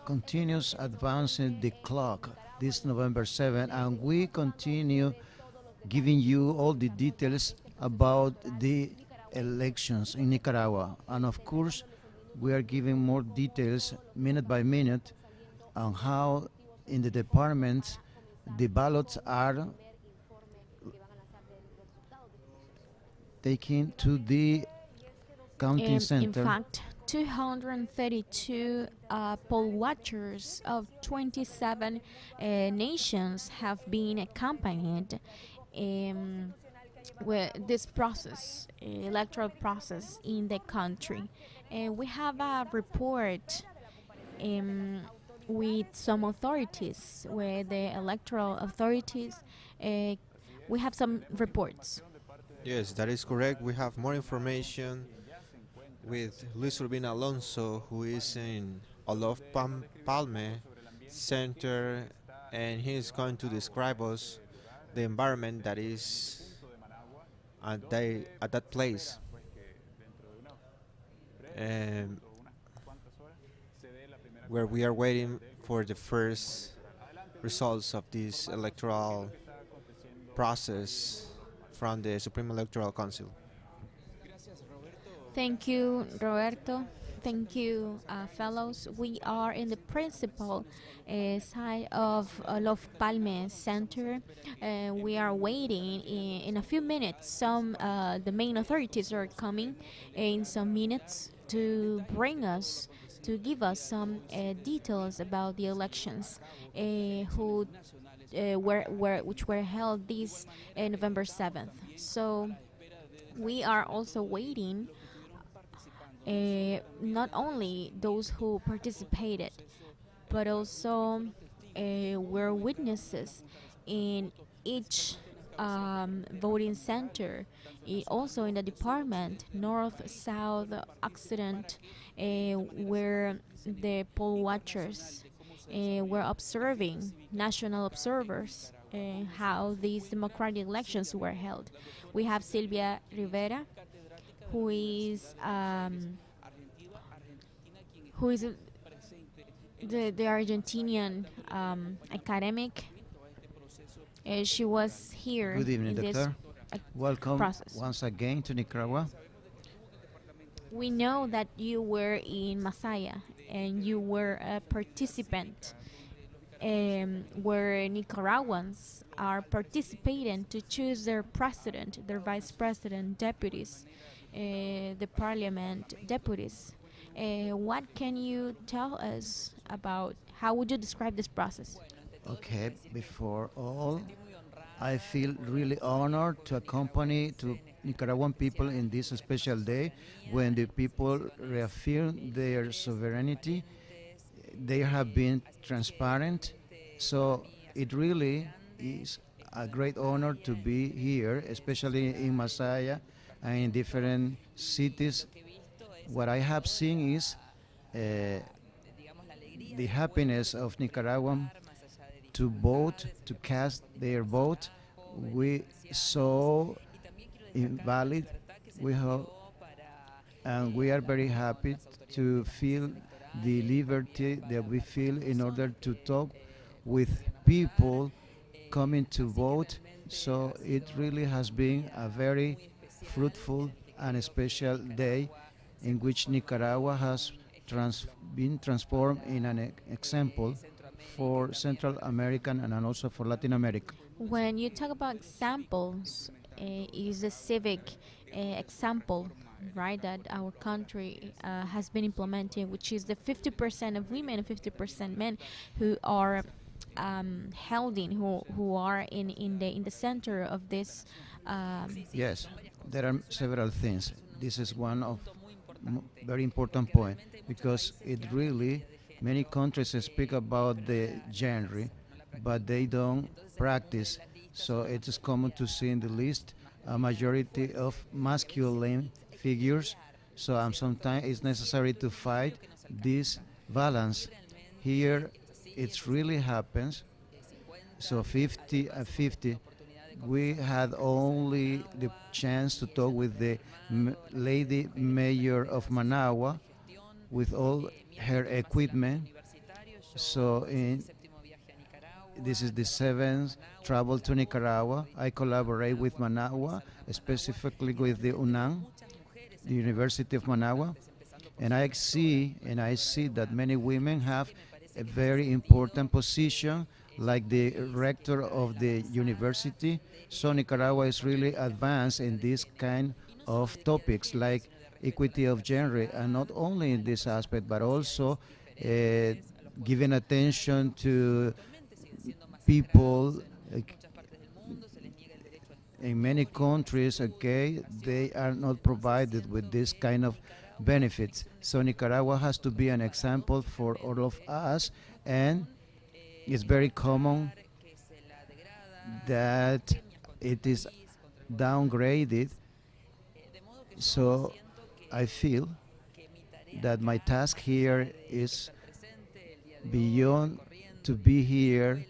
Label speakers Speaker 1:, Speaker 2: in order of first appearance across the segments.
Speaker 1: continues advancing the clock this November 7, and we continue giving you all the details about the elections in Nicaragua. And of course, we are giving more details minute by minute on how in the departments the ballots are taken to the counting
Speaker 2: In
Speaker 1: center.
Speaker 2: fact, 232 poll watchers of 27 nations have been accompanied with this process, electoral process in the country. We have a report with some authorities, with the electoral authorities. We have some reports.
Speaker 3: Yes, that is correct. We have more information with Luis Urbina Alonso, who is in Olof Palme Center, and he is going to describe us the environment that is at that place. Um, where we are waiting for the first results of this electoral process from the Supreme Electoral Council.
Speaker 2: Thank you, Roberto. Thank you, fellows. We are in the principal side of Los Palmes Center. We are waiting in a few minutes. The main authorities are coming in some minutes to bring us, to give us some details about the elections, which were held this November 7th. So we are also waiting not only those who participated, but also were witnesses in each voting center, also in the department, north, south, occident, where the poll watchers were observing, national observers, how these democratic elections were held. We have Silvia Rivera, who is the Argentinian academic. She was here
Speaker 1: Good evening,
Speaker 2: in this
Speaker 1: Doctor. Welcome
Speaker 2: process.
Speaker 1: once again to Nicaragua.
Speaker 2: We know that you were in Masaya and you were a participant, where Nicaraguans are participating to choose their president, their vice president, deputies, the parliament deputies. What can you tell us about, how would you describe this process?
Speaker 1: Okay, before all, I feel really honored to accompany to Nicaraguan people in this special day when the people reaffirm their sovereignty. They have been transparent, so it really is a great honor to be here, especially in Masaya and in different cities. What I have seen is the happiness of Nicaraguan to vote, to cast their vote. We so invalid. We have, and we are very happy to feel the liberty that we feel in order to talk with people coming to vote. So it really has been a very fruitful and special day in which Nicaragua has been transformed in an example for Central American and also for Latin America.
Speaker 2: When you talk about examples, is a civic example, right, that our country has been implementing, which is the 50% of women and 50% men who are who are in the center of this.
Speaker 1: Yes, there are several things. This is one of very important point because it really many countries speak about the genre, but they don't practice. So it is common to see in the list a majority of masculine figures. So sometimes it's necessary to fight this balance. Here, it really happens. So 50 and 50. We had only the chance to talk with the lady mayor of Managua, with all her equipment. So this is the seventh travel to Nicaragua. I collaborate with Managua, specifically with the UNAM, the University of Managua, and I see that many women have a very important position, like the rector of the university. So Nicaragua is really advanced in this kind of topics, like equity of gender, and not only in this aspect, but also giving attention to people in many countries, okay, they are not provided with this kind of benefits. So Nicaragua has to be an example for all of us, and it's very common that it is downgraded. So I feel that my task here is beyond to be here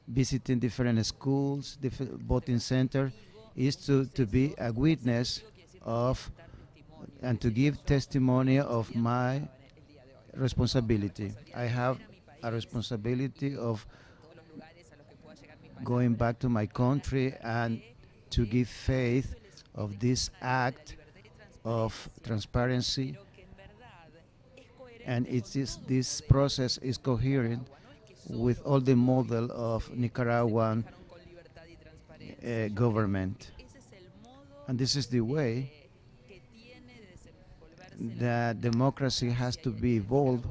Speaker 1: visiting different schools, different voting center, is to be a witness of and to give testimony of my responsibility. I have a responsibility of going back to my country and to give faith of this act of transparency, and this process is coherent with all the model of Nicaraguan government. And this is the way that democracy has to be evolved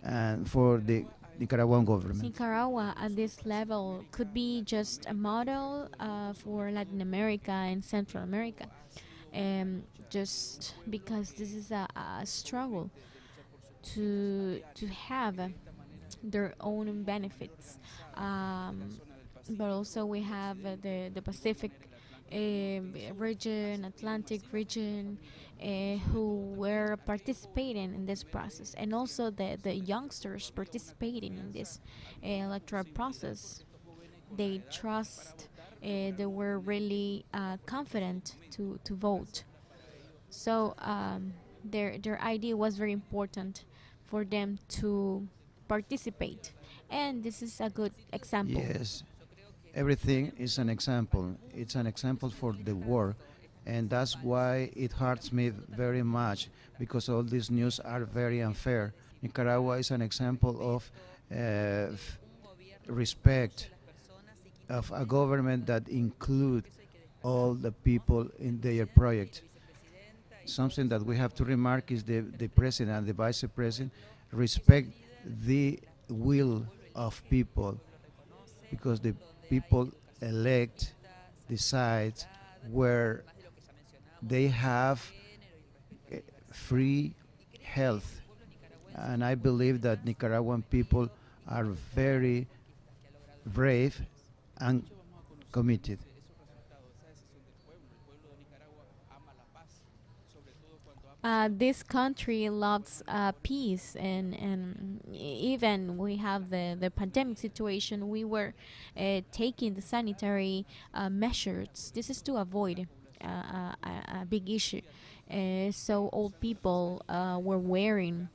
Speaker 1: and for the Nicaraguan government.
Speaker 2: Nicaragua at this level could be just a model for Latin America and Central America, just because this is a struggle to have their own benefits. But also we have the Pacific region, Atlantic region, who were participating in this process, and also the youngsters participating in this electoral process. They trust, they were really confident to vote. So their idea was very important for them to participate, and this is a good example.
Speaker 1: Yes, everything is an example. It's an example for the world, and that's why it hurts me very much, because all these news are very unfair. Nicaragua is an example of respect of a government that include all the people in their project. Something that we have to remark is the president and the vice president respect the will of people, because the people elect, decide where they have free health. And I believe that Nicaraguan people are very brave and committed.
Speaker 2: This country loves peace, and even we have the pandemic situation. We were taking the sanitary measures. This is to avoid a big issue. So old people were wearing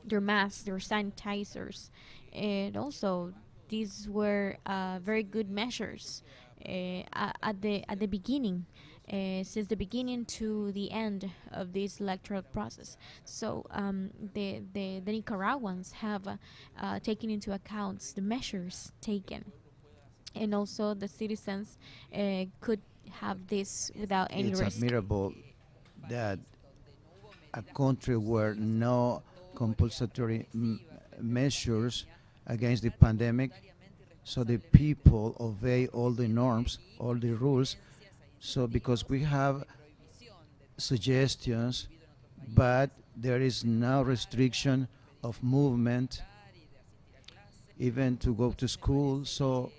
Speaker 2: their masks, their sanitizers, and also these were very good measures at the beginning, since the beginning to the end of this electoral process. So the Nicaraguans have taken into account the measures taken, and also the citizens could have this without any
Speaker 1: It's
Speaker 2: risk.
Speaker 1: admirable that a country where no compulsory measures against the pandemic, so the people obey all the norms, all the rules. So because we have suggestions, but there is no restriction of movement, even to go to school. So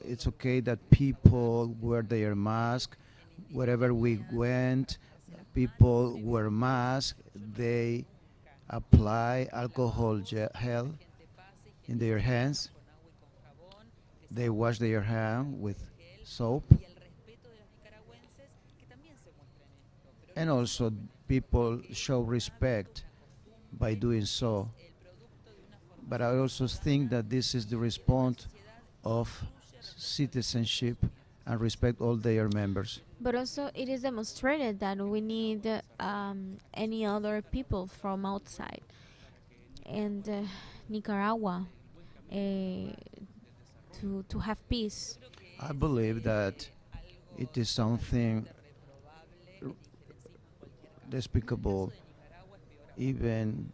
Speaker 1: it's okay that people wear their mask wherever we went. People wear masks. They apply alcohol gel in their hands. They wash their hands with soap. And also people show respect by doing so. But I also think that this is the response of citizenship and respect all their members.
Speaker 2: But also, it is demonstrated that we need any other people from outside. And Nicaragua to have peace.
Speaker 1: I believe that it is something despicable. Even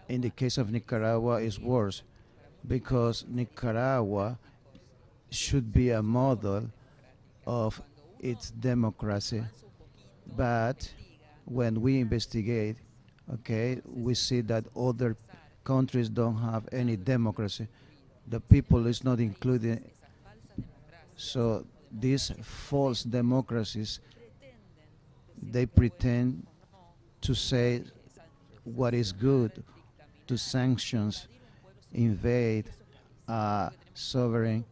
Speaker 1: in the case of Nicaragua, is worse because Nicaragua should be a model of its democracy. But when we investigate, okay, we see that other countries don't have any democracy. The people is not included. So these false democracies, they pretend to say what is good, to sanctions, invade a sovereign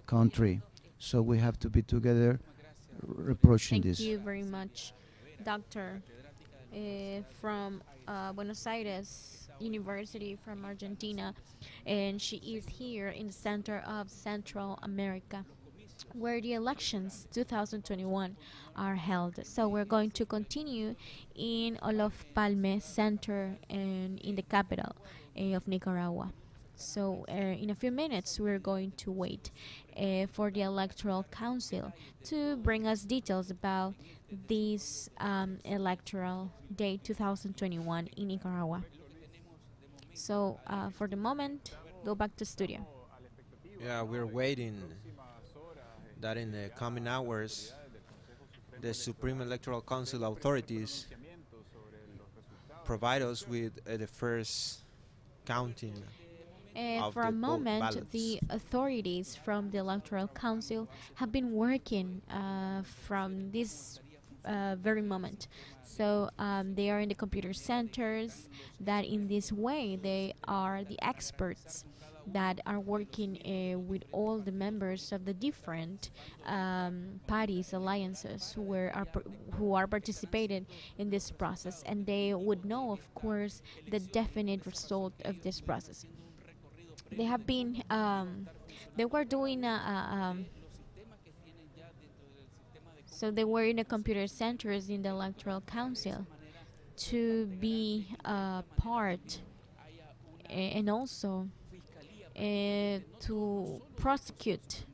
Speaker 1: country. So we have to be together reproaching
Speaker 2: Thank
Speaker 1: this.
Speaker 2: you very much, Doctor, from Buenos Aires University from Argentina, and she is here in the center of Central America, where the elections 2021 are held. So we're going to continue in Olof Palme Center and in the capital of Nicaragua. So in a few minutes, we're going to wait for the Electoral Council to bring us details about this electoral day 2021 in Nicaragua. So for the moment, go back to studio.
Speaker 3: Yeah, we're waiting that in the coming hours, the Supreme Electoral Council authorities provide us with the first counting of
Speaker 2: For a
Speaker 3: the vote
Speaker 2: moment,
Speaker 3: ballots.
Speaker 2: the authorities from the Electoral Council have been working from this very moment. So they are in the computer centers, that in this way they are the experts that are working with all the members of the different parties, alliances who are participating in this process, and they would know, of course, the definite result of this process. They have been they were doing so they were in the computer centers in the Electoral Council to be part and also to prosecute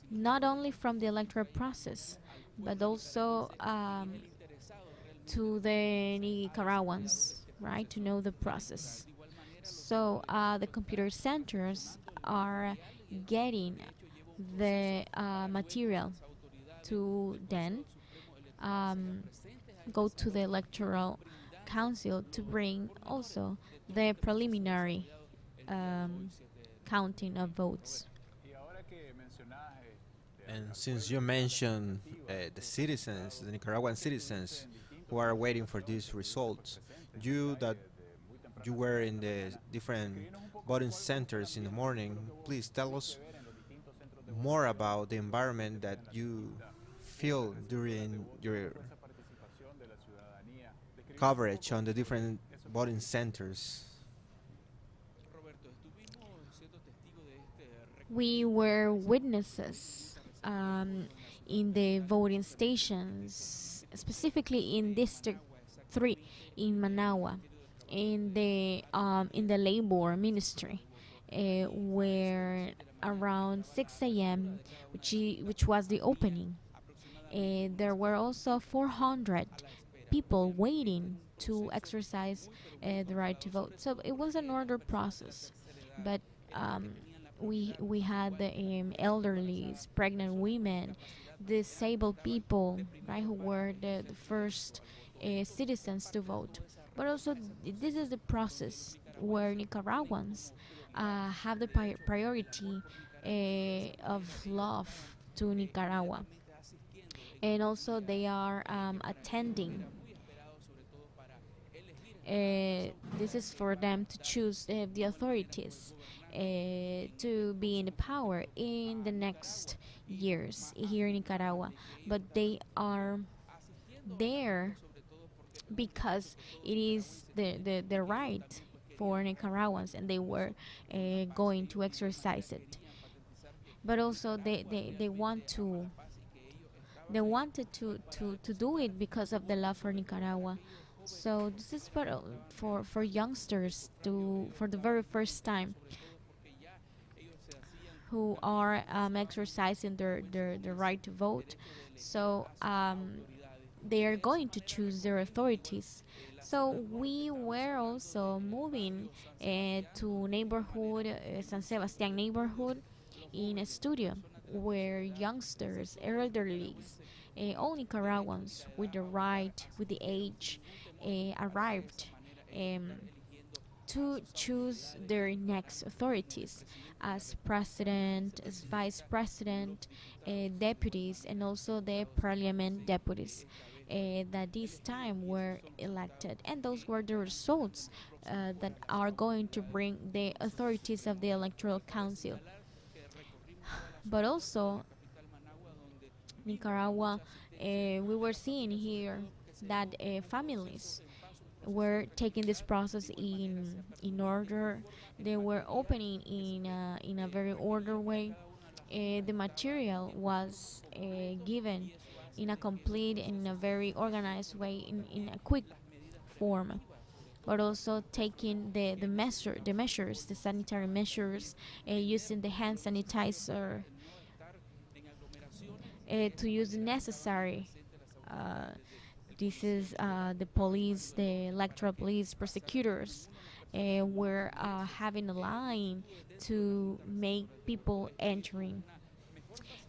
Speaker 2: not only from the electoral process but also to the Nicaraguans, right, to know the process. So the computer centers are getting the material to then go to the electoral council to bring also the preliminary counting of votes.
Speaker 3: And since you mentioned the citizens, the Nicaraguan citizens who are waiting for these results, you that you were in the different voting centers in the morning, please tell us more about the environment that you feel during your coverage on the different voting centers.
Speaker 2: We were witnesses in the voting stations, specifically in District 3 in Managua, in the labor ministry, where around 6 a.m., which was the opening, there were also 400 people waiting to exercise the right to vote. So it was an order process, but we had the elderly, pregnant women, disabled people, right, who were the first citizens to vote. But also, this is the process where Nicaraguans have the priority of love to Nicaragua, and also they are attending. This is for them to choose the authorities to be in power in the next years here in Nicaragua. But they are there because it is the right for Nicaraguans, and they were going to exercise it. But also they want to they wanted to do it because of the love for Nicaragua. So this is for youngsters to for the very first time who are exercising their right to vote. So they are going to choose their authorities. So we were also moving to neighborhood, San Sebastian neighborhood, in a studio where youngsters, elderlies, all Nicaraguans with the right, with the age, arrived. Um, to choose their next authorities as president, as vice president, deputies, and also the parliament deputies that this time were elected. And those were the results that are going to bring the authorities of the Electoral Council. But also, Nicaragua, we were seeing here that families were taking this process in order. They were opening in a very order way. The material was given in a complete and in a very organized way, in a quick form. But also taking the measures, the sanitary measures, using the hand sanitizer, to use the necessary. Uh, this is the police, the electoral police, prosecutors were having a line to make people entering.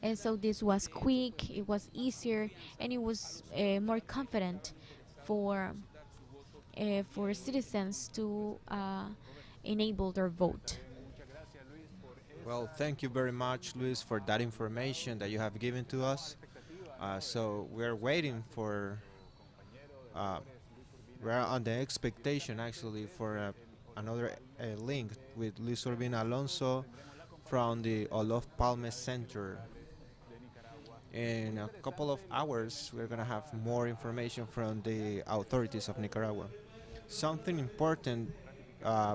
Speaker 2: And so this was quick, it was easier, and it was more confident for citizens to enable their vote.
Speaker 3: Well, thank you very much, Luis, for that information that you have given to us. So we're waiting for, uh, we're on the expectation actually for another link with Luis Urbina Alonso from the Olof Palme Center. In a couple of hours, we're going to have more information from the authorities of Nicaragua. Something important uh,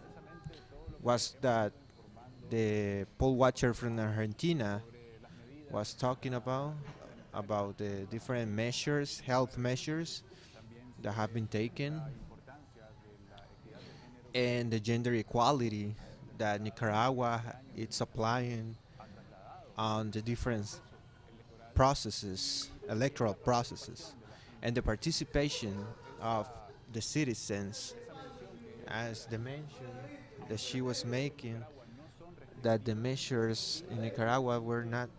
Speaker 3: was that the poll watcher from Argentina was talking about the different measures, health measures that have been taken, and the gender equality that Nicaragua is applying on the different processes, electoral processes, and the participation of the citizens, as the mention that she was making, that the measures in Nicaragua were not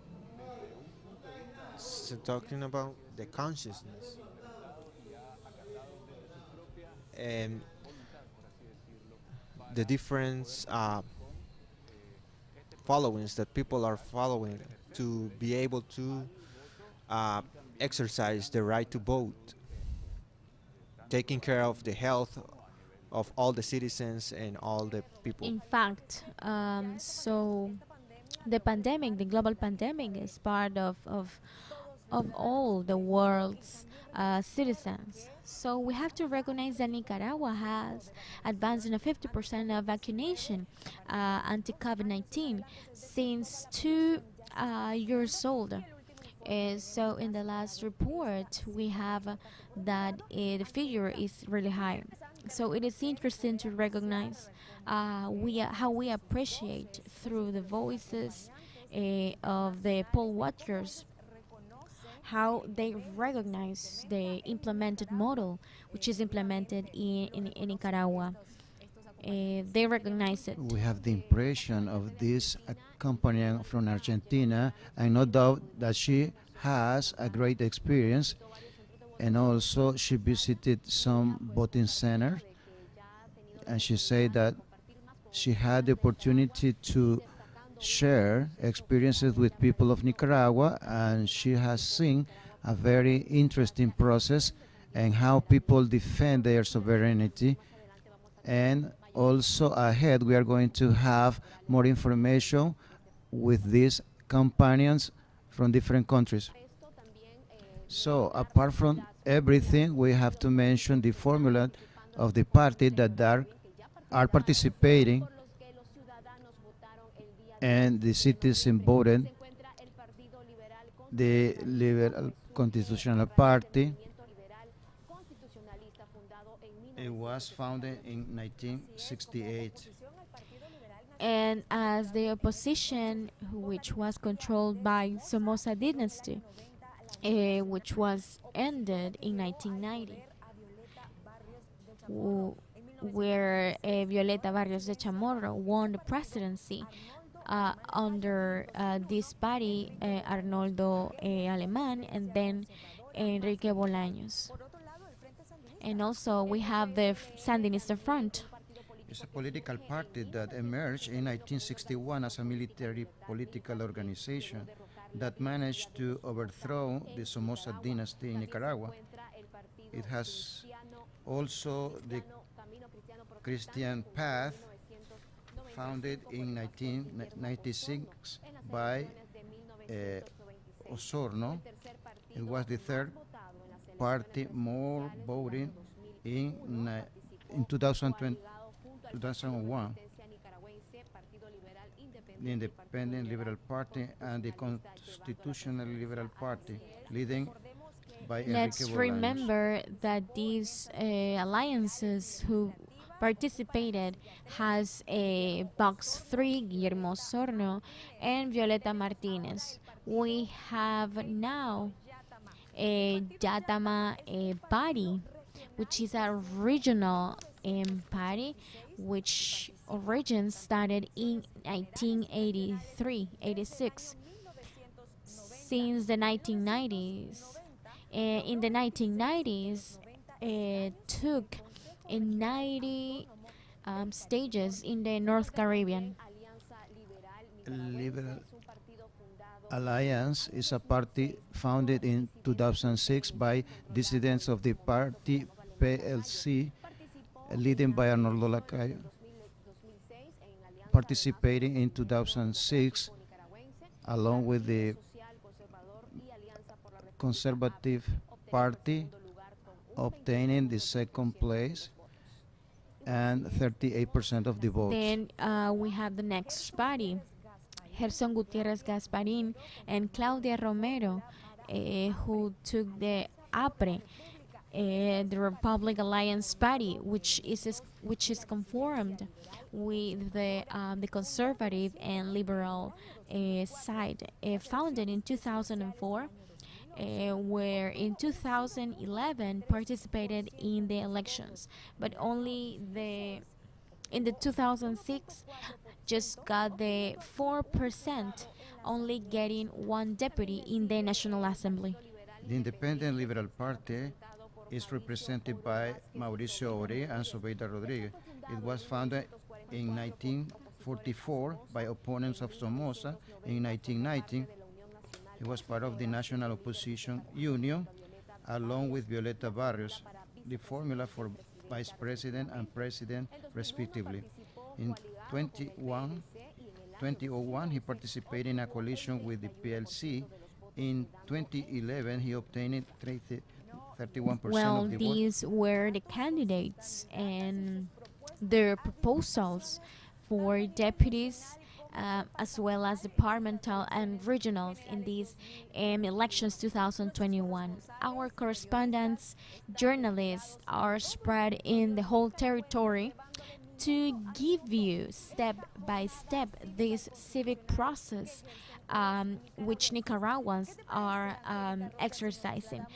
Speaker 3: talking about the consciousness and the different followings that people are following to be able to uh, exercise the right to vote, taking care of the health of all the citizens and all the people.
Speaker 2: In fact, so the pandemic, the global pandemic, is part of all the world's citizens. So we have to recognize that Nicaragua has advanced in a 50% of vaccination anti-COVID-19 since 2 years old. So in the last report, we have that the figure is really high. So it is interesting to recognize how we appreciate through the voices of the poll watchers how they recognize the implemented model, which is implemented in Nicaragua. They recognize it.
Speaker 1: We have the impression of this company from Argentina, and no doubt that she has a great experience. And also, she visited some voting centers, and she said that she had the opportunity to share experiences with people of Nicaragua, and she has seen a very interesting process and how people defend their sovereignty. And also ahead, we are going to have more information with these companions from different countries. So apart from everything, we have to mention the formula of the party that are participating and the citizen voted. The Liberal Constitutional Party, it was founded in 1968.
Speaker 2: And as the opposition, which was controlled by Somoza dynasty, which was ended in 1990, where Violeta Barrios de Chamorro won the presidency under this party, Arnoldo Alemán, and then Enrique Bolaños. And also we have the Sandinista Front.
Speaker 1: It's a political party that emerged in 1961 as a military political organization that managed to overthrow the Somoza dynasty in Nicaragua. It has also the Christian Path, founded in 1996 by Osorno. It was the third party more voting in 2001. The Independent Liberal Party and the Constitutional Liberal Party, leading by Enrique
Speaker 2: Let's
Speaker 1: Bolaños.
Speaker 2: remember that these alliances who participated has a Box 3, Guillermo Sorno, and Violeta Martinez. We have now a Yatama party, which is a regional party, which origin started in 1983-86. Since the 1990s, in the 1990s, it took 90 stages in the North Caribbean.
Speaker 1: Liberal Alliance is a party founded in 2006 by dissidents of the party PLC, leading by Arnoldo Lacayo. Participating in 2006, along with the Conservative Party, obtaining the second place and 38% of the votes.
Speaker 2: Then we have the next party, Gerson Gutierrez Gasparin and Claudia Romero, who took the APRE, the Republic Alliance Party, which is conformed with the conservative and liberal side, founded in 2004. Where in 2011 participated in the elections, but only in the 2006 just got the 4%, only getting one deputy in the National Assembly.
Speaker 1: The Independent Liberal Party is represented by Mauricio Ore and Sobeida Rodriguez. It was founded in 1944 by opponents of Somoza. In 1990, it was part of the National Opposition Union, along with Violeta Barrios, the formula for vice president and president, respectively. In 2001, he participated in a coalition with the PLC. In 2011, he obtained 31%
Speaker 2: Well,
Speaker 1: of the vote.
Speaker 2: these were the candidates and their proposals for deputies, as well as departmental and regionals in these elections 2021. Our correspondents, journalists are spread in the whole territory to give you step by step this civic process which Nicaraguans are exercising.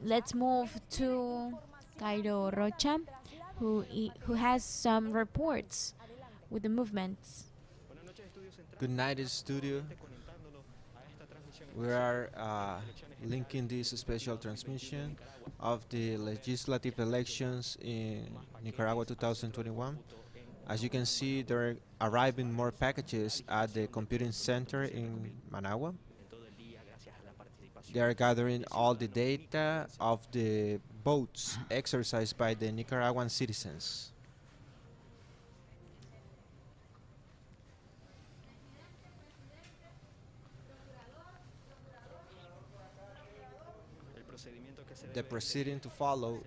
Speaker 2: Let's move to Cairo Rocha, who has some reports with the movements.
Speaker 3: Good night, studio. We are linking this special transmission of the legislative elections in Nicaragua 2021. As you can see, there are arriving more packages at the computing center in Managua. They are gathering all the data of the votes exercised by the Nicaraguan citizens. the proceeding to follow,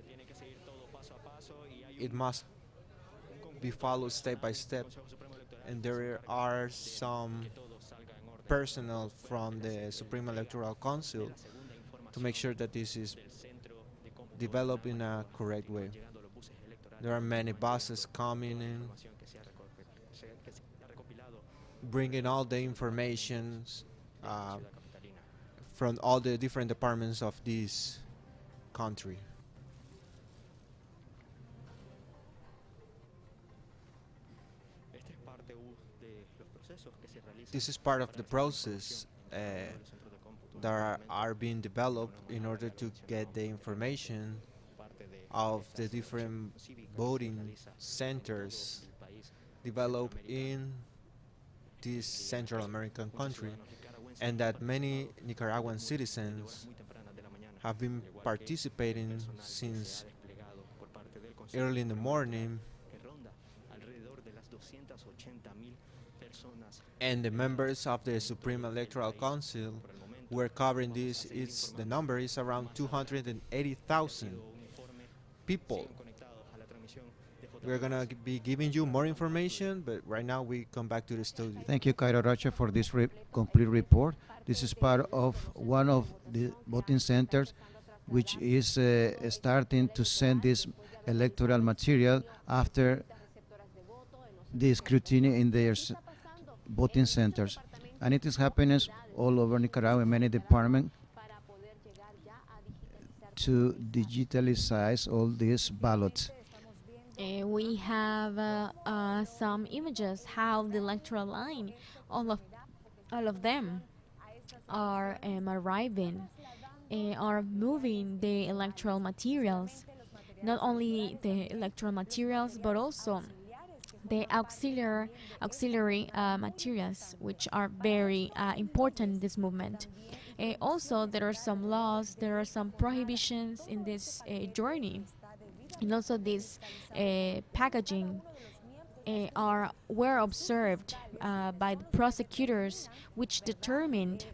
Speaker 3: it must be followed step by step, and there are some personnel from the Supreme Electoral Council to make sure that this is developed in a correct way. There are many buses coming in, bringing all the information uh, from all the different departments of this country. This is part of the process that are being developed in order to get the information of the different voting centers developed in this Central American country, and that many Nicaraguan citizens have been participating since early in the morning, and the members of the Supreme Electoral Council who are covering this, the number is around 280,000 people. We're gonna be giving you more information, but right now we come back to the studio.
Speaker 1: Thank you, Cairo Rocha, for this complete report. This is part of one of the voting centers which is starting to send this electoral material after the scrutiny in their voting centers. And it is happening all over Nicaragua, many departments, to digitalize all these ballots.
Speaker 2: We have some images how the electoral line, all of them are arriving, are moving the electoral materials. Not only the electoral materials, but also the auxiliary materials, which are very important in this movement. Also, there are some laws, there are some prohibitions in this journey, and also this packaging were observed by the prosecutors, which determined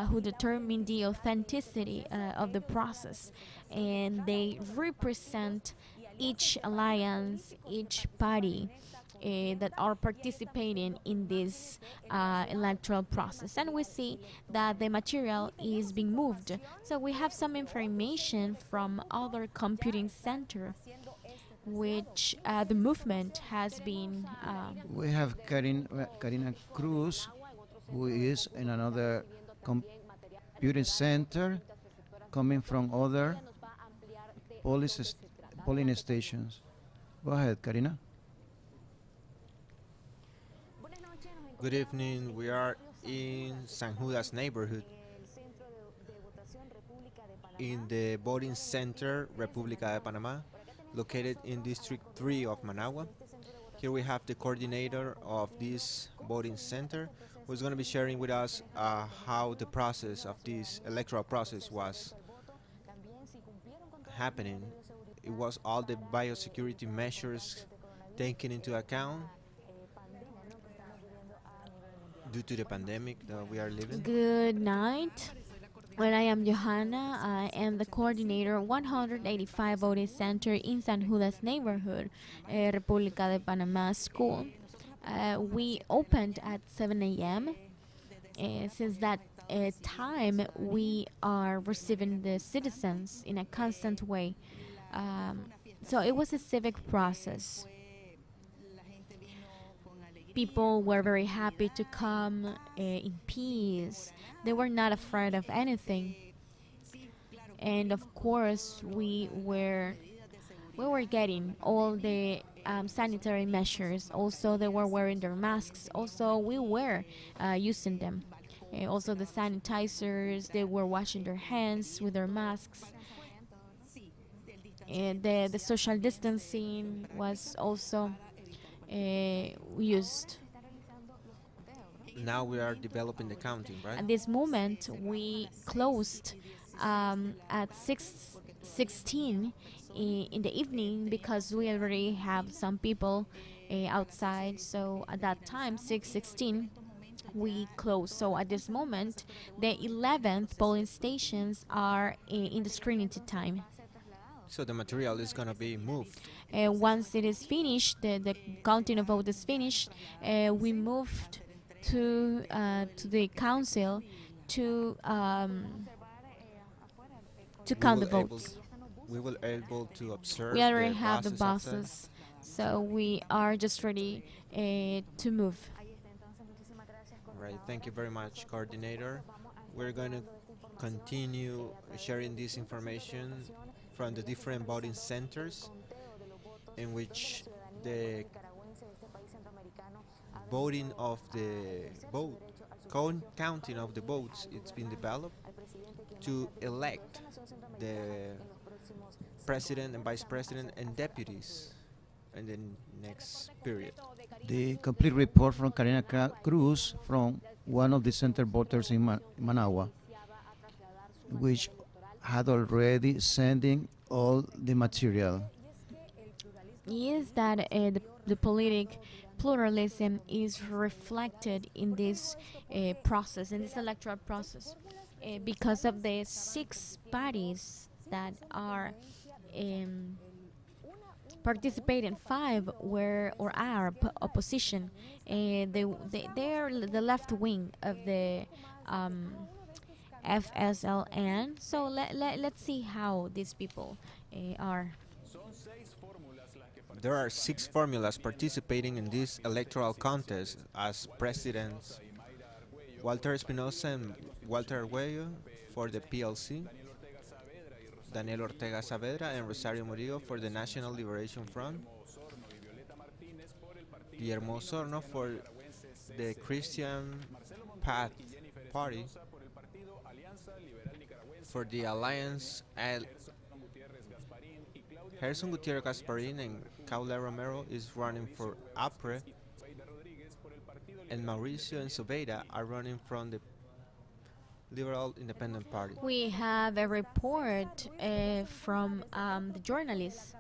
Speaker 2: who determine the authenticity of the process, and they represent each alliance, each party that are participating in this electoral process. And we see that the material is being moved. So we have some information from other computing center which the movement has been.
Speaker 1: We have Karina Cruz, who is in another computing center, coming from other polling stations. Go ahead, Karina.
Speaker 3: Good evening. We are in San Judas neighborhood in the voting center República de Panamá, located in District 3 of Managua. Here we have the coordinator of this voting center, who's going to be sharing with us how the process of this electoral process was happening. It was all the biosecurity measures taken into account due to the pandemic that we are living.
Speaker 2: Good night. Well, I am Johanna. I am the coordinator 185 voting center in San Judas neighborhood, República de Panamá school. We opened at 7 a.m. Since that time, we are receiving the citizens in a constant way. So it was a civic process. People were very happy to come in peace. They were not afraid of anything. And of course, we were getting all the sanitary measures. Also, they were wearing their masks. Also, we were using them. Also, the sanitizers, they were washing their hands with their masks. And the social distancing was also used.
Speaker 3: Now we are developing the counting, right?
Speaker 2: At this moment, we closed at 6:16 in the evening because we already have some people outside. So at that time, 6:16, we close. So at this moment, the 11th polling stations are in the screening time.
Speaker 3: So the material is gonna be moved.
Speaker 2: Once it is finished, the counting of votes is finished, we moved to the council to
Speaker 3: We
Speaker 2: count the
Speaker 3: will able
Speaker 2: votes.
Speaker 3: we will able to
Speaker 2: We
Speaker 3: observe
Speaker 2: already
Speaker 3: the
Speaker 2: have the
Speaker 3: buses outside.
Speaker 2: buses, so we are just ready to move.
Speaker 3: Right. Thank you very much, coordinator. We're going to continue sharing this information from the different voting centers in which the voting of the vote counting of the votes it's been developed to elect the president and vice president and deputies in the next period.
Speaker 1: The complete report from Karina Cruz from one of the center voters in Managua, which had already sending all the material.
Speaker 2: Is that the politic pluralism is reflected in this process, in this electoral process, because of the six parties that are um, participating. Five were or are opposition. They are the left wing of the FSLN. So let's see how these people are.
Speaker 3: There are six formulas participating in this electoral contest as presidents: Walter Espinosa and Walter Arguello for the PLC, Daniel Ortega Saavedra and Rosario Murillo for the National Liberation Front, Guillermo Osorno for the Christian Path Party, for the Alliance, Gerson Gutierrez Gasparin and Caule Romero is running for APRE, and Mauricio and Sobeida are running from the Liberal Independent Party.
Speaker 2: We have a report from the journalist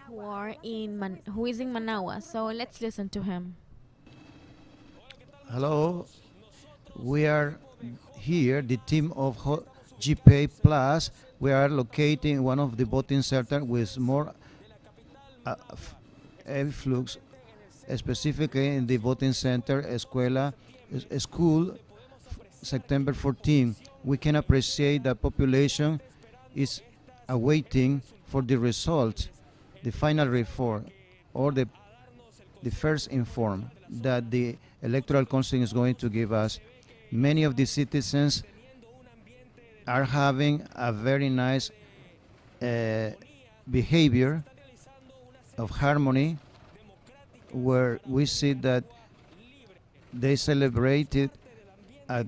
Speaker 2: who is in Managua. So let's listen to him.
Speaker 1: Hello, we are here, the team of GPA Plus. We are locating one of the voting centers with more influx, specifically in the voting center school, September 14. We can appreciate that population is awaiting for the result, the final report, or the first inform that the electoral council is going to give us. Many of the citizens are having a very nice behavior of harmony, where we see that they celebrated a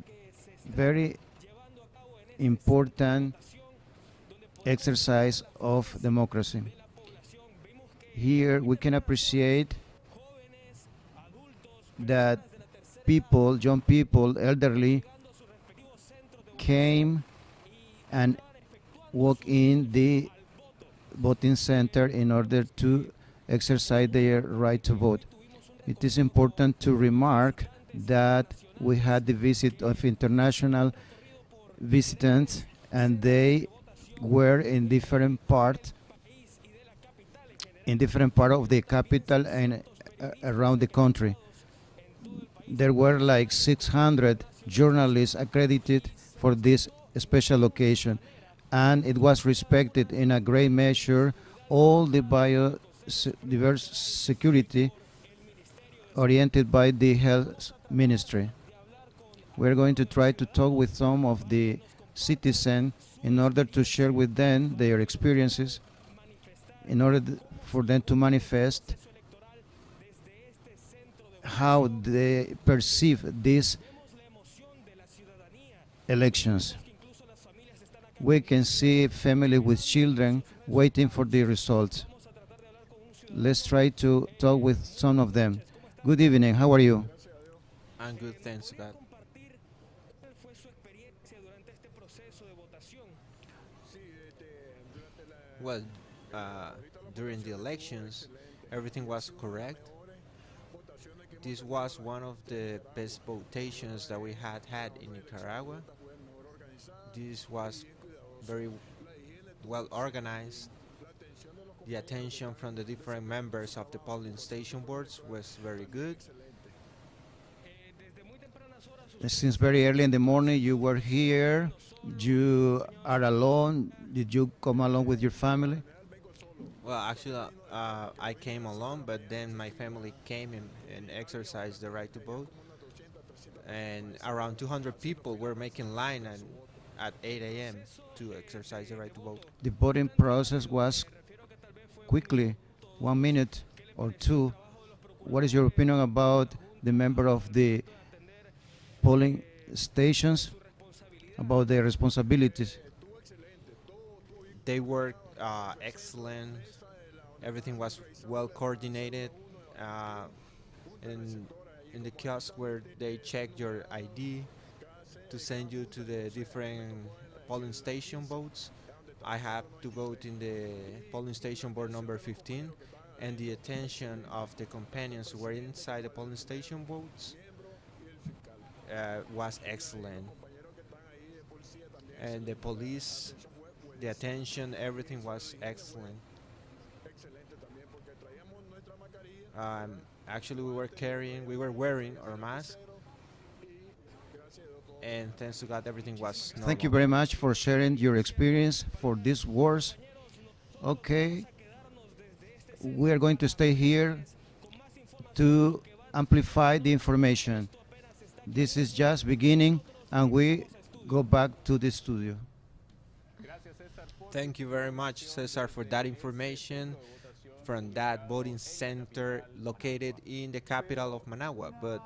Speaker 1: very important exercise of democracy. Here we can appreciate that people, young people, elderly, came and walk in the voting center in order to exercise their right to vote. It is important to remark that we had the visit of international visitors, and they were in different part of the capital and around the country. There were like 600 journalists accredited for this special occasion, and it was respected in a great measure all the biodiverse security oriented by the health ministry. We're going to try to talk with some of the citizens in order to share with them their experiences, in order for them to manifest how they perceive these elections. We can see family with children waiting for the results. Let's try to talk with some of them. Good evening, how are you?
Speaker 3: I'm good, thanks God. Well, during the elections, everything was correct. This was one of the best votations that we had in Nicaragua. This was very well organized. The attention from the different members of the polling station boards was very good.
Speaker 1: Since very early in the morning, you were here. You are alone. Did you come along with your family?
Speaker 3: Well, actually, I came alone, but then my family came and exercised the right to vote. And around 200 people were making line at 8 a.m. to exercise the right to vote.
Speaker 1: The voting process was quickly, 1 minute or two. What is your opinion about the member of the polling stations, about their responsibilities?
Speaker 3: They worked excellent. Everything was well coordinated. In in the kiosk where they check your ID to send you to the different polling station votes. I have to vote in the polling station board number 15, and the attention of the companions who were inside the polling station votes was excellent. And the police, the attention, everything was excellent. Actually, we were wearing our mask, and thanks to God, everything was normal.
Speaker 1: Thank you very much for sharing your experience for these wars. Okay, we are going to stay here to amplify the information. This is just beginning, and we go back to the studio.
Speaker 3: Thank you very much, Cesar, for that information from that voting center located in the capital of Managua. But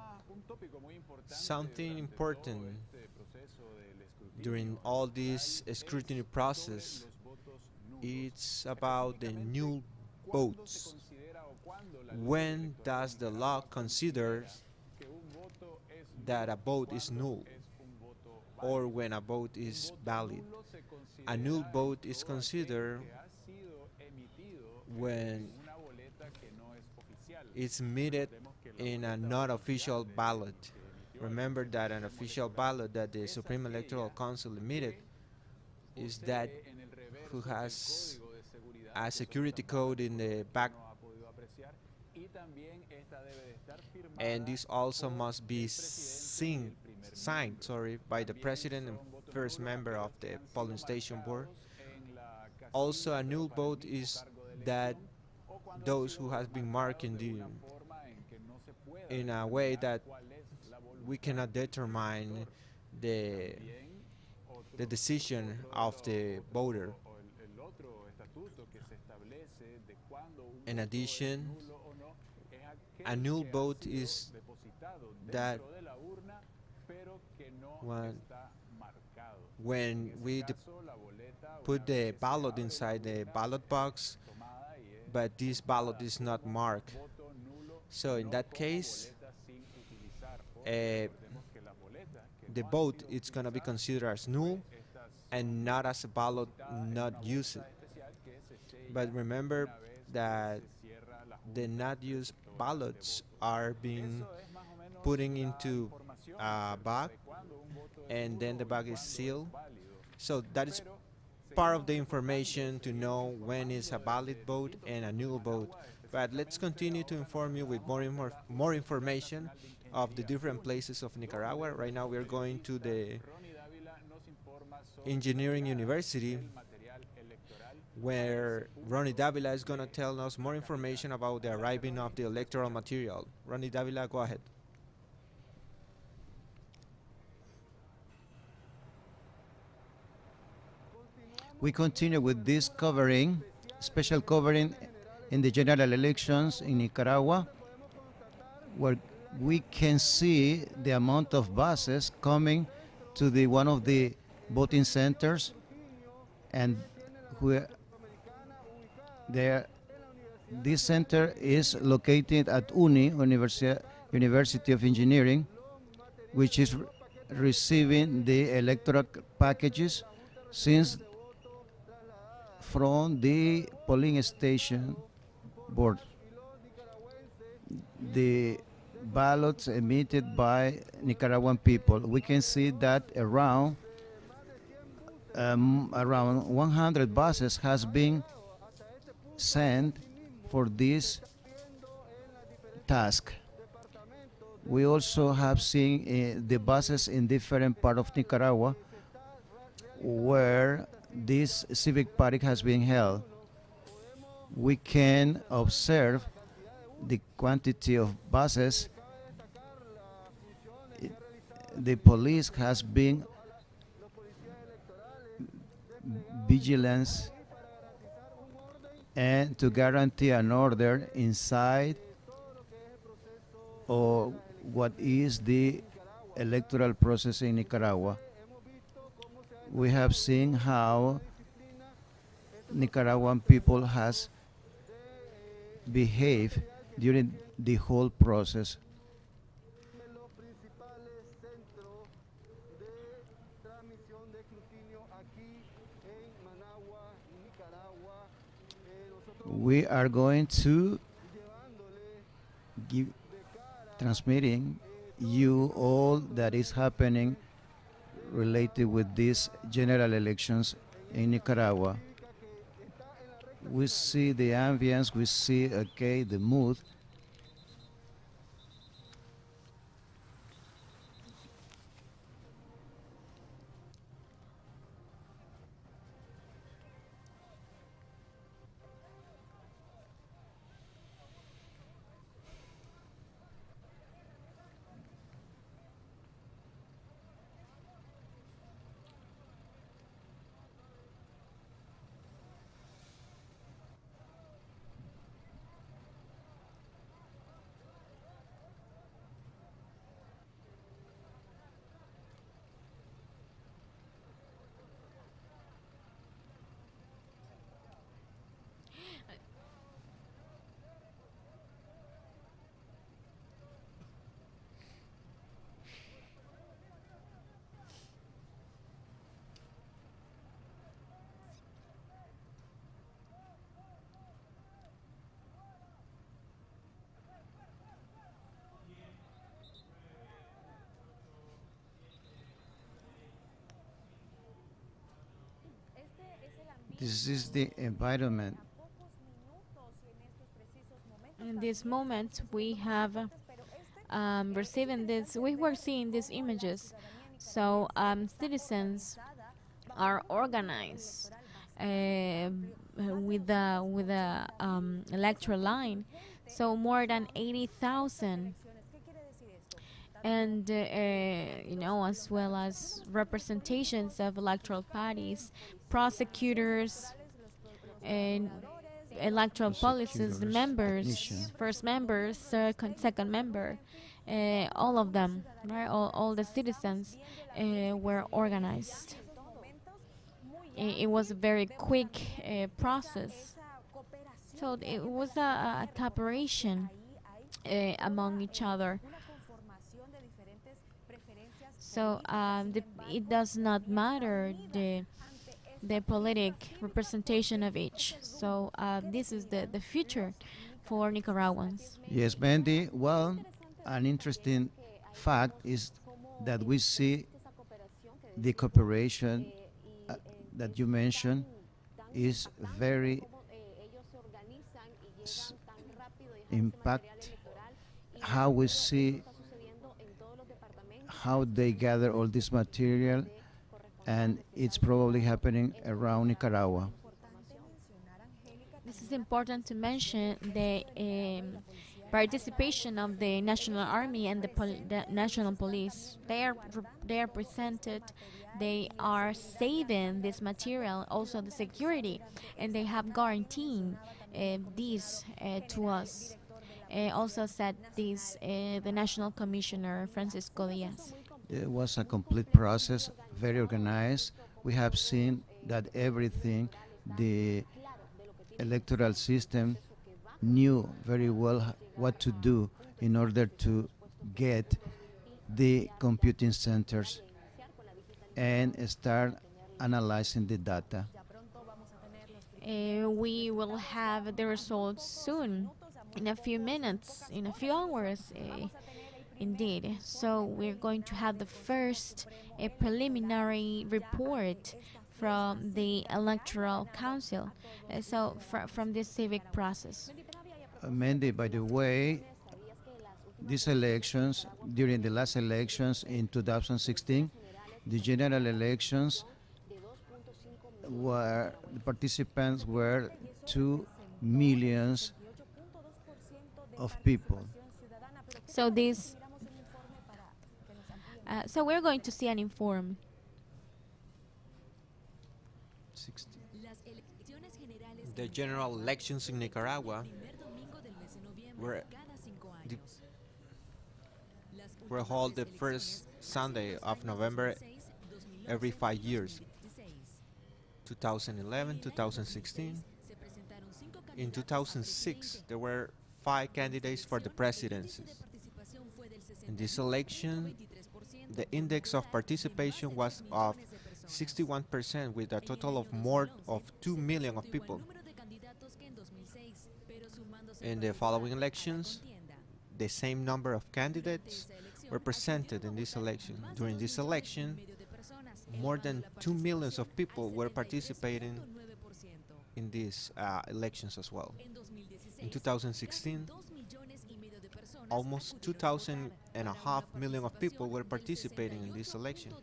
Speaker 3: something important during all this scrutiny process, it's about the null votes. When does the law consider that a vote is null, or when a vote is valid? A null vote is considered when it's emitted in a not official ballot. Remember that an official ballot that the Supreme Electoral Council emitted is that who has a security code in the back, and this also must be signed by the president and first member of the polling station board. Also, a null vote is that those who have been marked in a way that we cannot determine the decision of the voter. In addition, a null vote is that when we put the ballot inside the ballot box, but this ballot is not marked. So in that case, the vote is going to be considered as null and not as a ballot not used. But remember that the not used ballots are being putting into a bag, and then the bag is sealed. So that is part of the information to know when is a valid vote and a null vote. But let's continue to inform you with more information of the different places of Nicaragua. Right now we are going to the Engineering University, where Ronnie Davila is going to tell us more information about the arriving of the electoral material. Ronnie Davila, go ahead.
Speaker 1: We continue with this covering, special covering in the general elections in Nicaragua, where we can see the amount of buses coming to the one of the voting centers, and this center is located at University of Engineering, which is receiving the electoral packages since from the polling station board. The ballots emitted by Nicaraguan people. We can see that around 100 buses has been sent for this task. We also have seen the buses in different part of Nicaragua where this civic party has been held. We can observe the quantity of buses. The police has been vigilance and to guarantee an order inside or what is the electoral process in Nicaragua. We have seen how Nicaraguan people has behaved during the whole process. We are going to give transmitting you all that is happening related with these general elections in Nicaragua. We see the ambience, we see the mood. This is the environment.
Speaker 2: In this moment, we have receiving this. We were seeing these images, so citizens are organized with the electoral line. So more than 80,000, and as well as representations of electoral parties, prosecutors, and electoral policies, the members,
Speaker 1: technician.
Speaker 2: first member, second member, all of them, right? All the citizens were organized. It was a very quick process. So it was a cooperation among each other. So it does not matter the politic representation of each. So this is the future for Nicaraguans.
Speaker 1: Yes, Mandy. Well, an interesting fact is that we see the cooperation that you mentioned is very impact how we see how they gather all this material, and it's probably happening around Nicaragua.
Speaker 2: This is important to mention the participation of the National Army and the National Police. They are presented. They are saving this material, also the security, and they have guaranteed this to us. Also said this the National Commissioner Francisco Diaz.
Speaker 1: It was a complete process, very organized. We have seen that everything, the electoral system knew very well what to do in order to get the computing centers and start analyzing the data.
Speaker 2: We will have the results soon. in a few minutes, in a few hours, indeed. So we're going to have the first preliminary report from the Electoral Council, from this civic process.
Speaker 1: Mandy, by the way, these elections, during the last elections in 2016, the general elections where the participants were 2 millions of people.
Speaker 2: So so we're going to see an inform.
Speaker 1: 60.
Speaker 3: The general elections in Nicaragua were, the, were held the first Sunday of November every 5 years. 2011, 2016. In 2006, there were 5 candidates for the presidency. In this election, the index of participation was of 61% with a total of more of 2 million of people. In the following elections, the same number of candidates were presented in this election. During this election, more than 2 millions of people were participating in these elections as well. In 2016, almost 2.5 million of people were participating in this election,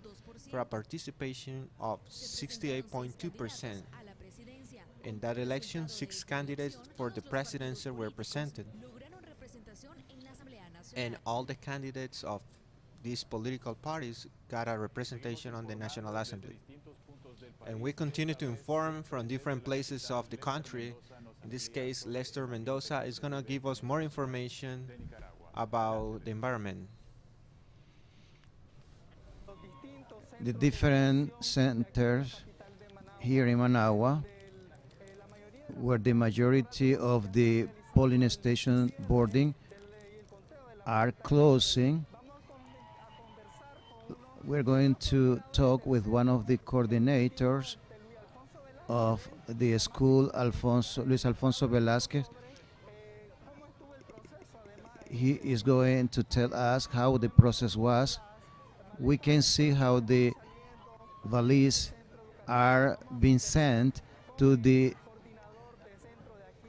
Speaker 3: for a participation of 68.2%. In that election, 6 candidates for the presidency were presented, and all the candidates of these political parties got a representation on the National Assembly. And we continue to inform from different places of the country. In this case, Lester Mendoza is going to give us more information about the environment.
Speaker 1: The different centers here in Managua, where the majority of the polling station boarding are closing. We're going to talk with one of the coordinators of the school, Luis Alfonso Velázquez. He is going to tell us how the process was. We can see how the valise are being sent to the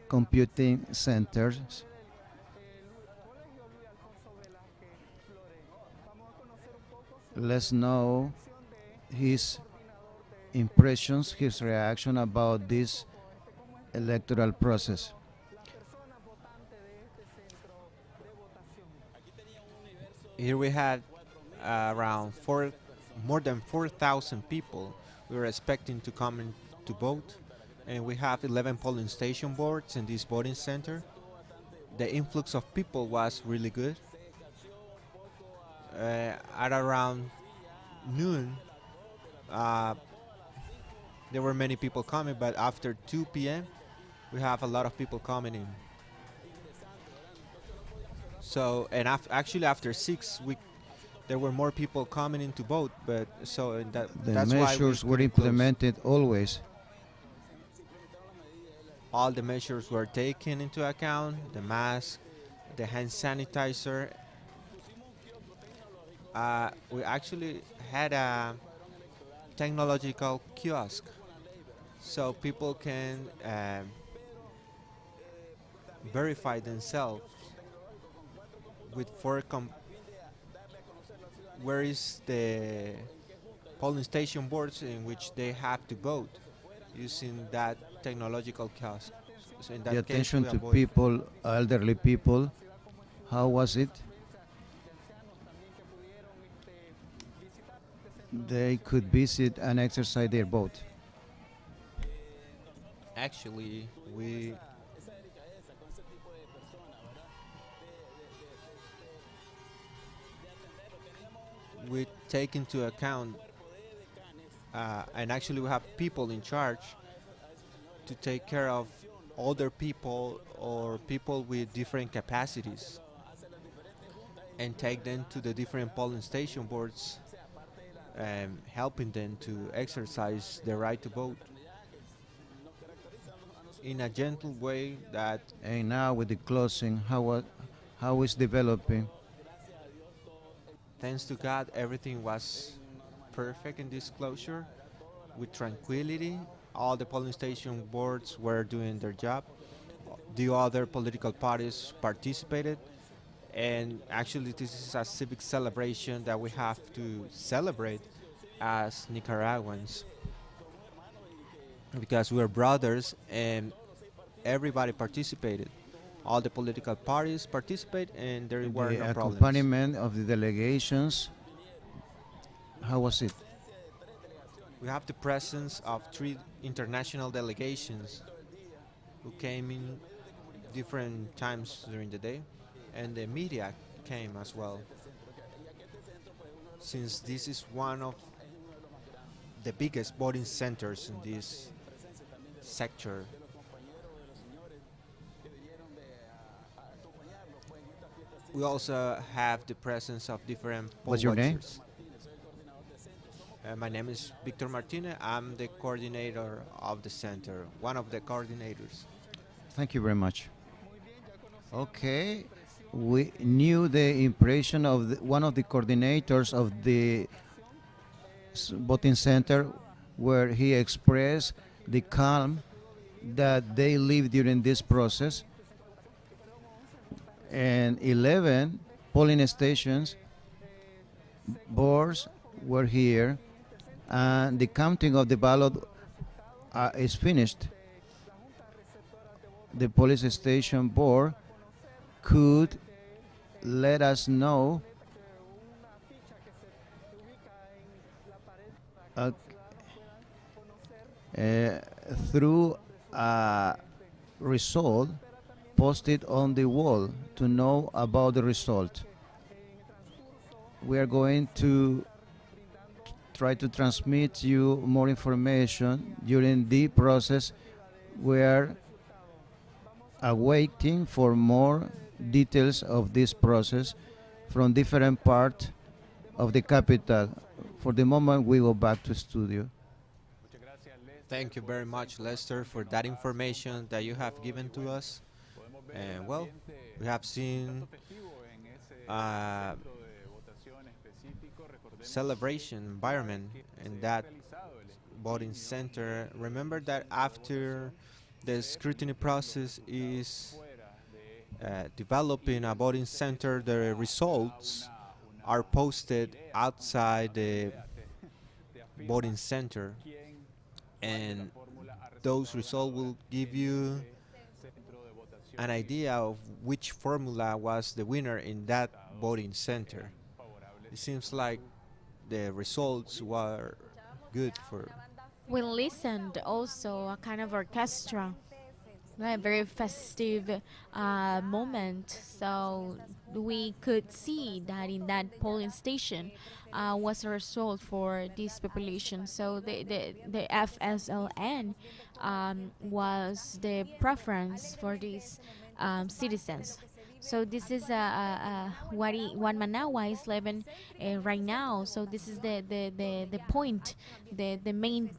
Speaker 1: computing centers. Let's know his impressions, his reaction about this electoral process.
Speaker 3: Here we had more than 4,000 people we were expecting to come in to vote, and we have 11 polling station boards in this voting center. The influx of people was really good. At around noon, there were many people coming, but after 2 p.m., we have a lot of people coming in. So, and actually after 6, there were more people coming in to vote, but so and
Speaker 1: The
Speaker 3: that's why
Speaker 1: measures were
Speaker 3: couldn't close.
Speaker 1: implemented always.
Speaker 3: All the measures were taken into account: the mask, the hand sanitizer. We actually had a technological kiosk, so people can verify themselves with where is the polling station boards in which they have to vote, using that technological kiosk. So in that
Speaker 1: The
Speaker 3: case,
Speaker 1: attention
Speaker 3: we
Speaker 1: to
Speaker 3: avoid.
Speaker 1: people, elderly people, how was it? They could visit and exercise their vote.
Speaker 3: Actually, we take into account, and actually we have people in charge to take care of older people or people with different capacities, and take them to the different polling station boards, helping them to exercise their right to vote. in a gentle way that,
Speaker 1: And now with the closing, how is developing?
Speaker 3: thanks to God, everything was perfect in this closure with tranquility. All the polling station boards were doing their job. The other political parties participated. And actually, this is a civic celebration that we have to celebrate as Nicaraguans because we're brothers and everybody participated. All the political parties participate and there were
Speaker 1: The
Speaker 3: no problems.
Speaker 1: accompaniment of the delegations, how was it?
Speaker 3: We have the presence of three international delegations who came in different times during the day, and the media came as well. Since this is one of the biggest voting centers in this sector, we also have the presence of different poll
Speaker 1: What's your name?
Speaker 3: watchers. My name is Victor Martinez. I'm the coordinator of the center, one of the coordinators.
Speaker 1: Thank you very much. Okay, we knew the impression of one of the coordinators of the voting center, where he expressed the calm that they live during this process. And 11 polling stations boards were here, and the counting of the ballot is finished. The police station board could let us know uh, uh, through a result posted on the wall to know about the result. We are going to try to transmit you more information during the process. We are awaiting for more details of this process from different parts of the capital. For the moment, we go back to studio.
Speaker 3: Thank you very much, Lester, for that information that you have given to us. And well, we have seen celebration environment in that voting center. Remember that after the scrutiny process is developing a voting center, the results are posted outside the voting center, and those results will give you an idea of which formula was the winner in that voting center. It seems like the results were good for.
Speaker 2: We listened also a kind of orchestra, a very festive moment. So we could see that in that polling station was a result for this population. So the FSLN was the preference for these citizens. So this is what Managua is living right now. So this is the point, the main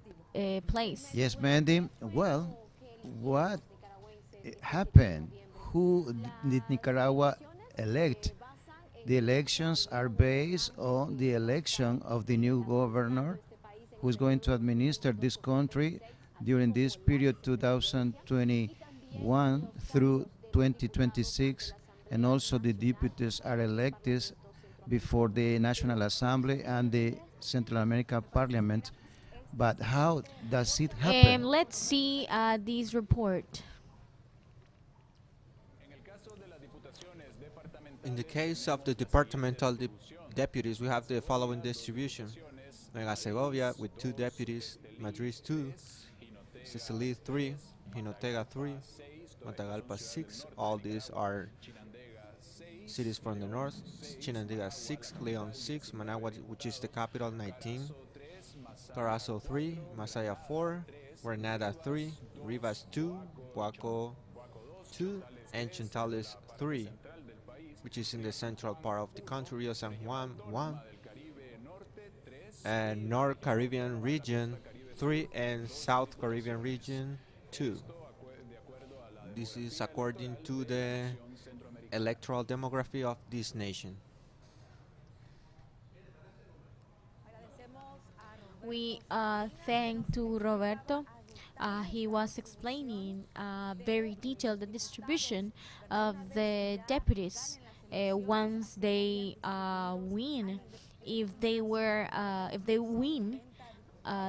Speaker 2: place.
Speaker 1: Yes, Mandy. Well, what happened? Who did Nicaragua elect? The elections are based on the election of the new governor who is going to administer this country during this period 2021 through 2026, and also the deputies are elected before the National Assembly and the Central American Parliament. But how does it happen?
Speaker 2: Let's see this report.
Speaker 3: In the case of the departmental deputies, we have the following distribution: Mega Segovia with 2 deputies, Madrid 2, Sicily 3, Jinotega 3, Matagalpa 6. All these are cities from the north. Chinandega 6, Leon 6, Managua, which is the capital, 19, Carazo 3, Masaya 4, Granada 3, Rivas 2, Huaco 2, and Chintales 3, which is in the central part of the country. Rio San Juan 1, and North Caribbean region 3, and South Caribbean region 2. This is according to the electoral demography of this nation.
Speaker 2: We thank to Roberto. He was explaining very detailed the distribution of the deputies once they win. If they win,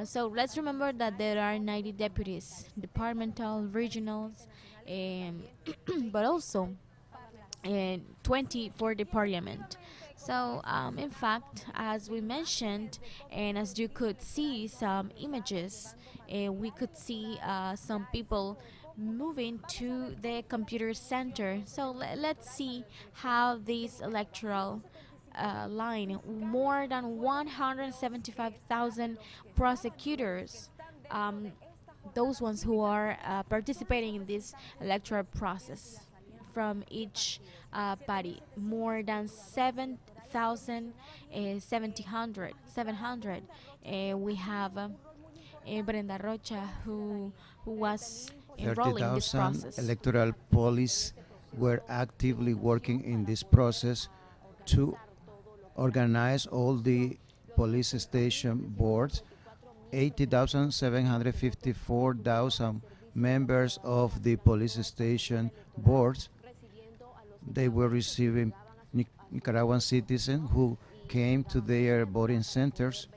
Speaker 2: so let's remember that there are 90 deputies, departmental, regionals, um, but also 20 for the parliament. So, in fact, as we mentioned, and as you could see some images, we could see some people moving to the computer center. So, let's see how this electoral line, more than 175,000 prosecutors, those ones who are participating in this electoral process from each party, more than 700. We have Brenda Rocha, who was enrolling in this
Speaker 1: 30,000
Speaker 2: process.
Speaker 1: electoral police were actively working in this process to organize all the police station boards. 80,754,000 members of the police station boards. They were receiving Nicaraguan citizens who came to their voting centers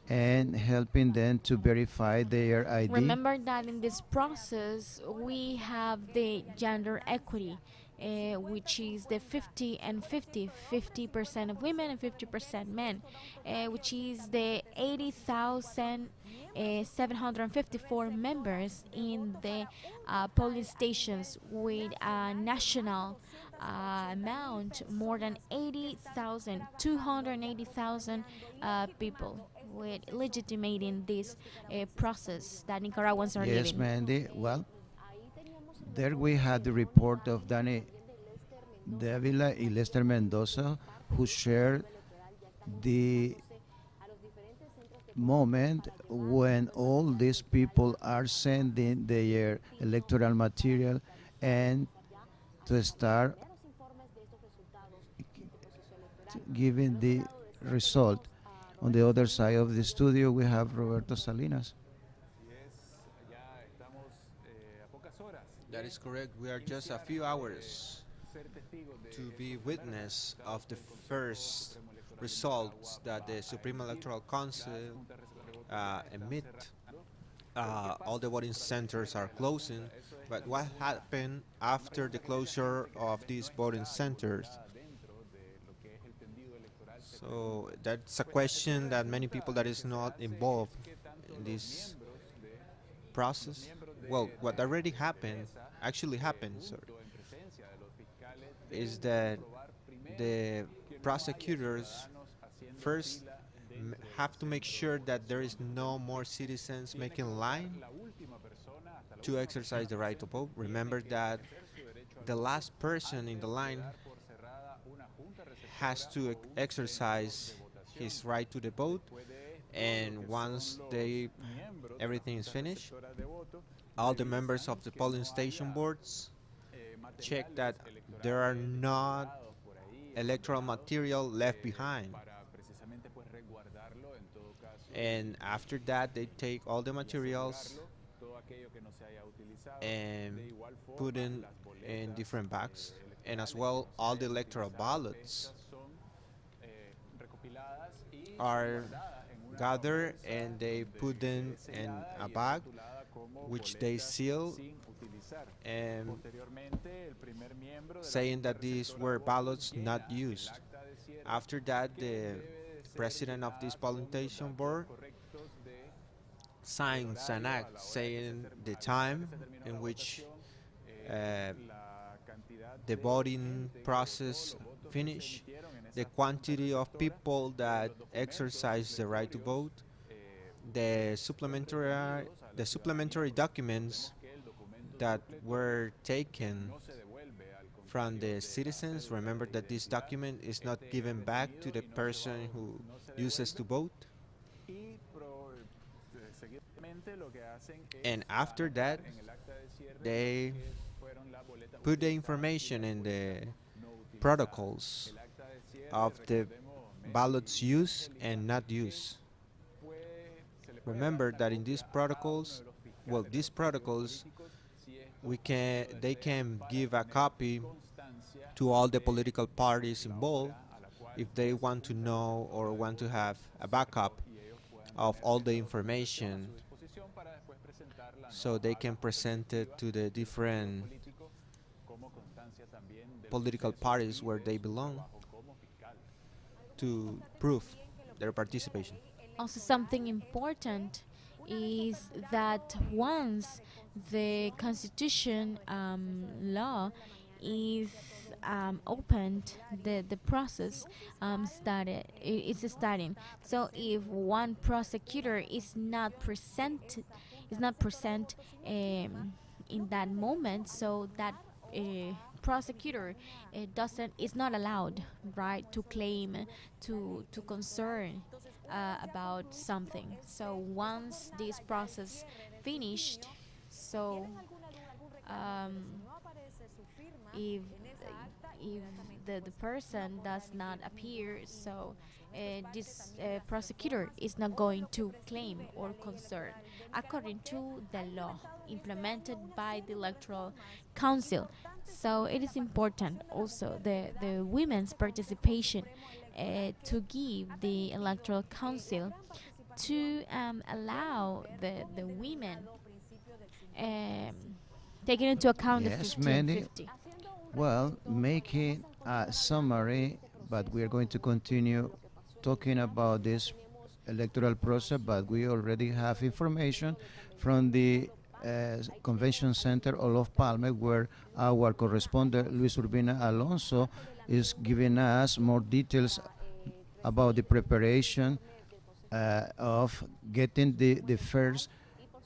Speaker 1: and helping them to verify their ID.
Speaker 2: Remember that in this process we have the gender equity, which is the 50 and 50, 50% of women and 50% men, which is the 80,754 members in the polling stations with a national amount more than 80,000, 280,000 people with legitimating this process that Nicaraguans are
Speaker 1: Yes,
Speaker 2: living.
Speaker 1: Mandy. Well, there we had the report of Danny Davila and Lester Mendoza, who shared the moment when all these people are sending their electoral material and to start giving the result. On the other side of the studio, we have Roberto Salinas.
Speaker 3: That is correct. We are just a few hours to be witness of the first results that the Supreme Electoral Council emit. All the voting centers are closing, but what happened after the closure of these voting centers? So that's a question that many people that is not involved in this process. Well, what already happened, actually happened, sorry, is that the prosecutors first have to make sure that there is no more citizens making line to exercise the right to vote. Remember that the last person in the line has to exercise his right to the vote, and once everything is finished, all the members of the polling station boards check that there are not electoral material left behind. And after that, they take all the materials and put in different bags, and as well all the electoral ballots are gathered and they put them in a bag which they seal and saying that these were ballots not used. After that, the president of this pollination board signs an act saying the time in which uh, the voting process finished, the quantity of people that exercise the right to vote, the supplementary documents that were taken from the citizens. Remember that this document is not given back to the person who uses to vote. And after that, they put the information in the protocols of the ballots use and not use. Remember that in these protocols, well, these protocols, they can give a copy to all the political parties involved if they want to know or want to have a backup of all the information so they can present it to the different political parties where they belong to prove their participation.
Speaker 2: Also, something important is that once the constitution law is opened, the process is starting. So if one prosecutor is not present in that moment, so that prosecutor doesn't is not allowed, right, to claim to concern about something. So once this process finished, so um, if if the person does not appear, so this prosecutor is not going to claim or concern according to the law implemented by the electoral council. So it is important also the women's participation to give the electoral council to allow the women um, taking into account the
Speaker 1: Yes, many.
Speaker 2: 1550.
Speaker 1: Well, making a summary, but we are going to continue talking about this electoral process, but we already have information from the Convention Center Olof Palme, where our correspondent Luis Urbina Alonso is giving us more details about the preparation of getting the first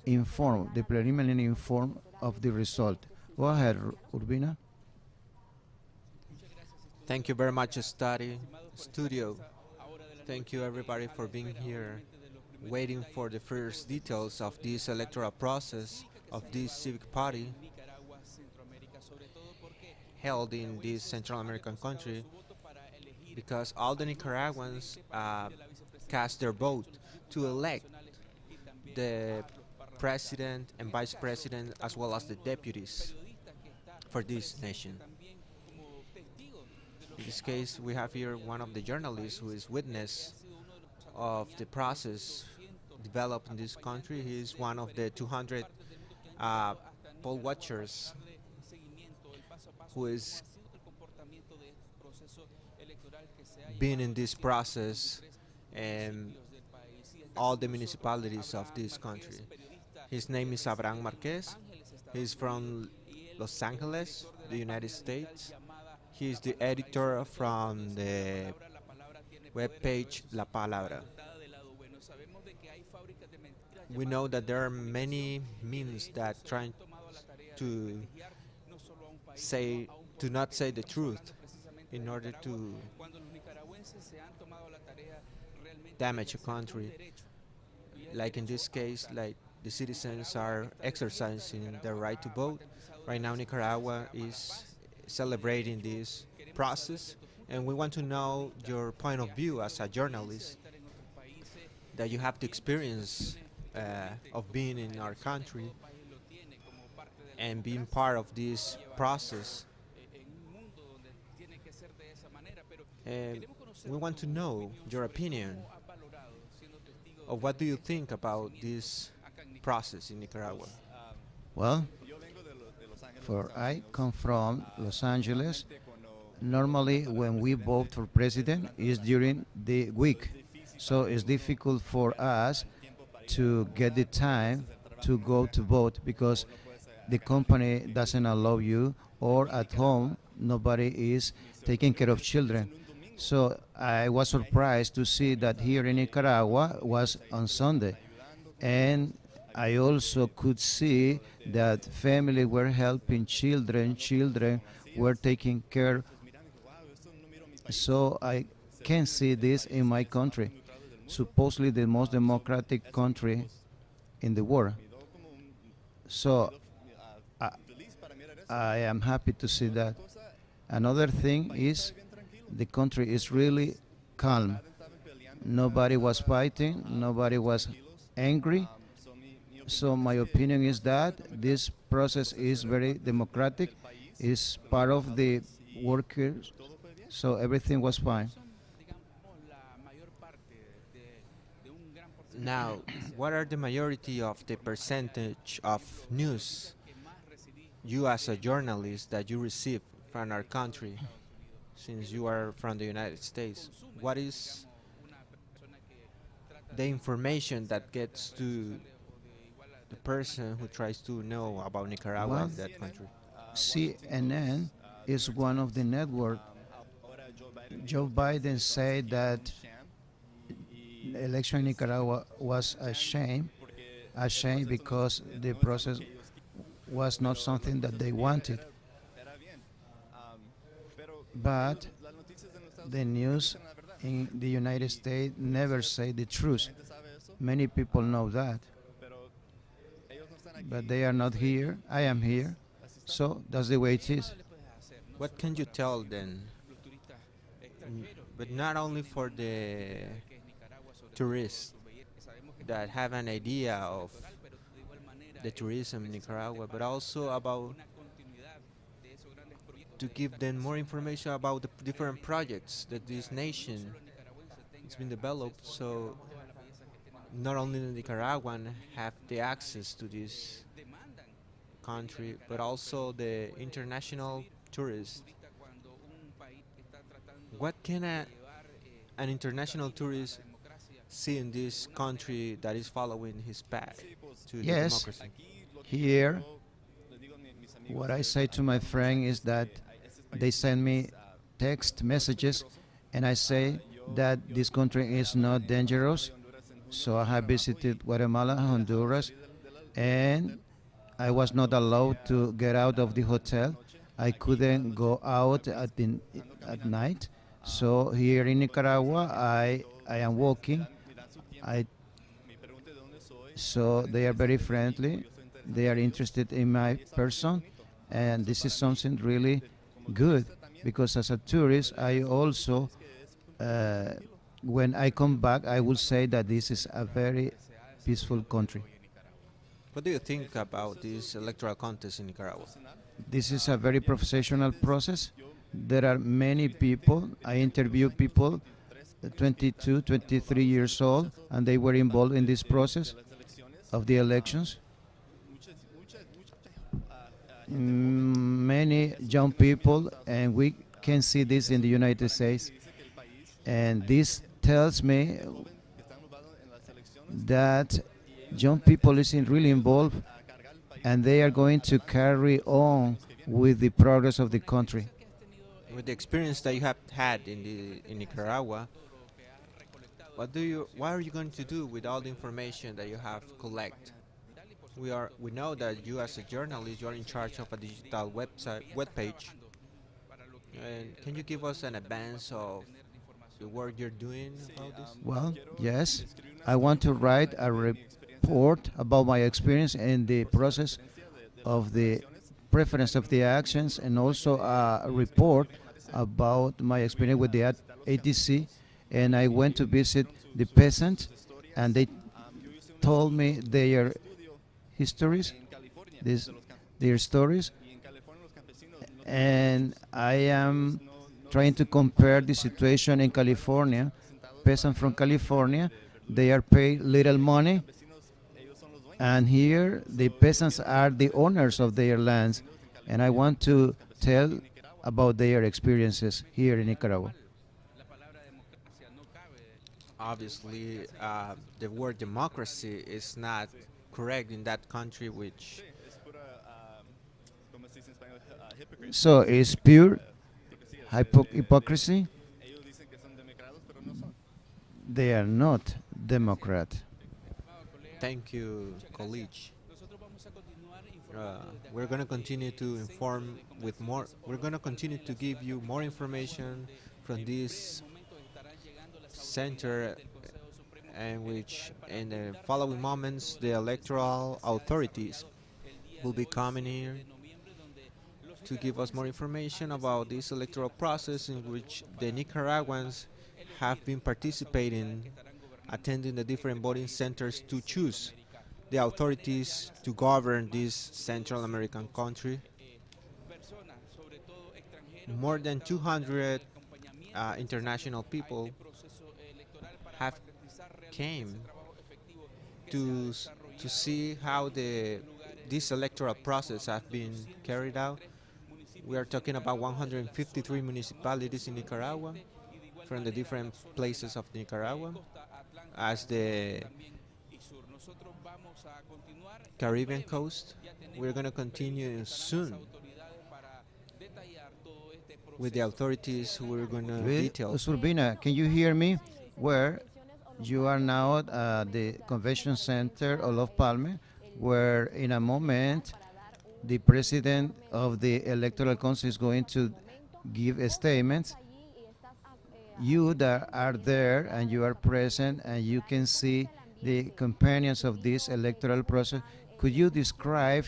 Speaker 1: inform, the preliminary inform of the result. Go ahead, Urbina.
Speaker 3: Thank you very much, Studio. Thank you, everybody, for being here, waiting for the first details of this electoral process of this civic party held in this Central American country, because all the Nicaraguans cast their vote to elect the president and vice president as well as the deputies for this nation. In this case, we have here one of the journalists who is witness of the process developed in this country. He is one of the 200 poll watchers who is been in this process and all the municipalities of this country. His name is Abraham Marquez. He's from Los Angeles, the United States. He's the editor from the webpage La Palabra. We know that there are many memes that try to not say the truth in order to damage a country. Like in this case, like the citizens are exercising their right to vote. Right now, Nicaragua is celebrating this process, and we want to know your point of view as a journalist that you have the experience of being in our country and being part of this process. And we want to know your opinion of what do you think about this process in Nicaragua.
Speaker 1: Well, I come from Los Angeles. Normally, when we vote for president, is during the week, so it's difficult for us to get the time to go to vote because the company doesn't allow you, or at home nobody is taking care of children. So I was surprised to see that here in Nicaragua was on Sunday, and I also could see that families were helping children, children were taking care. So I can see this in my country, supposedly the most democratic country in the world. So I am happy to see that. Another thing is the country is really calm. Nobody was fighting, nobody was angry. So my opinion is that this process is very democratic, is part of the workers, so everything was fine.
Speaker 3: Now, what are the majority of the percentage of news you as a journalist that you receive from our country since you are from the United States? What is the information that gets to the person who tries to know about Nicaragua
Speaker 1: Well,
Speaker 3: of that country?
Speaker 1: CNN is one of the network. Joe Biden said that the election in Nicaragua was a shame because the process was not something that they wanted. But the news in the United States never say the truth. Many people know that, but they are not here. I am here, so that's the way it is.
Speaker 3: What can you tell then? But not only for the tourists that have an idea of the tourism in Nicaragua, but also about to give them more information about the different projects that this nation has been developed. So not only the Nicaraguan have the access to this country, but also the international tourists. What can an international tourist see in this country that is following his path to the
Speaker 1: Yes,
Speaker 3: democracy?
Speaker 1: here, what I say to my friend is that they send me text messages and I say that this country is not dangerous. So I have visited Guatemala, Honduras, and I was not allowed to get out of the hotel. I couldn't go out at night. So here in Nicaragua, I am walking. I So they are very friendly. They are interested in my person, and this is something really good because as a tourist, I also, uh, when I come back, I will say that this is a very peaceful country.
Speaker 3: What do you think about this electoral contest in Nicaragua?
Speaker 1: This is a very professional process. There are many people. I interview people 22, 23 years old, and they were involved in this process of the elections. Many young people, and we can see this in the United States. And this tells me that young people is really involved, and they are going to carry on with the progress of the country.
Speaker 3: With the experience that you have had in Nicaragua, what are you going to do with all the information that you have collect? We know that you as a journalist you are in charge of a digital web page. And can you give us an advance of the work you're doing about this?
Speaker 1: Well, yes, I want to write a report about my experience in the process of the preference of the actions, and also a report about my experience with the ATC. And I went to visit the peasants, and they told me their histories, this, their stories, and I am trying to compare the situation in California. Peasants from California, they are paid little money, and here the peasants are the owners of their lands, and I want to tell about their experiences here in Nicaragua.
Speaker 3: Obviously, the word democracy is not correct in that country, which
Speaker 1: So it's pure hypocrisy. They are not Democrat.
Speaker 3: thank you, college. We're going to continue to inform with more. We're going to continue to give you more information from this center, and which in the following moments the electoral authorities will be coming here to give us more information about this electoral process in which the Nicaraguans have been participating, attending the different voting centers to choose the authorities to govern this Central American country. More than 200 international people have came to to see how this electoral process have been carried out. We are talking about 153 municipalities in Nicaragua from the different places of Nicaragua as the Caribbean coast. We're going to continue soon with the authorities who are going to detail.
Speaker 1: Urbina, can you hear me? Where you are now at the convention center of Los Palme, where in a moment the president of the electoral council is going to give a statement. You that are there and you are present and you can see the companions of this electoral process, could you describe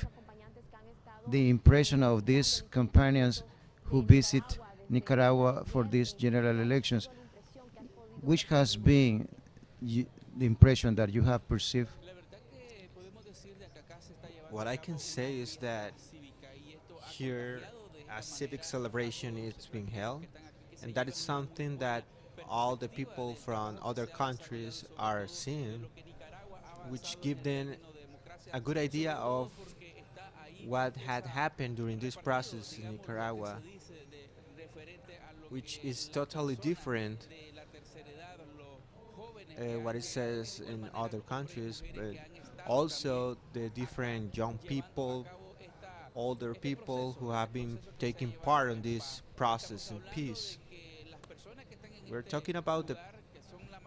Speaker 1: the impression of these companions who visit Nicaragua for these general elections? Which has been the impression that you have perceived?
Speaker 3: What I can say is that here a civic celebration is being held, and that is something that all the people from other countries are seeing, which give them a good idea of what had happened during this process in Nicaragua, which is totally different what it says in other countries, but also the different young people, older people who have been taking part in this process in peace. We're talking about the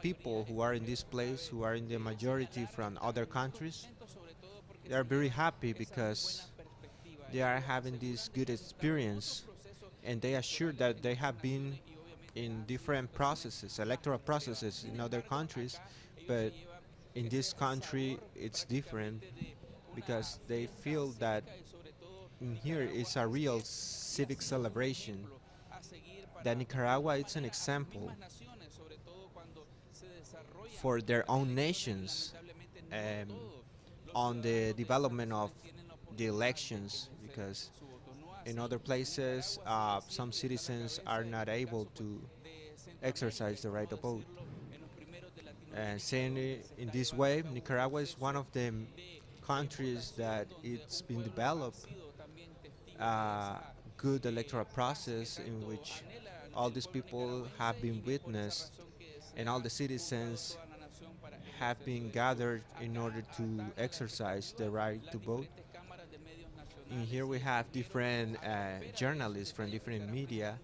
Speaker 3: people who are in this place, who are in the majority from other countries. They are very happy because they are having this good experience, and they are sure that they have been in different processes, electoral processes in other countries, but in this country it's different because they feel that in here is a real civic celebration. That Nicaragua is an example for their own nations um, on the development of the elections, because in other places some citizens are not able to exercise the right to vote. And saying it in this way, Nicaragua is one of the countries that it's been developed a good electoral process in which all these people have been witnessed and all the citizens have been gathered in order to exercise the right to vote. In here we have different journalists from different media.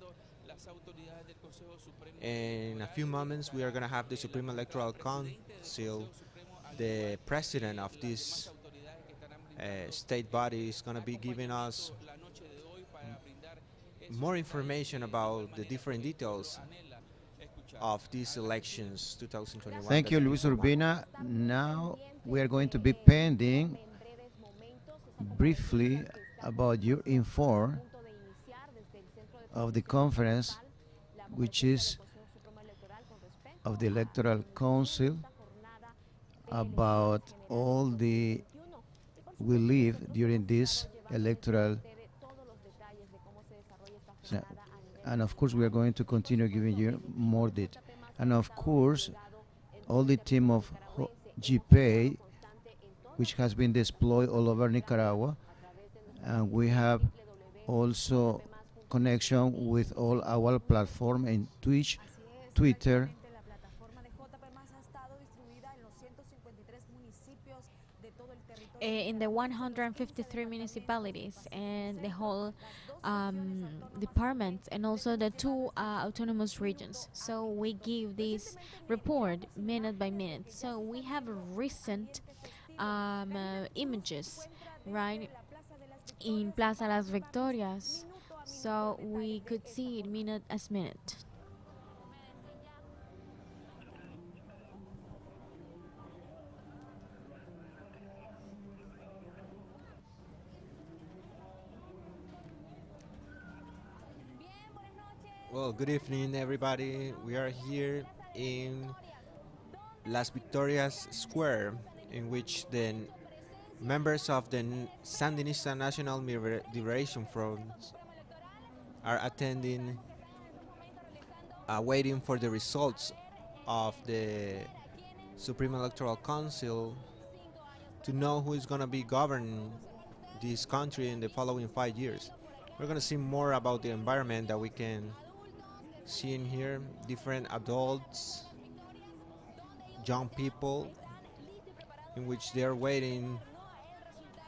Speaker 3: In a few moments we are going to have the Supreme Electoral Council. The president of this state body is going to be giving us more information about the different details of these elections 2021.
Speaker 1: Thank you, Luis Urbina. Now we are going to be pending briefly about your inform of the conference, which is of the Electoral Council, about all the we live during this electoral. And of course, we are going to continue giving you more data. And of course, all the team of GPay, which has been deployed all over Nicaragua, and we have also connection with all our platform in Twitch, Twitter.
Speaker 2: In the 153 municipalities and the whole department, and also the two autonomous regions. So we give this report minute by minute. So we have recent images, right, in Plaza Las Victorias. So we could see it minute as minute.
Speaker 3: Well, good evening, everybody. We are here in Las Victorias Square, in which the members of the Sandinista National Liberation Front are attending, waiting for the results of the Supreme Electoral Council to know who is going to be governing this country in the following 5 years. We're going to see more about the environment that we can see in here, different adults, young people, in which they are waiting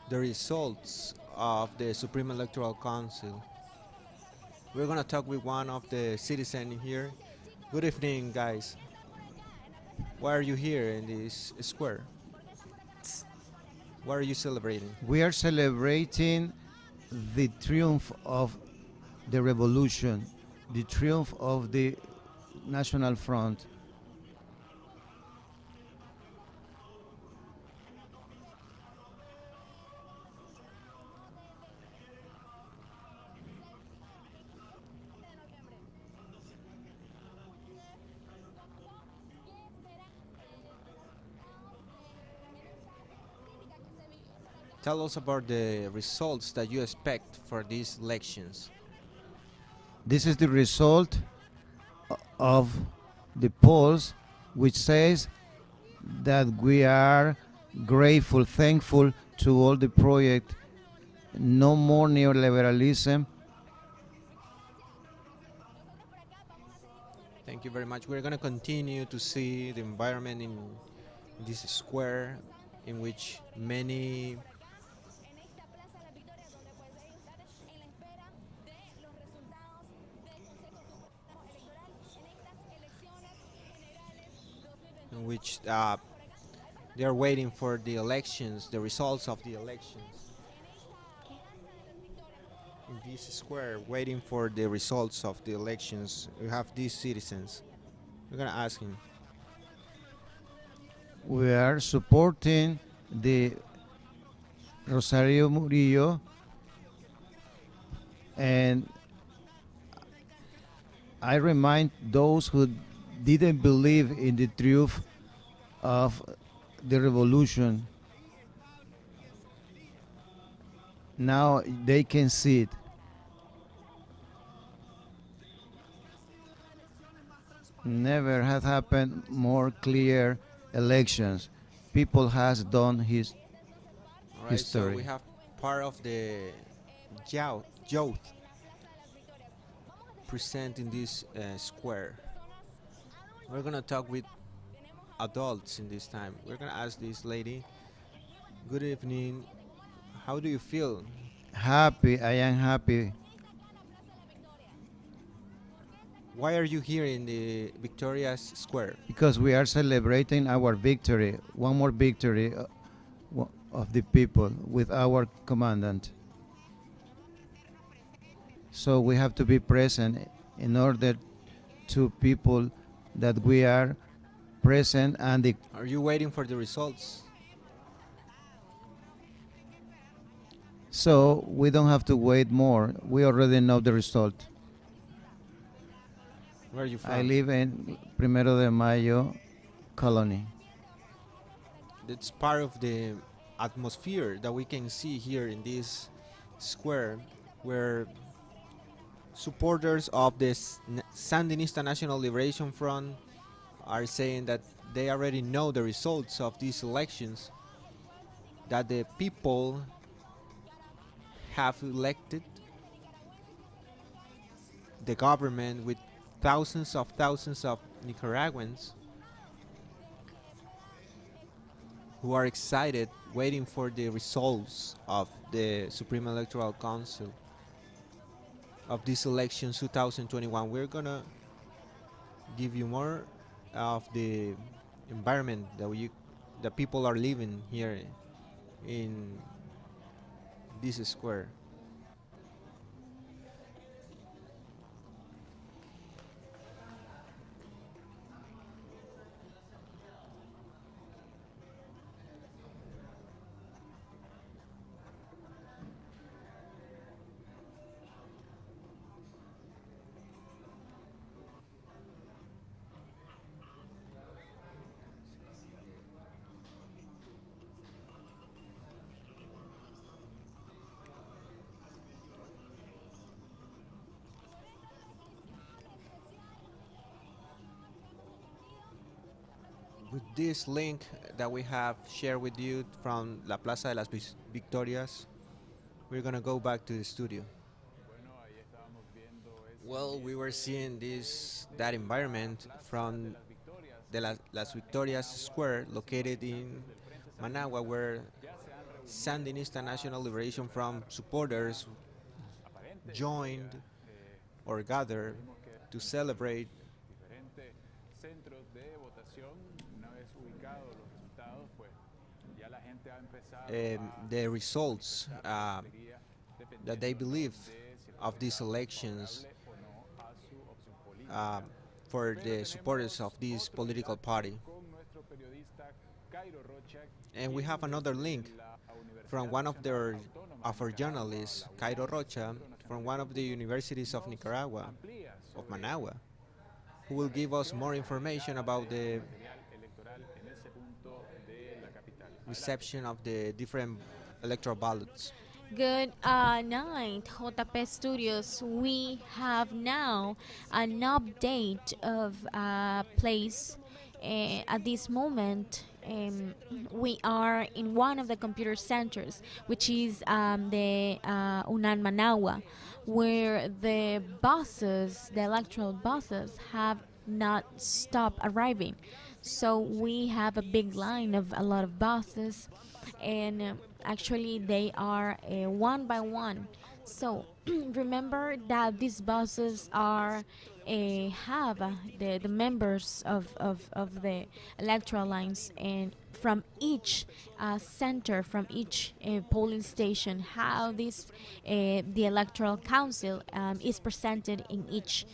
Speaker 3: the results of the Supreme Electoral Council. We're gonna talk with one of the citizens here. Good evening, guys. Why are you here in this square? What are you celebrating?
Speaker 1: We are celebrating the triumph of the revolution, the triumph of the National Front.
Speaker 3: Tell us about the results that you expect for these elections.
Speaker 1: This is the result of the polls, which says that we are grateful, thankful to all the project. No more neoliberalism.
Speaker 3: Thank you very much. We're gonna continue to see the environment in this square, in which many in which they are waiting for the elections, the results of the elections. In this square, waiting for the results of the elections, we have these citizens. We're gonna ask him.
Speaker 1: We are supporting the Rosario Murillo, and I remind those who didn't believe in the truth of the revolution. Now they can see it. Never has happened more clear elections. People has done his
Speaker 3: All right, so
Speaker 1: history.
Speaker 3: we have part of the youth present in this square. We're gonna talk with adults in this time. We're gonna ask this lady. Good evening. How do you feel?
Speaker 1: Happy, I am happy
Speaker 3: Why are you here in the Victoria's Square?
Speaker 1: because we are celebrating our victory, one more victory of the people with our commandant. So we have to be present in order to people that we are present, and
Speaker 3: Are you waiting for the results?
Speaker 1: so we don't have to wait more. We already know the result.
Speaker 3: Where are you from?
Speaker 1: I live in Primero de Mayo colony.
Speaker 3: It's part of the atmosphere that we can see here in this square, where supporters of the Sandinista National Liberation Front are saying that they already know the results of these elections, that the people have elected the government with thousands of Nicaraguans who are excited, waiting for the results of the Supreme Electoral Council of this election 2021. We're gonna give you more of the environment that people are living here in this square. With this link that we have shared with you from La Plaza de las Victorias, we're gonna go back to the studio. Well, we were seeing that environment from the Las Victorias Square, located in Managua, where Sandinista National Liberation Front supporters joined or gathered to celebrate the results that they believe of these elections um, for the supporters of this political party. And we have another link from one of our journalists, Cairo Rocha, from one of the universities of Nicaragua, of Managua, who will give us more information about the reception of the different electoral ballots.
Speaker 2: Good night, JP Studios. We have now an update of place. At this moment, we are in one of the computer centers, which is the Unan Managua, where the buses, the electoral buses, have not stopped arriving. So we have a big line of a lot of buses, and actually they are one by one. So remember that these buses are have the members of the electoral lines, and from each center, from each polling station, how this the electoral council is presented in each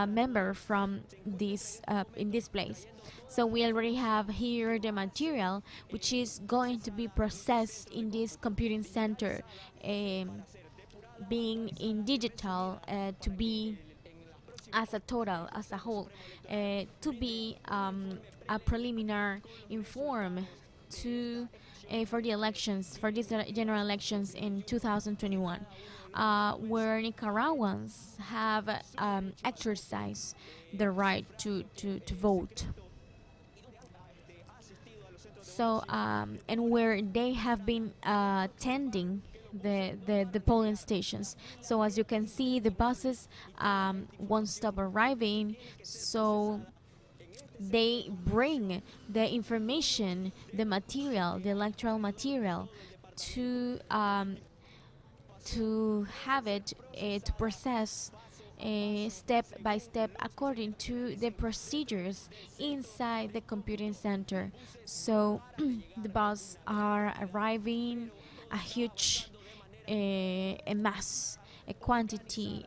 Speaker 2: member from this in this place. So we already have here the material which is going to be processed in this computing center, being in digital, to be as a total, as a whole, to be a preliminary inform to for the elections, for these general elections in 2021, where Nicaraguans have exercised the right to vote. So and where they have been tending the polling stations. So as you can see, the buses won't stop arriving. So they bring the information, the material, the electoral material, to have it to process step by step according to the procedures inside the computing center. So the bus are arriving, a huge a mass, a quantity.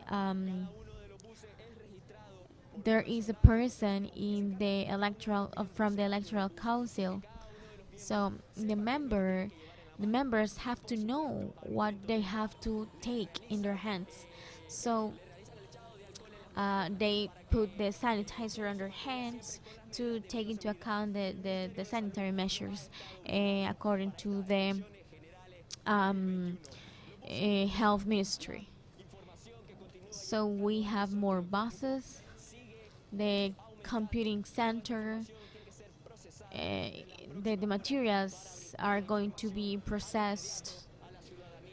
Speaker 2: There is a person in the electoral from the electoral council. So the members have to know what they have to take in their hands. So they put the sanitizer on their hands to take into account the sanitary measures according to the health ministry. So we have more buses, the computing center, the materials are going to be processed,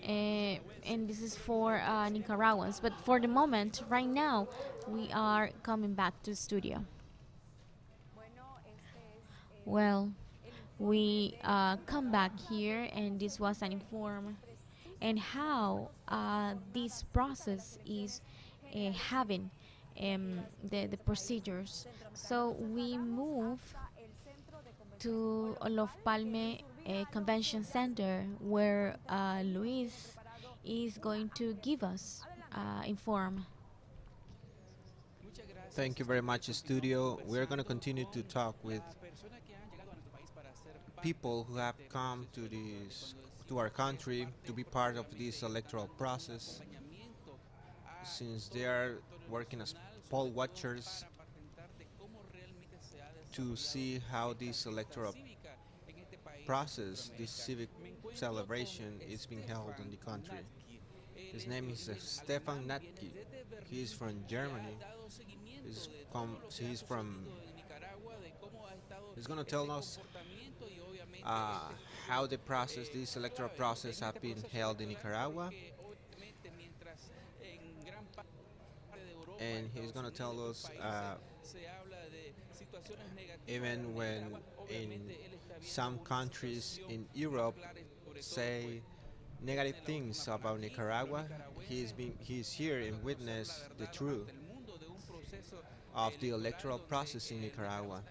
Speaker 2: and this is for Nicaraguans. But for the moment, right now, we are coming back to the studio. Well, we come back here, and this was an inform and how this process is having the procedures. So we move to Olof Palme Convention Center, where Luis is going to give us inform.
Speaker 3: Thank you very much, studio. We're going to continue to talk with people who have come to our country to be part of this electoral process, since they are working as poll watchers to see how this electoral process, this civic celebration, is being held in the country. His name is Stefan Natke. He is from Germany. He's He's going to tell us uh, how the process, this electoral process, have been held in Nicaragua, and he's going to tell us even when in some countries in Europe say negative things about Nicaragua, he's here and witness the truth of the electoral process in Nicaragua,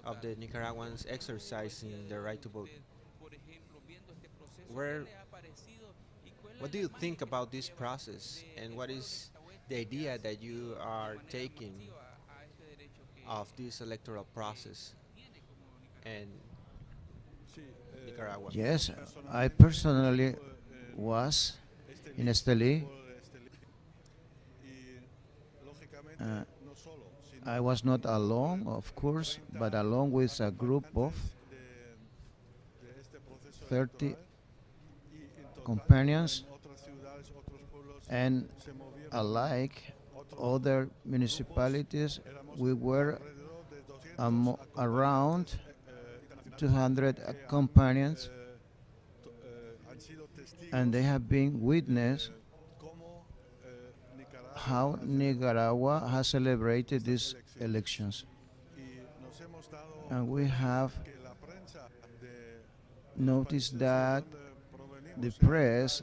Speaker 3: of the Nicaraguans exercising their right to vote. Where, what do you think about this process, and what is the idea that you are taking of this electoral process in Nicaragua?
Speaker 1: Yes, I personally was in Esteli. Uh, I was not alone, of course, but along with a group of 30 companions, and alike other municipalities, we were around 200 companions, and they have been witness how Nicaragua has celebrated these elections. And we have noticed that the press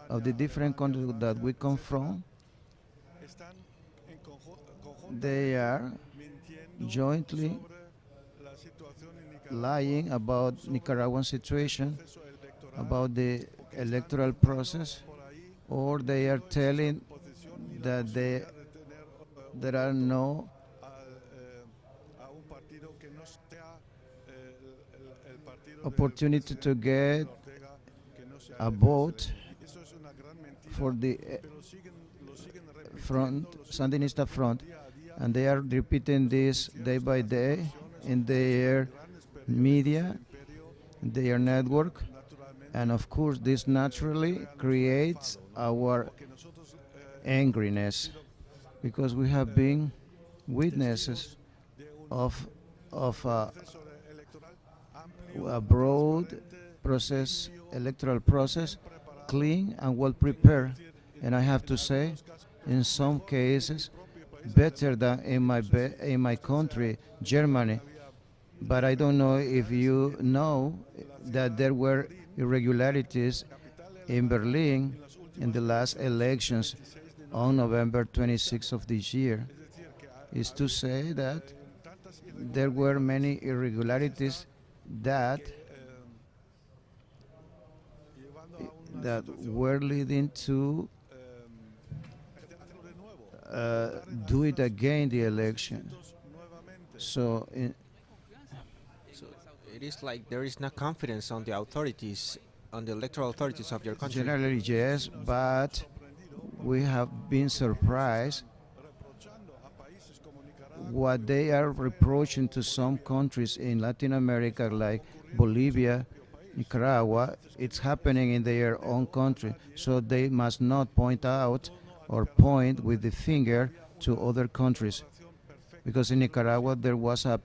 Speaker 1: of the different countries that we come from, they are jointly lying about Nicaraguan situation, about the electoral process, or they are telling that there are no opportunity to get a vote for the front, Sandinista front, and they are repeating this day by day in their media, their network, and of course this naturally creates our angriness, because we have been witnesses of a broad process, electoral process, clean and well prepared, and I have to say, in some cases, better than in my country, Germany. But I don't know if you know that there were irregularities in Berlin in the last elections on November 26th of this year. Is to say that there were many irregularities that were leading to do it again the election. So
Speaker 3: So it is like there is no confidence on the authorities, on the electoral authorities of your country.
Speaker 1: generally yes, but we have been surprised what they are reproaching to some countries in Latin America like Bolivia, Nicaragua. It's happening in their own country, so they must not point out or point with the finger to other countries, because in Nicaragua there was a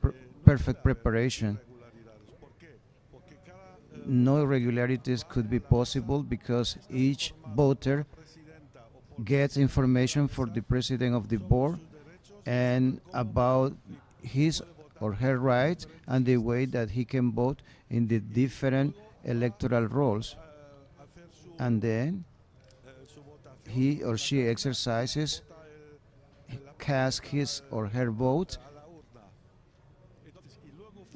Speaker 1: perfect preparation. No irregularities could be possible because each voter gets information for the president of the board and about his or her rights and the way that he can vote in the different electoral roles. And then he or she exercises, casts his or her vote,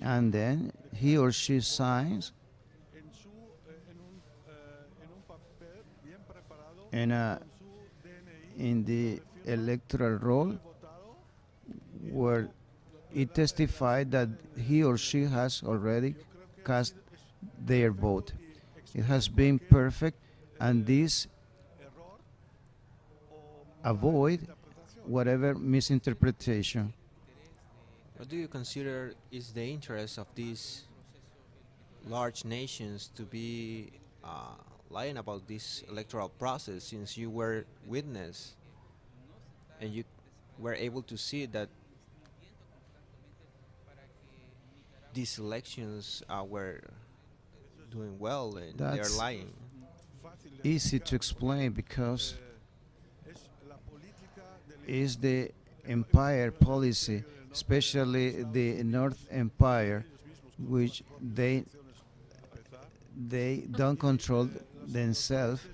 Speaker 1: and then he or she signs in the electoral roll where it testified that he or she has already cast their vote. It has been perfect, and this avoid whatever misinterpretation.
Speaker 3: What do you consider is the interest of these large nations to be lying about this electoral process, since you were witness and you were able to see that these elections were doing well and they're
Speaker 1: That's
Speaker 3: lying.
Speaker 1: easy to explain because it's the empire policy, especially the North Empire, which they don't control themselves,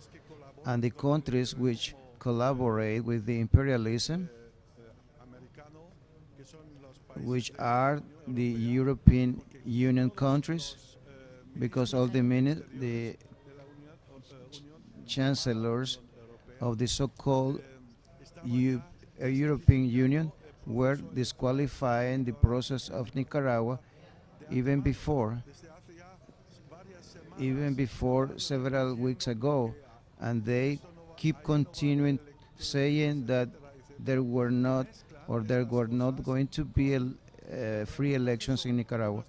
Speaker 1: and the countries which collaborate with the imperialism, which are the European Union countries, because all the chancellors of the so-called European Union were disqualifying the process of Nicaragua even before, even before several weeks ago, and they keep continuing saying that there were not there were not going to be free elections in Nicaragua.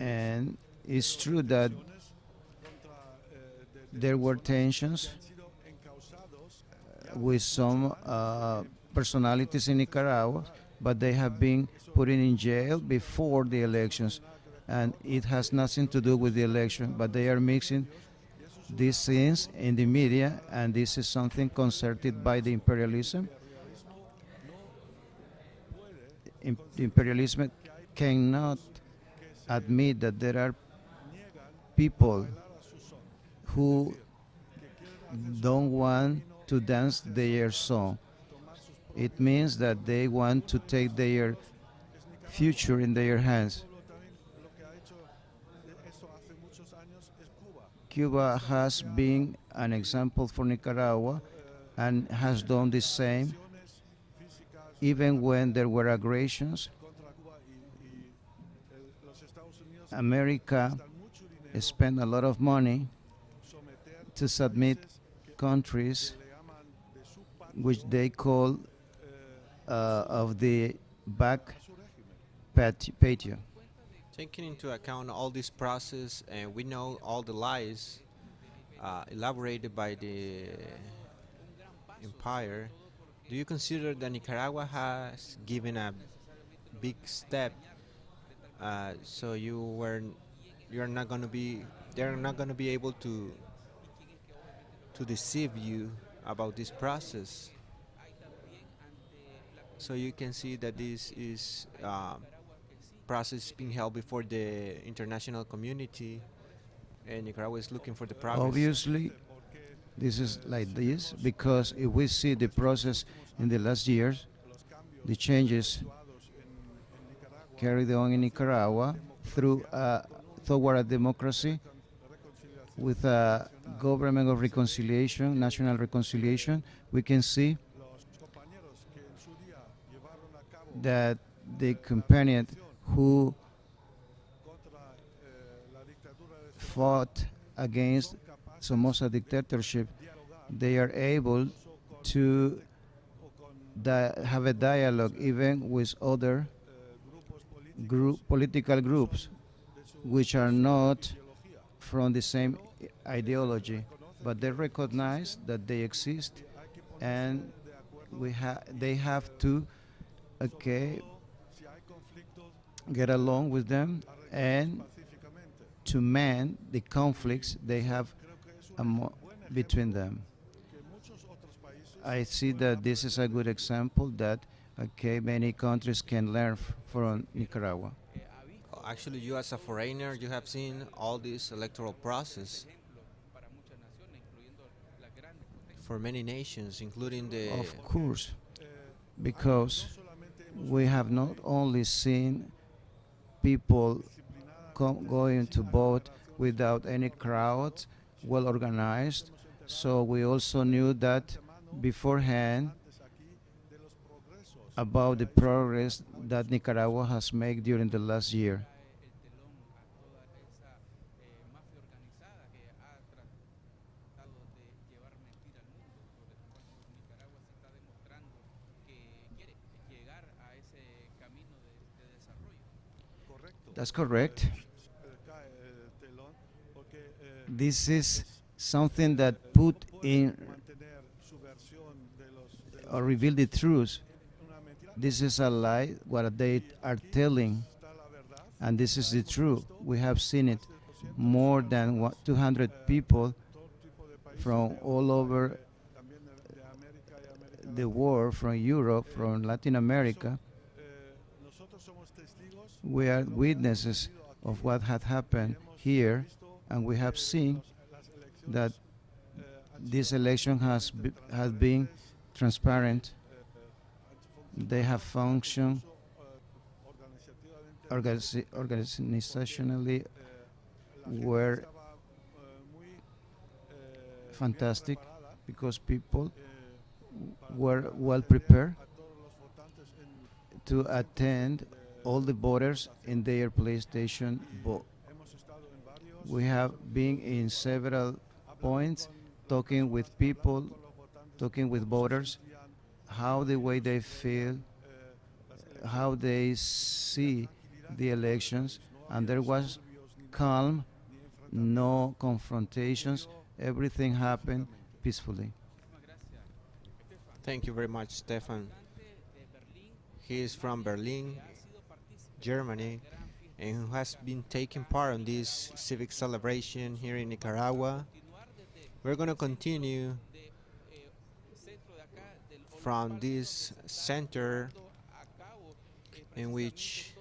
Speaker 1: And it's true that there were tensions with some personalities in Nicaragua, but they have been put in jail before the elections, and it has nothing to do with the election, but they are mixing these things in the media, and this is something concerted by the imperialism. The imperialism cannot admit that there are people who don't want to dance their song. It means that they want to take their future in their hands. Cuba has been an example for Nicaragua and has done the same even when there were aggressions. America spent a lot of money to submit countries which they call of the back patio.
Speaker 3: Taking into account all this process, and we know all the lies elaborated by the empire, do you consider that Nicaragua has given a big step so you're not going to be they're not going to be able to deceive you about this process? So you can see that this is process being held before the international community, and Nicaragua is looking for the progress.
Speaker 1: Obviously, this is like this because if we see the process in the last years, the changes carried on in Nicaragua through toward a democracy with a government of reconciliation, national reconciliation, we can see that the companion who fought against Somoza dictatorship, they are able to have a dialogue even with other political groups which are not from the same ideology, but they recognize that they exist, and they have to okay get along with them and to man the conflicts they have between them. I see that this is a good example that many countries can learn from Nicaragua.
Speaker 3: Actually, you as a foreigner, you have seen all this electoral process for many nations, including the.
Speaker 1: Of course, because we have not only seen people going to vote without any crowd, well organized, so we also knew that beforehand about the progress that Nicaragua has made during the last year. That's correct. This is something that put in or reveal the truth This is a lie, what they are telling, and this is the truth. We have seen it. More than 200 people from all over the world, from Europe, from Latin America. We are witnesses of what had happened here, and we have seen that this election has been transparent. They have functioned organizationally, were fantastic because people were well prepared to attend all the voters in their PlayStation vote. We have been in several points talking with people, talking with voters, how the way they feel, how they see the elections, and there was calm, no confrontations, everything happened peacefully.
Speaker 3: Thank you very much, Stefan. He is from Berlin, Germany, and who has been taking part in this civic celebration here in Nicaragua. We're going to continue from this center in which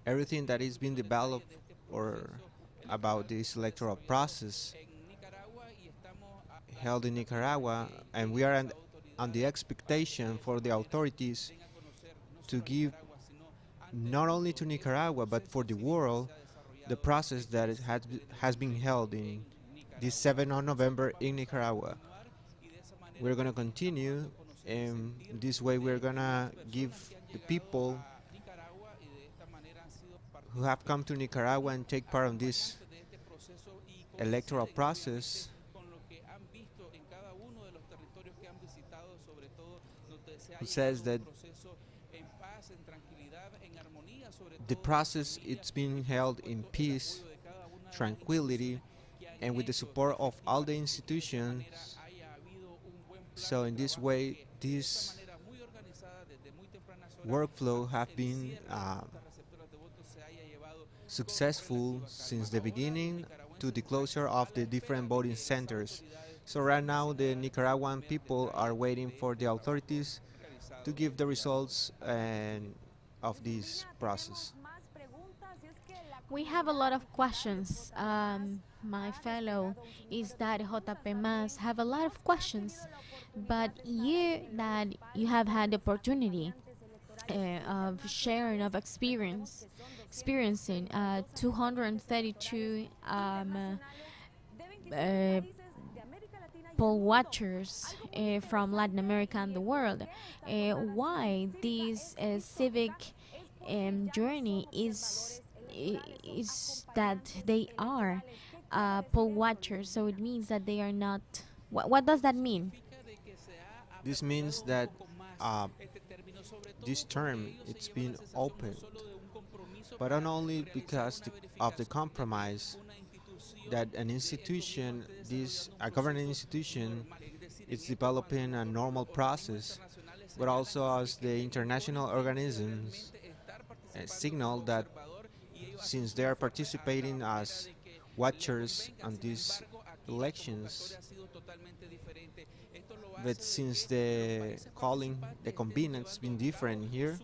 Speaker 3: everything that is being developed or about this electoral process held in Nicaragua, and we are on the expectation for the authorities to give not only to Nicaragua but for the world the process that has been held in this 7th of November in Nicaragua. We're going to continue, and this way we're going to give the people who have come to Nicaragua and take part in this electoral process who says that the process it's being held in peace, tranquility, and with the support of all the institutions. So in this way, this workflow have been successful since the beginning to the closure of the different voting centers. So right now the Nicaraguan people are waiting for the authorities to give the results of this process.
Speaker 2: We have a lot of questions. My fellow is that JP Mas have a lot of questions, but you have had the opportunity of sharing of experiencing 232 uh, poll watchers from Latin America and the world. Why this civic journey is that they are poll watchers, so it means that they are not. What does that mean?
Speaker 3: This means that uh, this term it's been opened, but not only because of the compromise that an institution, this a governing institution, is developing a normal process, but also as the international organisms signal that since they are participating as watchers on these elections, but since the calling, the convening has been different here,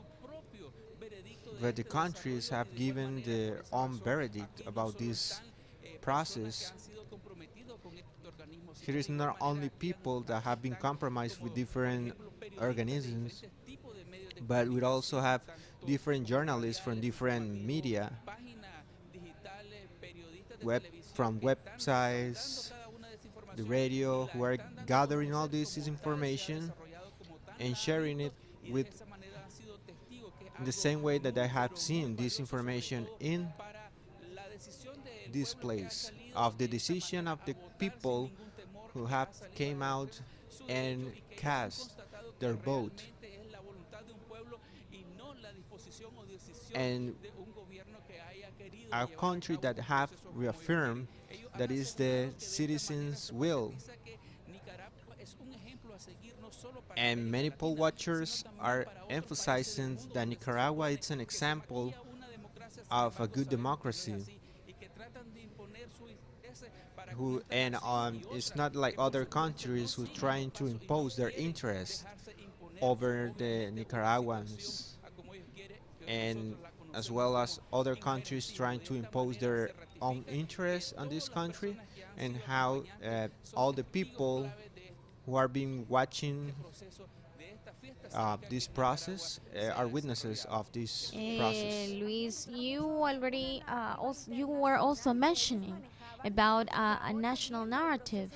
Speaker 3: but the countries have given their own verdict about this process. Here is not only people that have been compromised with different organisms, but we also have different journalists from different media, from websites, the radio, who are gathering all this information and sharing it with the same way that I have seen this information in this place of the decision of the people who have came out and cast their vote, and a country that have reaffirmed that is the citizens' will. And many poll watchers are emphasizing that Nicaragua is an example of a good democracy who and it's not like other countries who trying to impose their interests over the Nicaraguans, and as well as other countries trying to impose their own interests on this country, and how all the people who are being watching this process are witnesses of this process.
Speaker 2: Luis, you already you were also mentioning about a national narrative,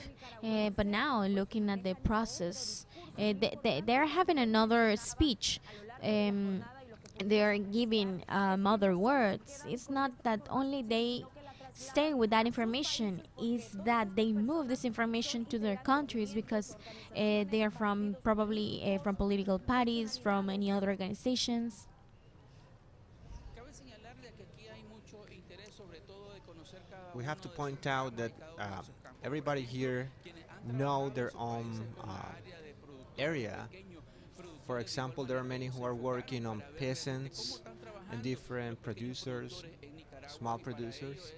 Speaker 2: but now looking at the process, they're having another speech. Um, they're giving other words. It's not that only they stay with that information, is that they move this information to their countries because they are from probably from political parties, from any other organizations.
Speaker 3: We have to point out that everybody here know their own area. For example, there are many who are working on peasants and different producers, small producers,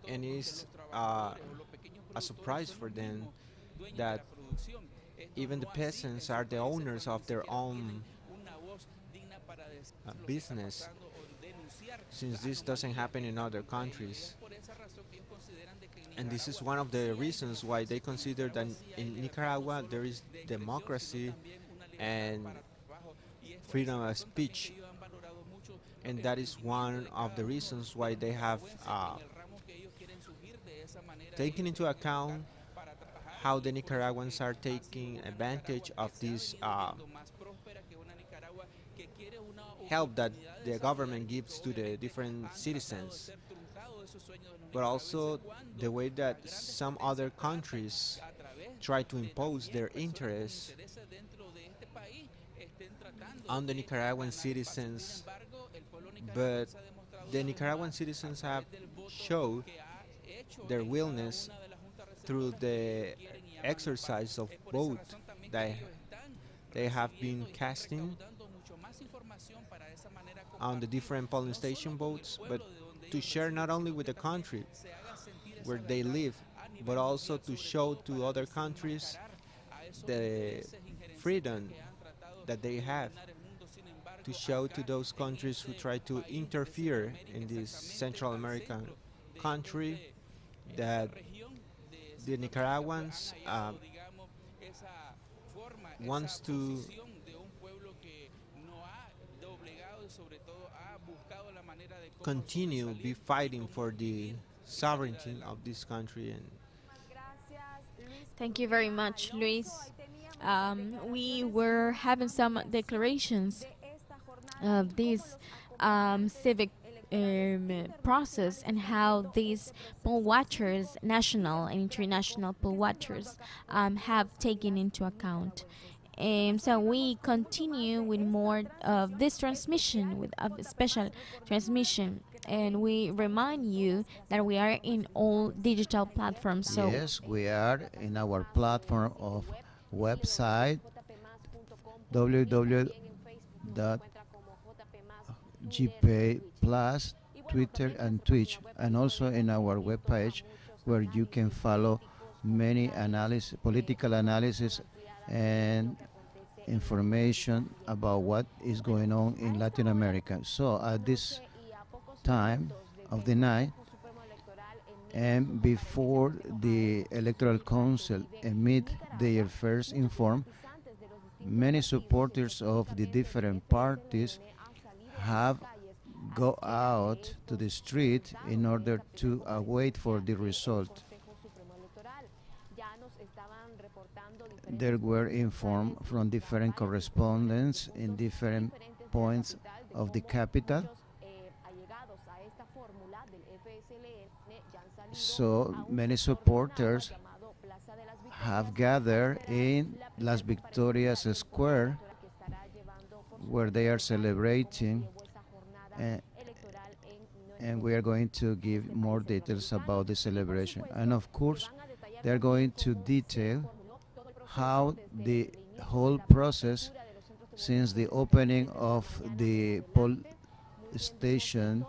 Speaker 3: and it's a surprise for them that even the peasants are the owners of their own business, since this doesn't happen in other countries. And this is one of the reasons why they consider that in Nicaragua there is democracy and freedom of speech. And that is one of the reasons why they have taken into account how the Nicaraguans are taking advantage of this help that the government gives to the different citizens, but also the way that some other countries try to impose their interests on the Nicaraguan citizens, but the Nicaraguan citizens have showed their willingness through the exercise of vote that they have been casting on the different polling station votes, but to share not only with the country where they live, but also to show to other countries the freedom that they have, to show to those countries who try to interfere in this Central American country that the Nicaraguans wants to continue be fighting for the sovereignty of this country. And
Speaker 2: Thank you very much, Luis. We were having some declarations of this civic process and how these poll watchers, national and international poll watchers, have taken into account. So we continue with more of this transmission, with a special transmission. And we remind you that we are in all digital platforms. So
Speaker 1: Yes, we are in our platform of website www.gpay plus Twitter and Twitch, and also in our webpage where you can follow many analysis, political analysis, and information about what is going on in Latin America. So at this time of the night, and before the Electoral Council emit their first inform, many supporters of the different parties have go out to the street in order to wait for the result. There were informed from different correspondents in different points of the capital. So many supporters have gathered in Las Victorias Square, where they are celebrating, and we are going to give more details about the celebration. And of course, they are going to detail how the whole process since the opening of the poll station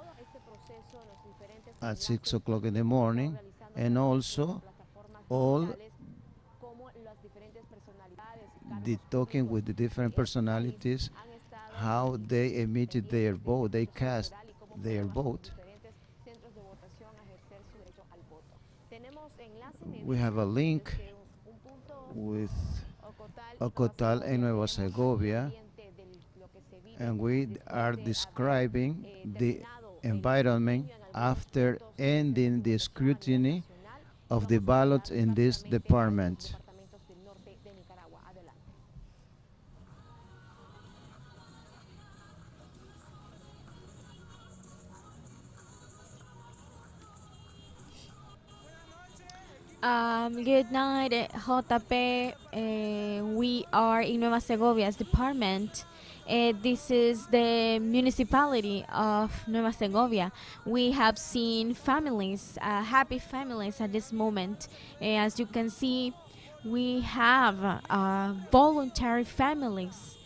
Speaker 1: at 6 o'clock in the morning, and also all the talking with the different personalities, how they emitted their vote, they cast their vote. We have a link with Ocotal and Nueva Segovia, and we are describing the environment after ending the scrutiny of the ballots in this department.
Speaker 2: Good night, JP. We are in Nueva Segovia's department. This is the municipality of Nueva Segovia. We have seen families, happy families at this moment. As you can see, we have voluntary families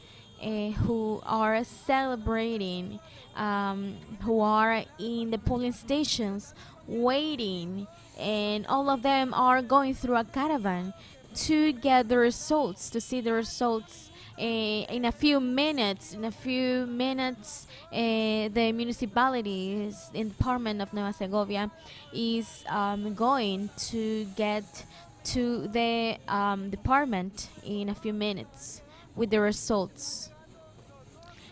Speaker 2: who are celebrating, who are in the polling stations waiting, and all of them are going through a caravan to get the results, to see the results. In a few minutes, the municipality, in the department of Nueva Segovia, is going to get to the department in a few minutes with the results.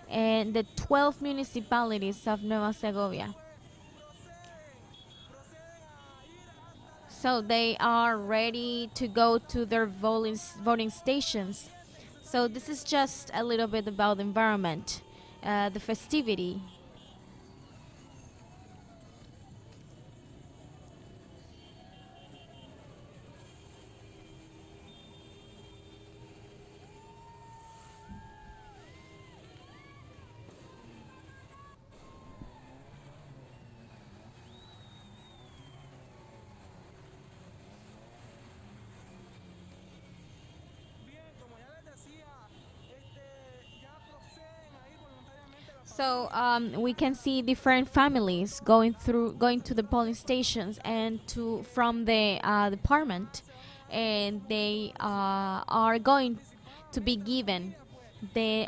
Speaker 2: And the 12 municipalities of Nueva Segovia. So they are ready to go to their voting stations. So this is just a little bit about the environment, the festivity. So we can see different families going to the polling stations and from the department, and they are going to be given the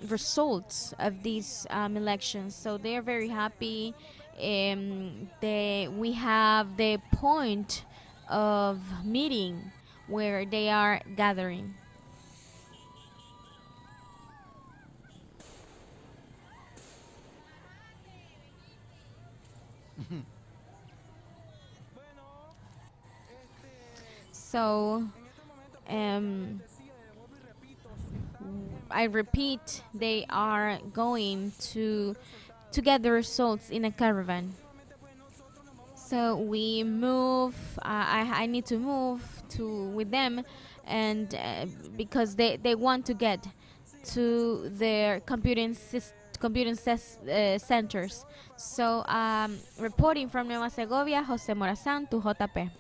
Speaker 2: results of these elections. So they are very happy. We have the point of meeting where they are gathering. So I repeat, they are going to get the results in a caravan. So we move. I need to move with them, and because they want to get to their computing centers. So reporting from Nueva Segovia, Jose Morazan to JP.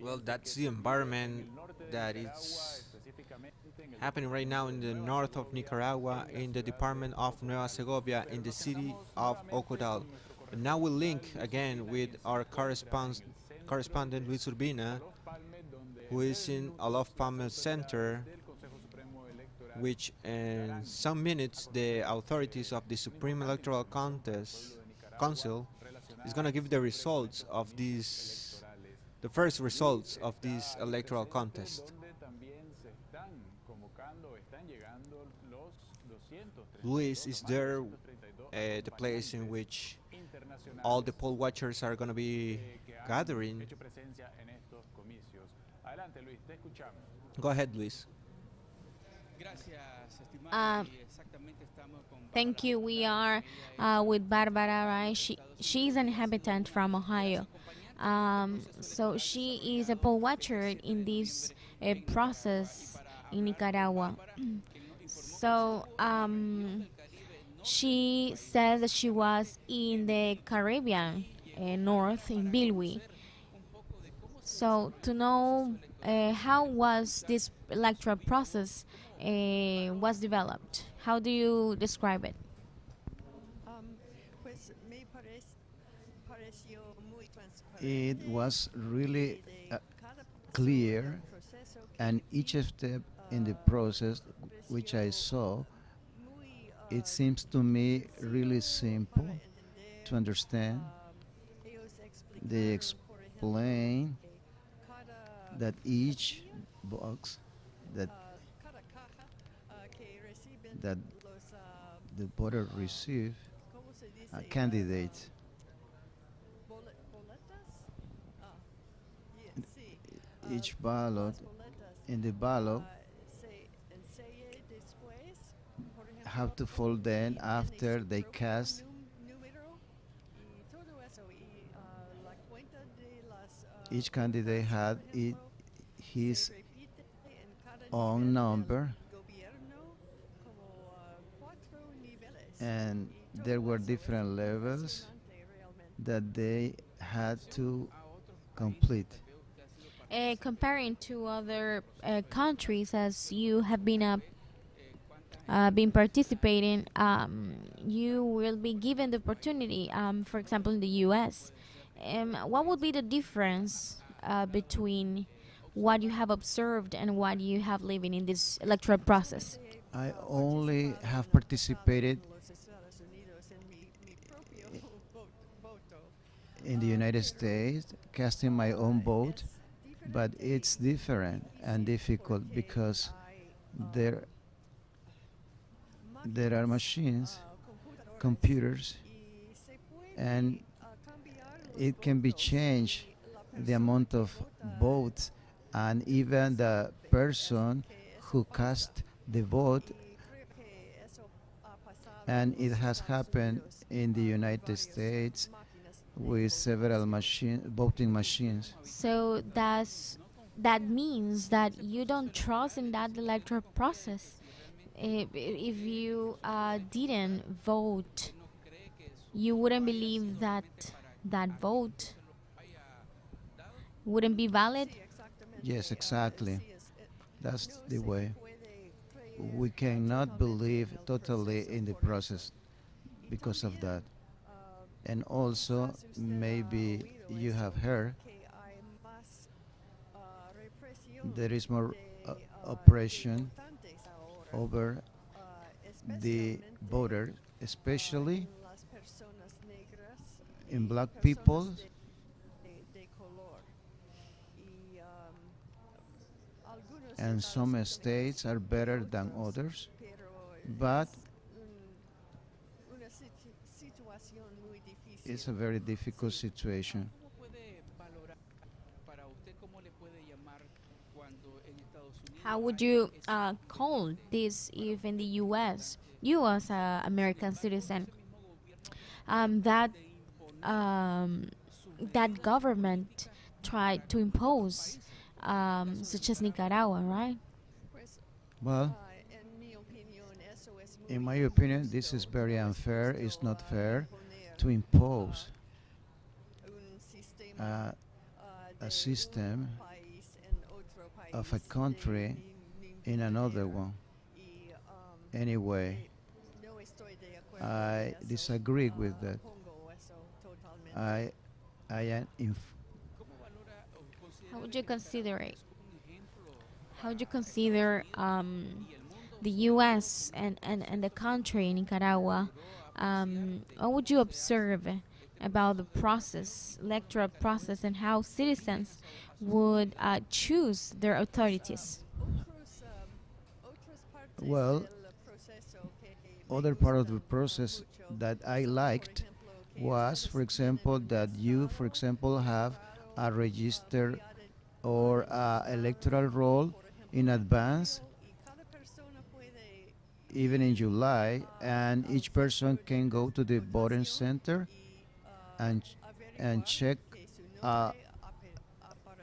Speaker 3: Well, that's the environment that is happening right now in the north of Nicaragua, in the department of Nueva Segovia, in the city of Ocodal. And now we'll link again with our correspondent Luis Urbina, who is in Olof Palme Center, which in some minutes the authorities of the Supreme Electoral Council is going to give the results of the first results of this electoral contest. Luis is there, the place in which all the poll watchers are going to be gathering. Go ahead, Luis.
Speaker 2: Thank you. We are with Barbara, right? She's an inhabitant from Ohio. So she is a poll watcher in this process in Nicaragua. So she says that she was in the Caribbean north in Bilwi. So to know how was this electoral process was developed, how do you describe it?
Speaker 1: It was really clear, and each step in the process which I saw, it seems to me really simple to understand. They explain that each box that that the voter receive a candidate, each ballot in the ballot have to fall then after they cast. Each candidate had his own number, and there were different levels that they had to complete.
Speaker 2: Comparing to other countries, as you have been participating, you will be given the opportunity, for example, in the U.S. What would be the difference between what you have observed and what you have living in this electoral process?
Speaker 1: I only have participated in the United States, casting my own vote, but it's different and difficult because there there are machines, computers, and it can be changed the amount of votes, and even the person who cast the vote, and it has happened in the United States with several voting machines.
Speaker 2: So that means that you don't trust in that electoral process. If you didn't vote, you wouldn't believe that that vote wouldn't be valid.
Speaker 1: Yes, exactly. That's the way. We cannot believe totally in the process because of that. And also, maybe you have heard, there is more oppression over the voter, especially in black people. And some states are better than others, but it's a very difficult situation.
Speaker 2: How would you call this if in the U.S. you as an American citizen that um, that government tried to impose, such as Nicaragua, right?
Speaker 1: Well, in my opinion, this is very unfair. It's not fair to impose uh, a system of a country in another one. Anyway, I disagree with that. I, I am
Speaker 2: How would you consider it? How would you consider the U.S. and the country, Nicaragua? What would you observe about the process, electoral process, and how citizens would choose their authorities?
Speaker 1: well, other part of the process that I liked was, for example, that you, for example, have a register or a electoral roll in advance, even in July, and each person can go to the voting center and check uh,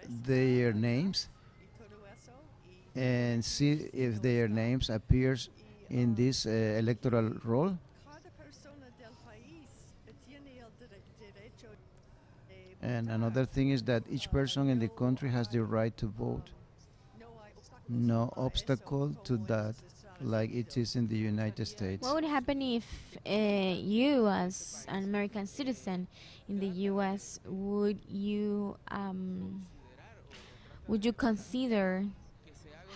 Speaker 1: their names and see if their names appears in this electoral roll. And another thing is that each person in the country has the right to vote. No obstacle to that, like it is in the United
Speaker 2: What
Speaker 1: States.
Speaker 2: would happen if you, as an American citizen in the U.S., would you consider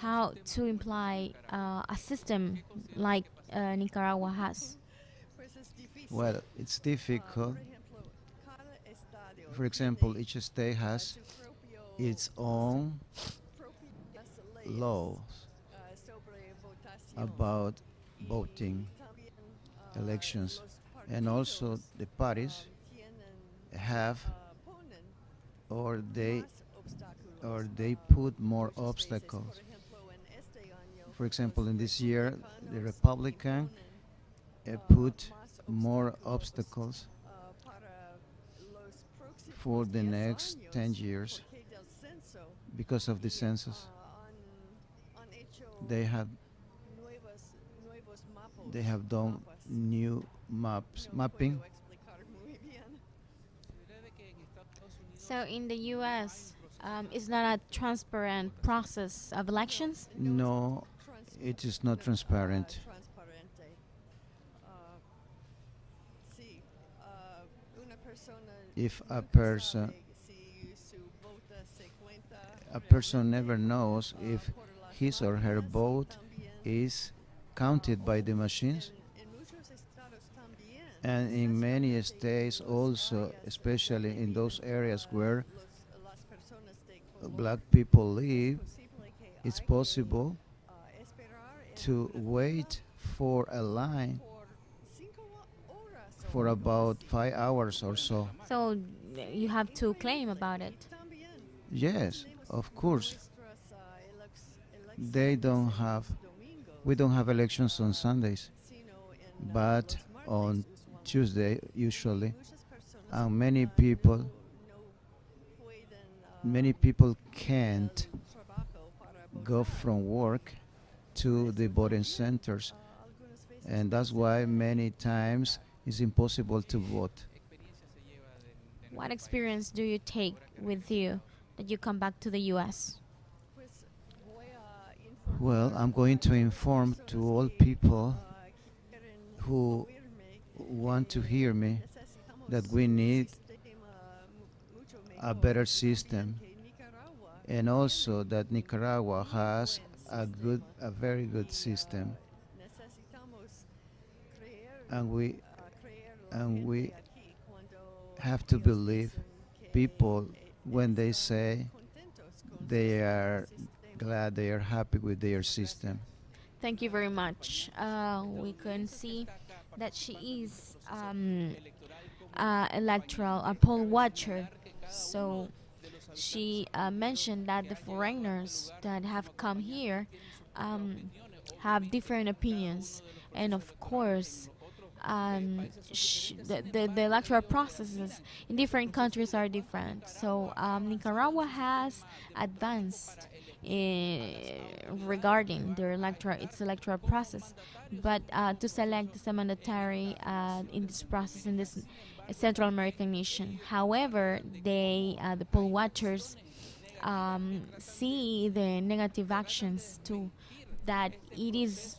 Speaker 2: how to imply a system like Nicaragua has?
Speaker 1: Well, it's difficult. For example, each state has its own laws about voting elections, and also the parties have or they put more obstacles. For example, in this year, the Republican put more obstacles for the next 10 years because of the census. They have they have done new mapping.
Speaker 2: So in the U.S., it's not a transparent process of elections.
Speaker 1: No, it is not transparent. If a person never knows if his or her vote is counted by the machines, and in many states also, especially in those areas where black people live, it's possible to wait for a line for about 5 hours or so.
Speaker 2: So you have to claim about it.
Speaker 1: Yes, of course. They don't have, we don't have elections on Sundays, but on Tuesday usually, and many people can't go from work to the voting centers, and that's why many times it's impossible to vote.
Speaker 2: What experience do you take with you that you come back to the U.S.?
Speaker 1: Well, I'm going to inform to all people who want to hear me that we need a better system, and also that Nicaragua has a very good system, and we have to believe people when they say they are glad, they are happy with their system.
Speaker 2: Thank you very much. We can see that she is electoral, a poll watcher. So she mentioned that the foreigners that have come here have different opinions, and of course, the electoral processes in different countries are different. So Nicaragua has advanced regarding its electoral process, but to select the mandatory in this process in this Central American nation. However, the poll watchers see the negative actions too, that it is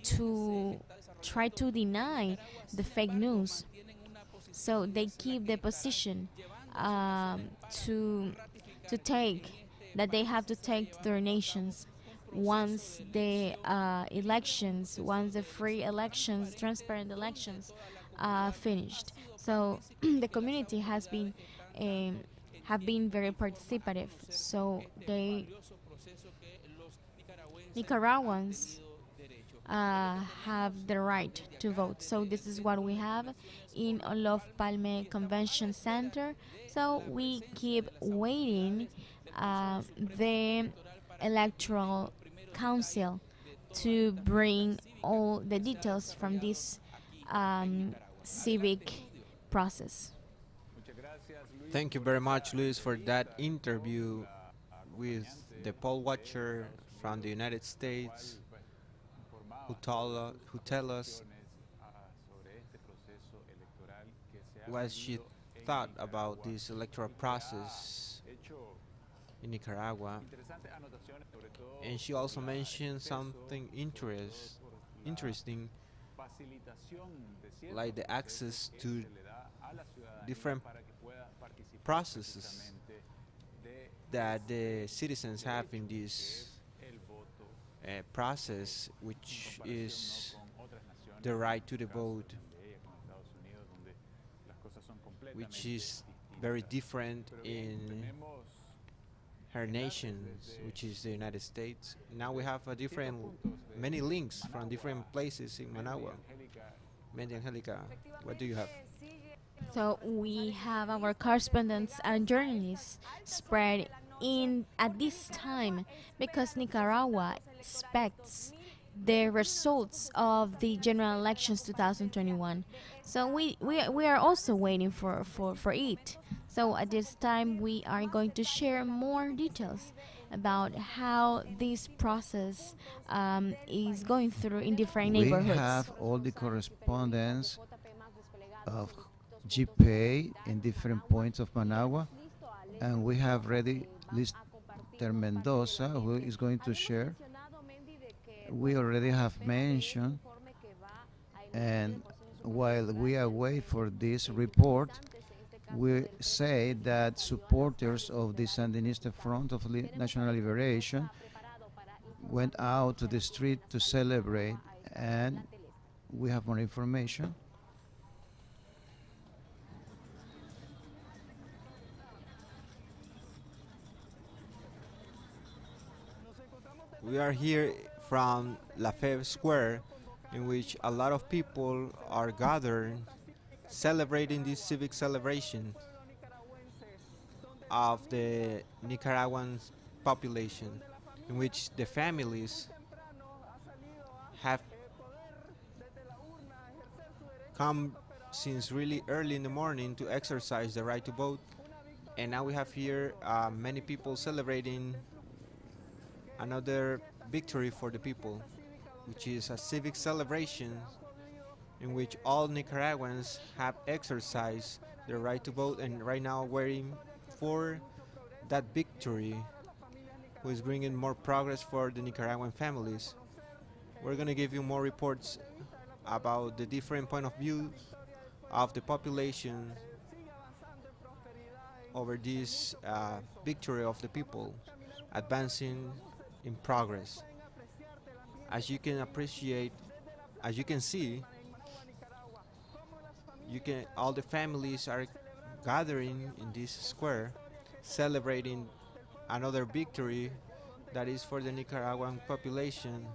Speaker 2: to try to deny the fake news. So they keep the position um, to to take that they have to take their nations once the elections, once the free elections, transparent elections, finished. So the community um, have been very participative. So they Nicaraguans have the right to vote. So this is what we have in Olof Palme Convention Center. So we keep waiting the electoral council to bring all the details from this civic process.
Speaker 3: Thank you very much, Luis, for that interview with the poll watcher from the United States who tell us what she thought about this electoral process in Nicaragua, and she also mentioned something interesting, like the access to different processes that the citizens have in this process, which is the right to the vote, which is very different in her nations, which is the United States. Now we have many links from different places in Managua. Mandy Angelica, what do you have?
Speaker 2: So we have our correspondents and journalists spread in at this time because Nicaragua expects the results of the general elections 2021. So we are also waiting for it. So at this time we are going to share more details about how this process is going through in different
Speaker 1: We
Speaker 2: neighborhoods.
Speaker 1: have all the correspondence of GPA in different points of Managua, and we have ready Mr. Mendoza, who is going to share. We already have mentioned, and while we are waiting for this report, we say that supporters of the Sandinista Front of National Liberation went out to the street to celebrate, and we have more information.
Speaker 3: We are here from La Feve Square, in which a lot of people are gathered celebrating this civic celebration of the Nicaraguan population, in which the families have come since really early in the morning to exercise the right to vote. And now we have here many people celebrating another victory for the people, which is a civic celebration in which all Nicaraguans have exercised their right to vote and right now waiting for that victory, who is bringing more progress for the Nicaraguan families. We're going to give you more reports about the different point of view of the population over this victory of the people advancing in progress. As you can appreciate, as you can see, all the families are gathering in this square, celebrating another victory that is for the Nicaraguan population,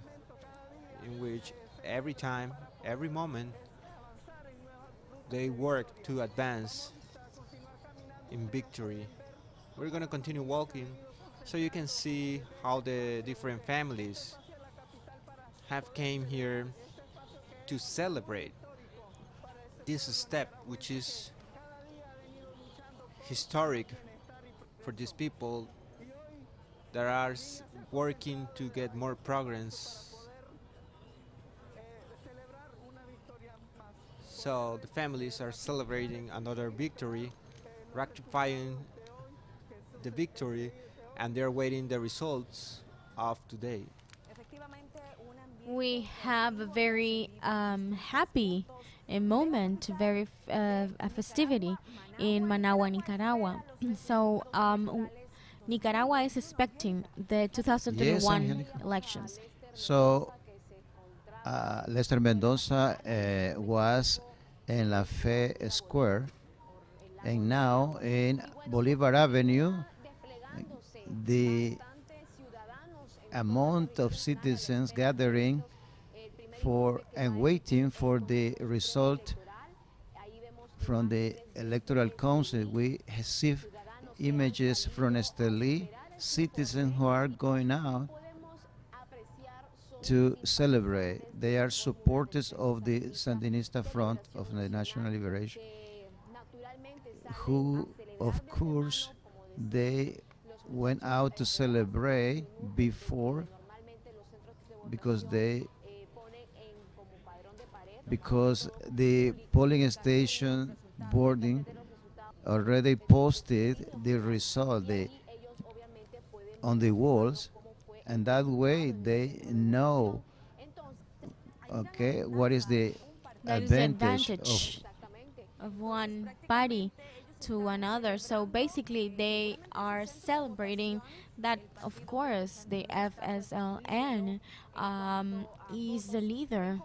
Speaker 3: in which every time, every moment, they work to advance in victory. We're going to continue walking so you can see how the different families have came here to celebrate this step, which is historic for these people that are working to get more progress. So the families are celebrating another victory, ratifying the victory, and they're waiting the results of today.
Speaker 2: We have a very happy moment, very a festivity in Managua, Nicaragua. So Nicaragua is expecting the
Speaker 1: Yes,
Speaker 2: 2021
Speaker 1: Angelica.
Speaker 2: elections.
Speaker 1: So Lester Mendoza was in La Fe Square, and now in Bolivar Avenue, the amount of citizens gathering for and waiting for the result from the electoral council. We see images from Esteli, citizens who are going out to celebrate. They are supporters of the Sandinista Front of the National Liberation, who, of course, they went out to celebrate before because the polling station boarding already posted the result on the walls, and that way they know, okay, what is the
Speaker 2: That is the
Speaker 1: advantage of.
Speaker 2: advantage of one party to another. So basically, they are celebrating that, of course, the FSLN is the leader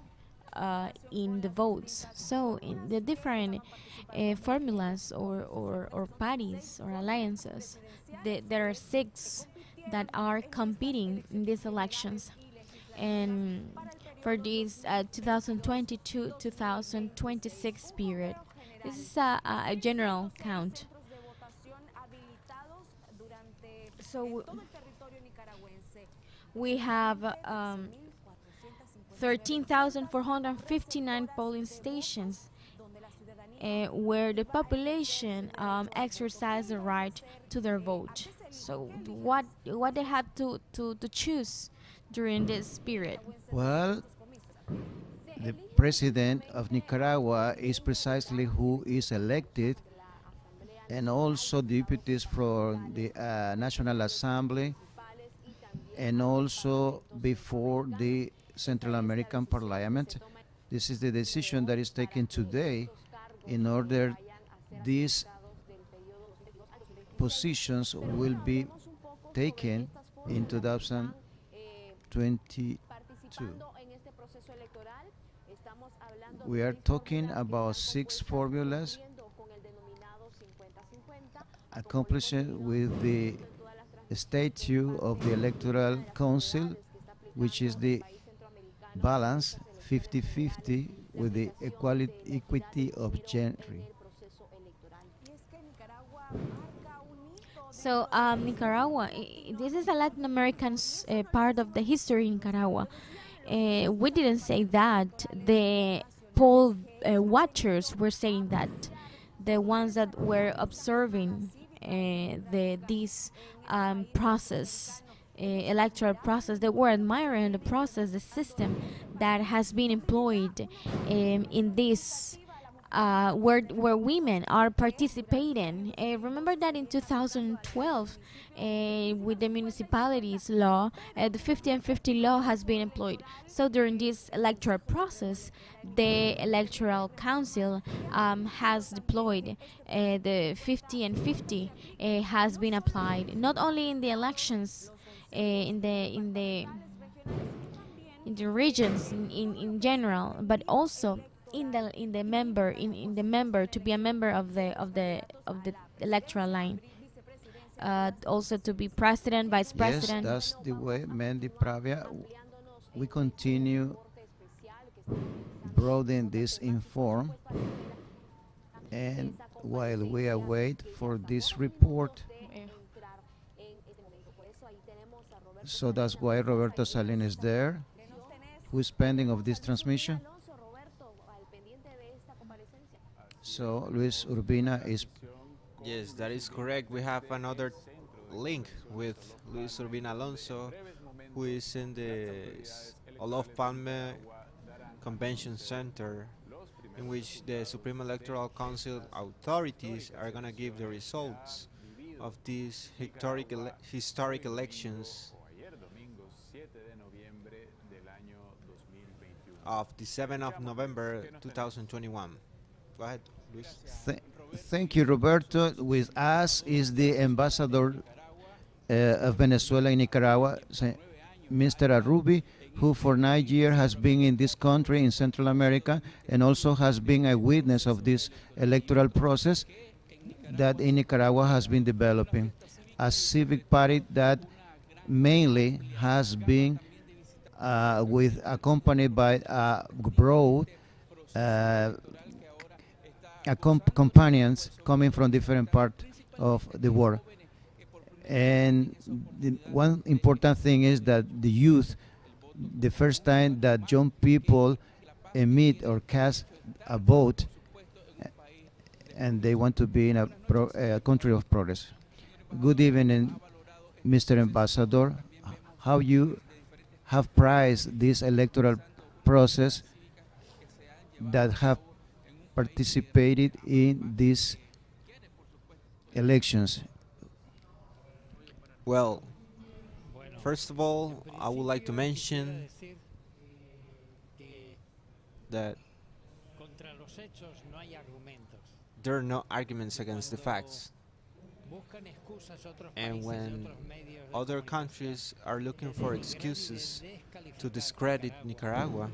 Speaker 2: in the votes. So in the different formulas or parties or alliances, there are six that are competing in these elections. And for this 2022-2026 period, this is a general count. So we have 13,459 polling stations where the population exercise the right to their vote. So what they have to choose during this period?
Speaker 1: Well, the president of Nicaragua is precisely who is elected, and also deputies from the National Assembly, and also before the Central American Parliament. This is the decision that is taken today in order these positions will be taken in 2022. We are talking about 6 formulas accomplished with the statute of the Electoral Council, which is the balance 50-50 with the equity of gender.
Speaker 2: So Nicaragua, this is a Latin American part of the history in Nicaragua. We didn't say that. The poll watchers were saying that. The ones that were observing this process, electoral process, they were admiring the process, the system that has been employed in this where women are participating. Remember that in 2012, with the municipalities law, the 50 and 50 law has been employed. So during this electoral process, the electoral council has deployed the 50 and 50 has been applied not only in the elections, in the regions in general, but also in the member to be a member of the electoral line. Also to be president, vice president.
Speaker 1: Yes, that's the way, Mandy Pravia. We continue broadening this inform, and while we await for this report, so that's why Roberto Salin is there, who is pending of this transmission. So Luis Urbina is.
Speaker 3: Yes, that is correct. We have another link with Luis Urbina Alonso, who is in the Olof Palme Convention Center, in which the Supreme Electoral Council authorities are going to give the results of these historic elections of the 7th of November 2021. Go ahead, Luis.
Speaker 1: Thank you, Roberto. With us is the ambassador of Venezuela in Nicaragua, Mr. Arubi, who for 9 years has been in this country in Central America and also has been a witness of this electoral process that in Nicaragua has been developing. A civic party that mainly has been accompanied by a broad companions coming from different parts of the world. And the one important thing is that the youth, the first time that young people emit or cast a vote, and they want to be in a country of progress. Good evening, Mr. Ambassador. How you have prized this electoral process that have participated in this elections?
Speaker 3: Well, first of all, I would like to mention that there are no arguments against the facts. And when other countries are looking for excuses to discredit Nicaragua,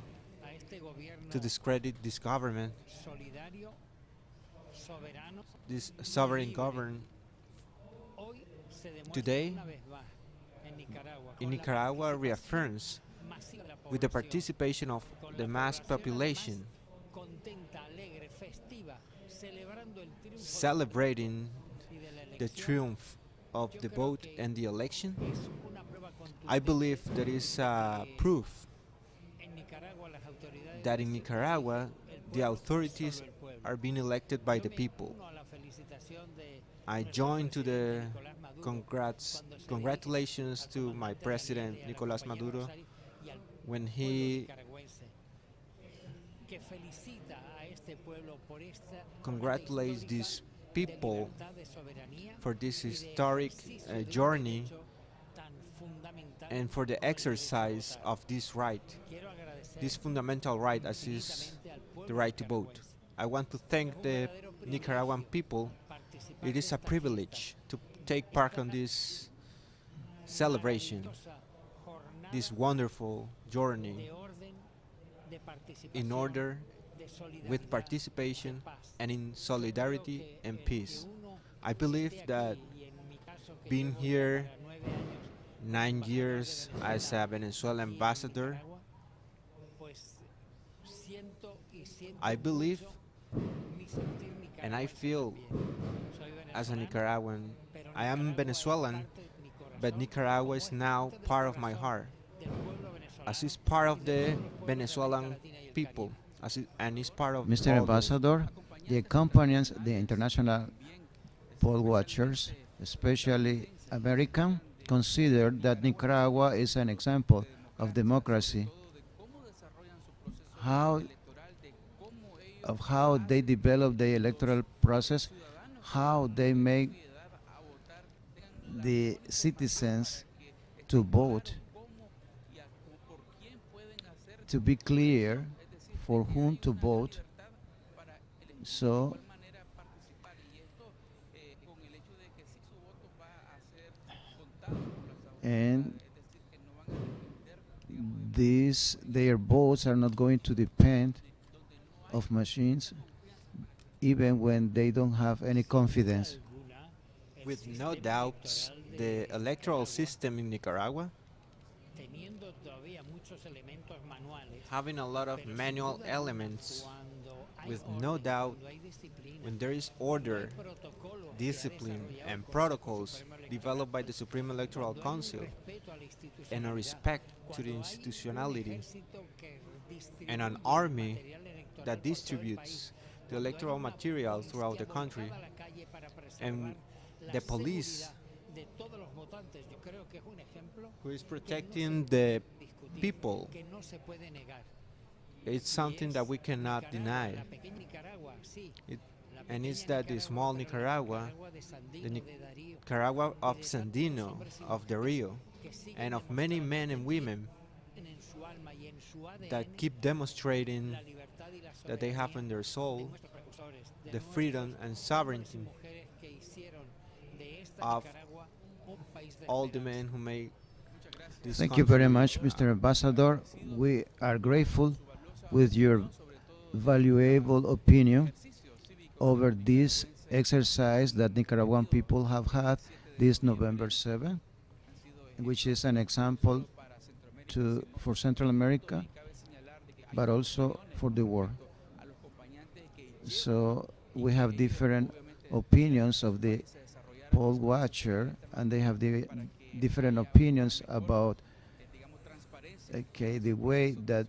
Speaker 3: to discredit this government, this sovereign government, today in Nicaragua reaffirms with the participation of the mass population celebrating the triumph of the vote and the election. I believe there is proof that in Nicaragua the authorities are being elected by the people. I join to the congratulations to my president Nicolás Maduro when he congratulates these people for this historic journey and for the exercise of this right, this fundamental right as is the right to vote. I want to thank the Nicaraguan people. It is a privilege to take part on this celebration, this wonderful journey in order with participation and in solidarity and peace. I believe that being here 9 years as a Venezuelan ambassador, I believe and I feel as a Nicaraguan. I am Venezuelan, but Nicaragua is now part of my heart, as is part of the Venezuelan people, and is part of
Speaker 1: Mr.
Speaker 3: all the
Speaker 1: Ambassador, the companions, the international poll watchers, especially American, consider that Nicaragua is an example of democracy. How they develop the electoral process, how they make the citizens to vote, to be clear for whom to vote. So and their votes are not going to depend of machines, even when they don't have any confidence.
Speaker 3: with no doubts, the electoral system in Nicaragua, having a lot of manual elements, with no doubt, when there is order, discipline, and protocols developed by the Supreme Electoral Council, and a respect to the institutionality, and an army that distributes the electoral material throughout the country, and the police who is protecting the people, it's something that we cannot deny. And it's that the small Nicaragua, the Nicaragua of Sandino, of the Rio, and of many men and women that keep demonstrating that they have in their soul the freedom and sovereignty of all the men who made this
Speaker 1: Thank you very
Speaker 3: country.
Speaker 1: much, Mr. Ambassador. We are grateful with your valuable opinion over this exercise that Nicaraguan people have had this November 7, which is an example for Central America, but also for the world. So we have different opinions of the poll watcher, and they have the different opinions about the way that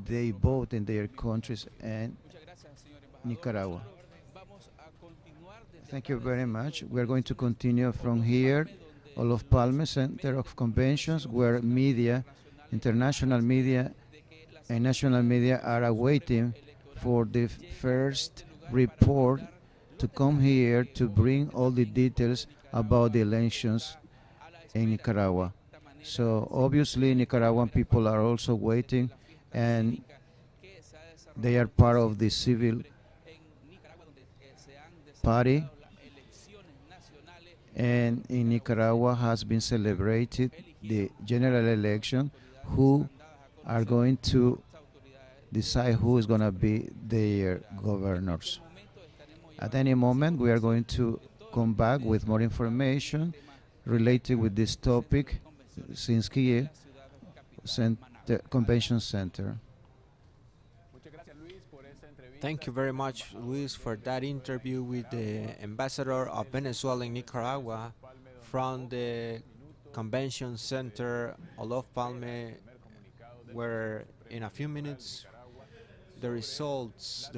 Speaker 1: they vote in their countries and Nicaragua. Thank you very much. We're going to continue from here, Olof Palme Center of Conventions, where media, international media and national media are awaiting for the first report to come here to bring all the details about the elections in Nicaragua. So obviously Nicaraguan people are also waiting, and they are part of the civil party, and in Nicaragua has been celebrated the general election, who are going to decide who is going to be their governors. At any moment, we are going to come back with more information related with this topic since Kiev Convention Center.
Speaker 3: Thank you very much, Luis, for that interview with the ambassador of Venezuela in Nicaragua from the Convention Center, Olof Palme, where in a few minutes the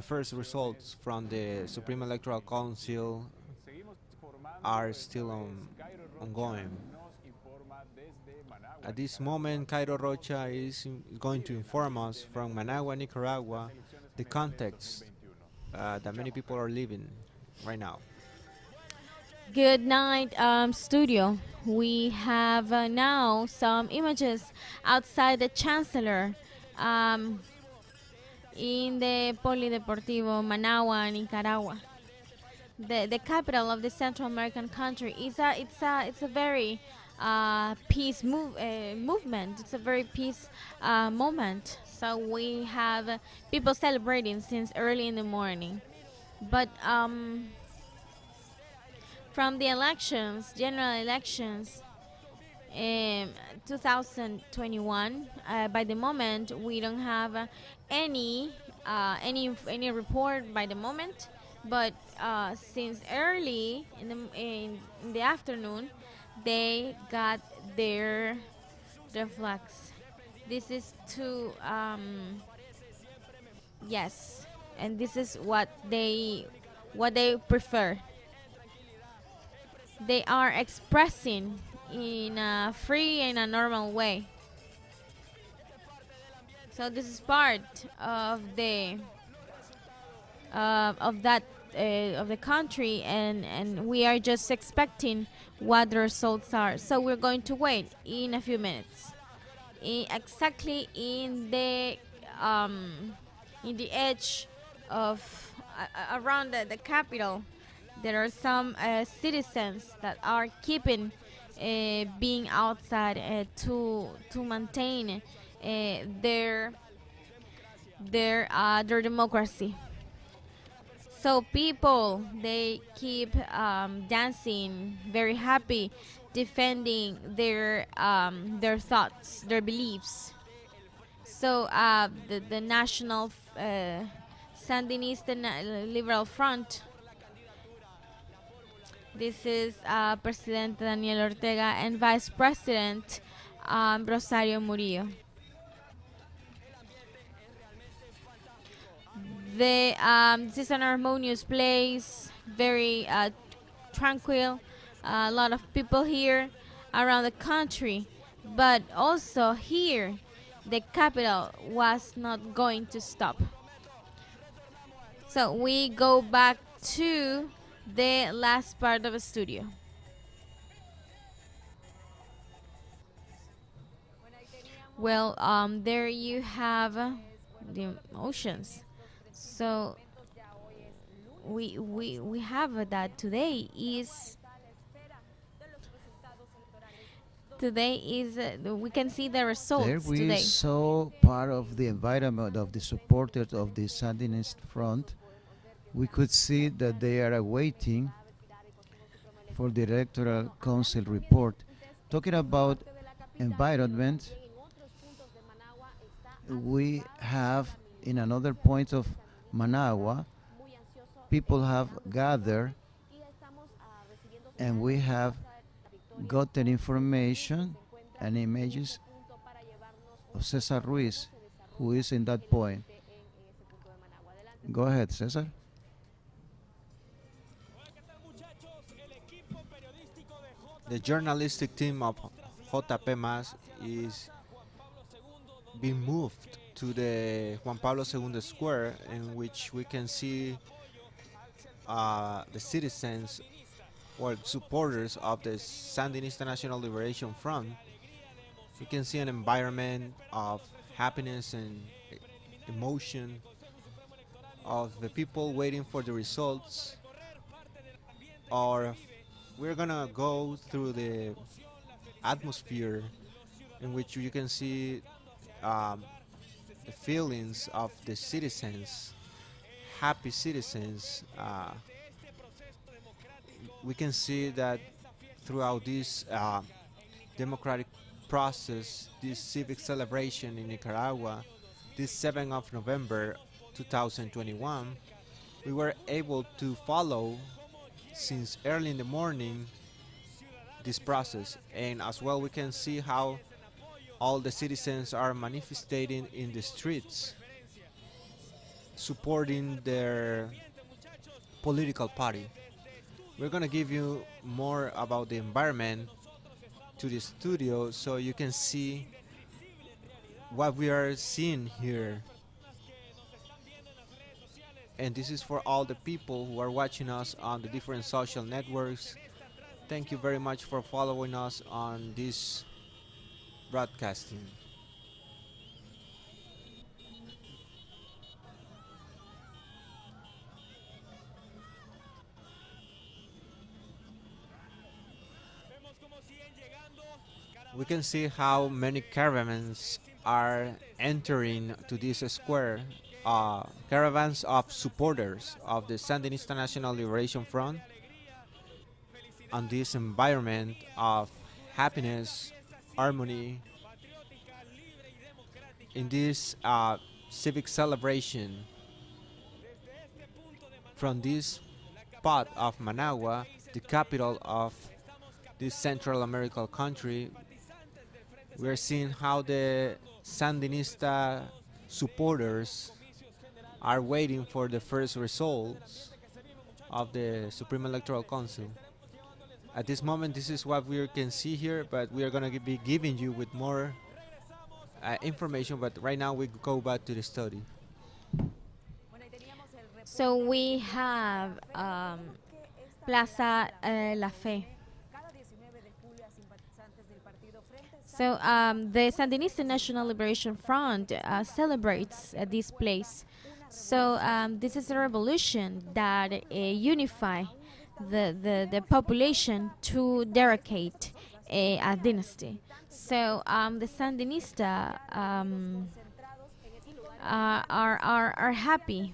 Speaker 3: first results from the Supreme Electoral Council are still ongoing. At this moment, Cairo Rocha is going to inform us from Managua, Nicaragua, the context that many people are living right now.
Speaker 2: Good night, studio. We have now some images outside the Chancellor in the Polideportivo Managua, Nicaragua. The capital of the Central American country. It's a very peace movement. It's a very peace moment. So we have people celebrating since early in the morning. But from the elections, general elections, 2021. By the moment, we don't have any report by the moment. But since early in the afternoon, they got their flags. This is to yes, and this is what they prefer. They are expressing in a free and a normal way. So this is part of the of that of the country, and we are just expecting what the results are. So we're going to wait in a few minutes. Exactly in the edge of around the capital, there are some citizens that are keeping being outside to maintain their democracy. So people, they keep dancing, very happy, defending their thoughts, their beliefs. So the National Sandinista Liberal Front. This is President Daniel Ortega and Vice President Rosario Murillo. This is an harmonious place, very tranquil. A lot of people here around the country, but also here, the capital was not going to stop. So we go back to the last part of the studio. Well, there you have the emotions. So we have that today is we can see the results
Speaker 1: There we
Speaker 2: today.
Speaker 1: saw part of the environment of the supporters of the Sandinist front. We could see that they are awaiting for the electoral council report. Talking about environment, we have in another point of Managua, people have gathered, and we have gotten information and images of Cesar Ruiz, who is in that point. Go ahead, Cesar.
Speaker 3: The journalistic team of JP Mas is being moved to the Juan Pablo II Square, in which we can see the citizens or supporters of the Sandinista National Liberation Front, we can see an environment of happiness and emotion of the people waiting for the results. Or we're gonna go through the atmosphere in which you can see um, the feelings of the citizens, happy citizens. We can see that throughout this democratic process, this civic celebration in Nicaragua, this 7th of November 2021, we were able to follow since early in the morning this process. And as well, we can see how all the citizens are manifesting in the streets, supporting their political party. We're gonna give you more about the environment to the studio so you can see what we are seeing here. And this is for all the people who are watching us on the different social networks. Thank you very much for following us on this broadcasting. We can see how many caravans are entering to this square. Caravans of supporters of the Sandinista National Liberation Front on this environment of happiness, harmony, in this civic celebration from this spot of Managua, the capital of this Central American country. We are seeing how the Sandinista supporters are waiting for the first results of the Supreme Electoral Council. At this moment, this is what we can see here, but we are going to be giving you with more information. But right now, we go back to the study.
Speaker 2: So we have Plaza La Fe. So the Sandinista National Liberation Front celebrates this place. So this is a revolution that unify the population to derogate a dynasty. So the Sandinista are happy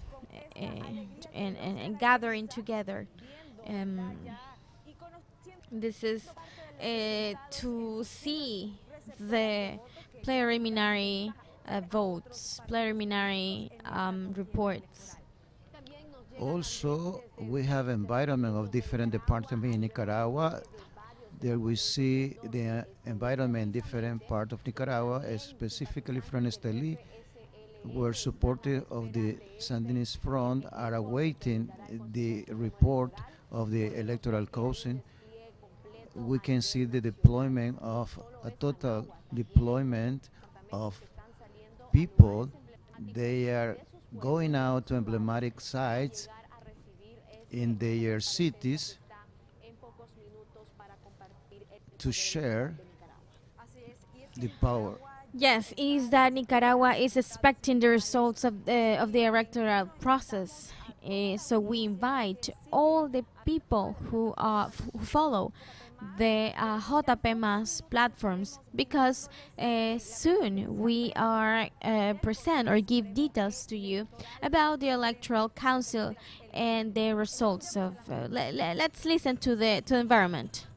Speaker 2: and gathering together. This is to see the preliminary votes, preliminary reports.
Speaker 1: Also, we have environment of different departments in Nicaragua. There we see the environment in different part of Nicaragua, specifically from Esteli, were supportive of the Sandinist Front, are awaiting the report of the electoral council. We can see the deployment of a total deployment of people. They are going out to emblematic sites in their cities to share the power.
Speaker 2: Yes, is that Nicaragua is expecting the results of the electoral process. So we invite all the people who follow the JPMAS platforms, because soon we are present or give details to you about the electoral council and the results of. Let's listen to the environment.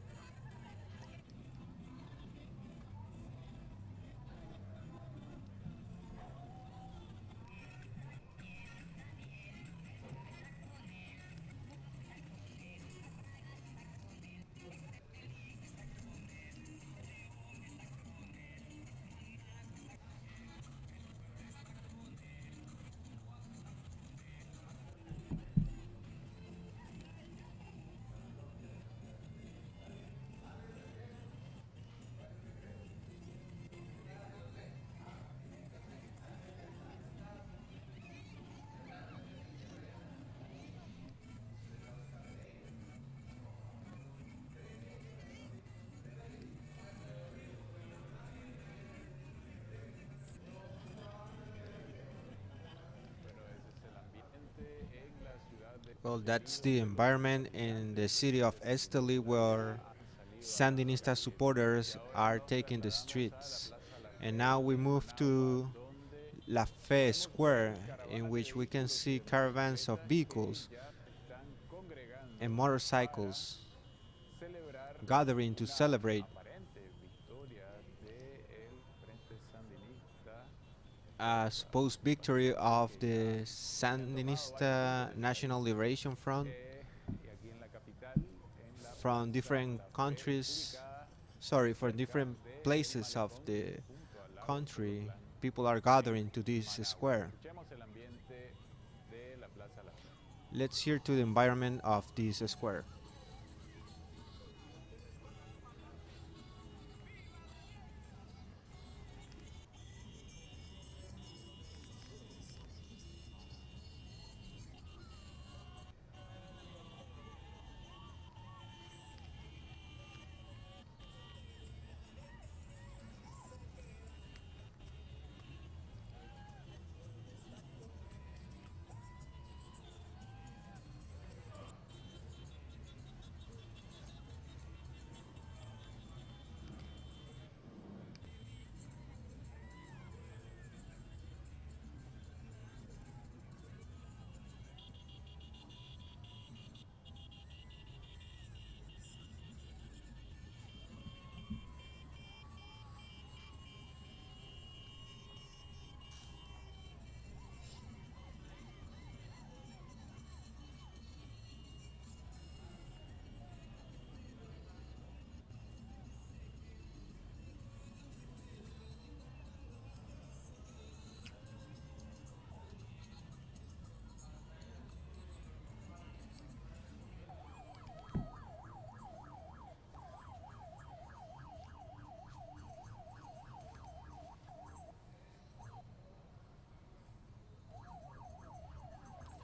Speaker 3: Well, that's the environment in the city of Esteli where Sandinista supporters are taking the streets. And now we move to La Fe Square, in which we can see caravans of vehicles and motorcycles gathering to celebrate a supposed victory of the Sandinista National Liberation Front from different countries, sorry, from different places of the country. People are gathering to this square. Let's hear to the environment of this square.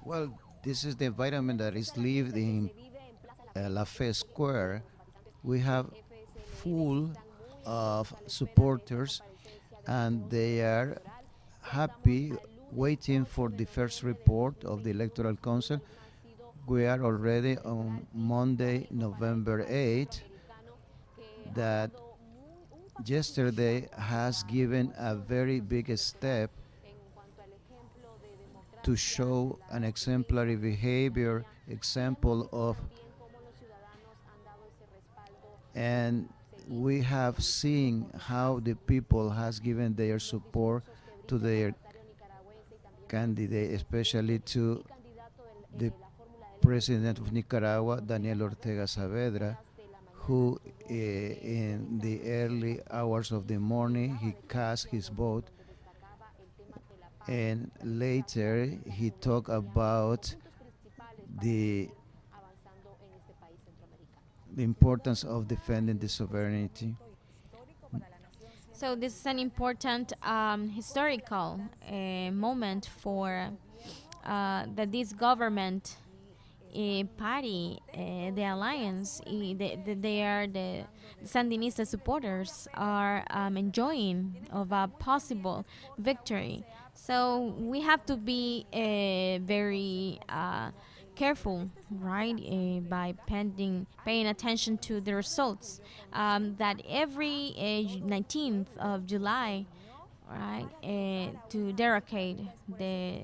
Speaker 1: Well, this is the environment that is lived in La Fe Square. We have full of supporters, and they are happy waiting for the first report of the Electoral Council. We are already on Monday, November 8th, that yesterday has given a very big step to show an exemplary behavior, example of, and we have seen how the people has given their support to their candidate, especially to the president of Nicaragua, Daniel Ortega Saavedra, who in the early hours of the morning he cast his vote, and later he talked about the the importance of defending the sovereignty.
Speaker 2: So this is an important historical moment for that this government party, the alliance, they are the Sandinista supporters are enjoying of a possible victory. So we have to be very careful, right, by paying attention to the results. That every 19th of July, right, to derogate the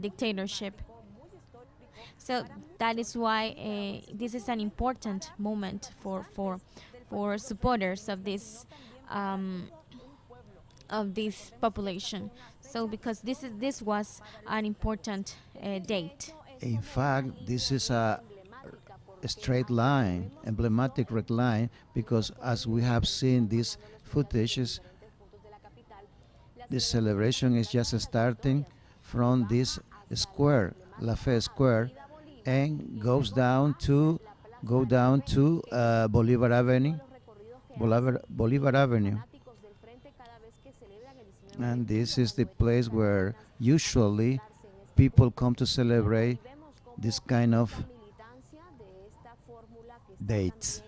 Speaker 2: dictatorship. So that is why this is an important moment for supporters um, of this population. So because this was an important date.
Speaker 1: In fact, this is a straight line, emblematic red line, because as we have seen these footages, the celebration is just starting from this square, La Fe Square, and go down to Bolivar Avenue, Bolivar Avenue, and this is the place where usually people come to celebrate this kind of dates.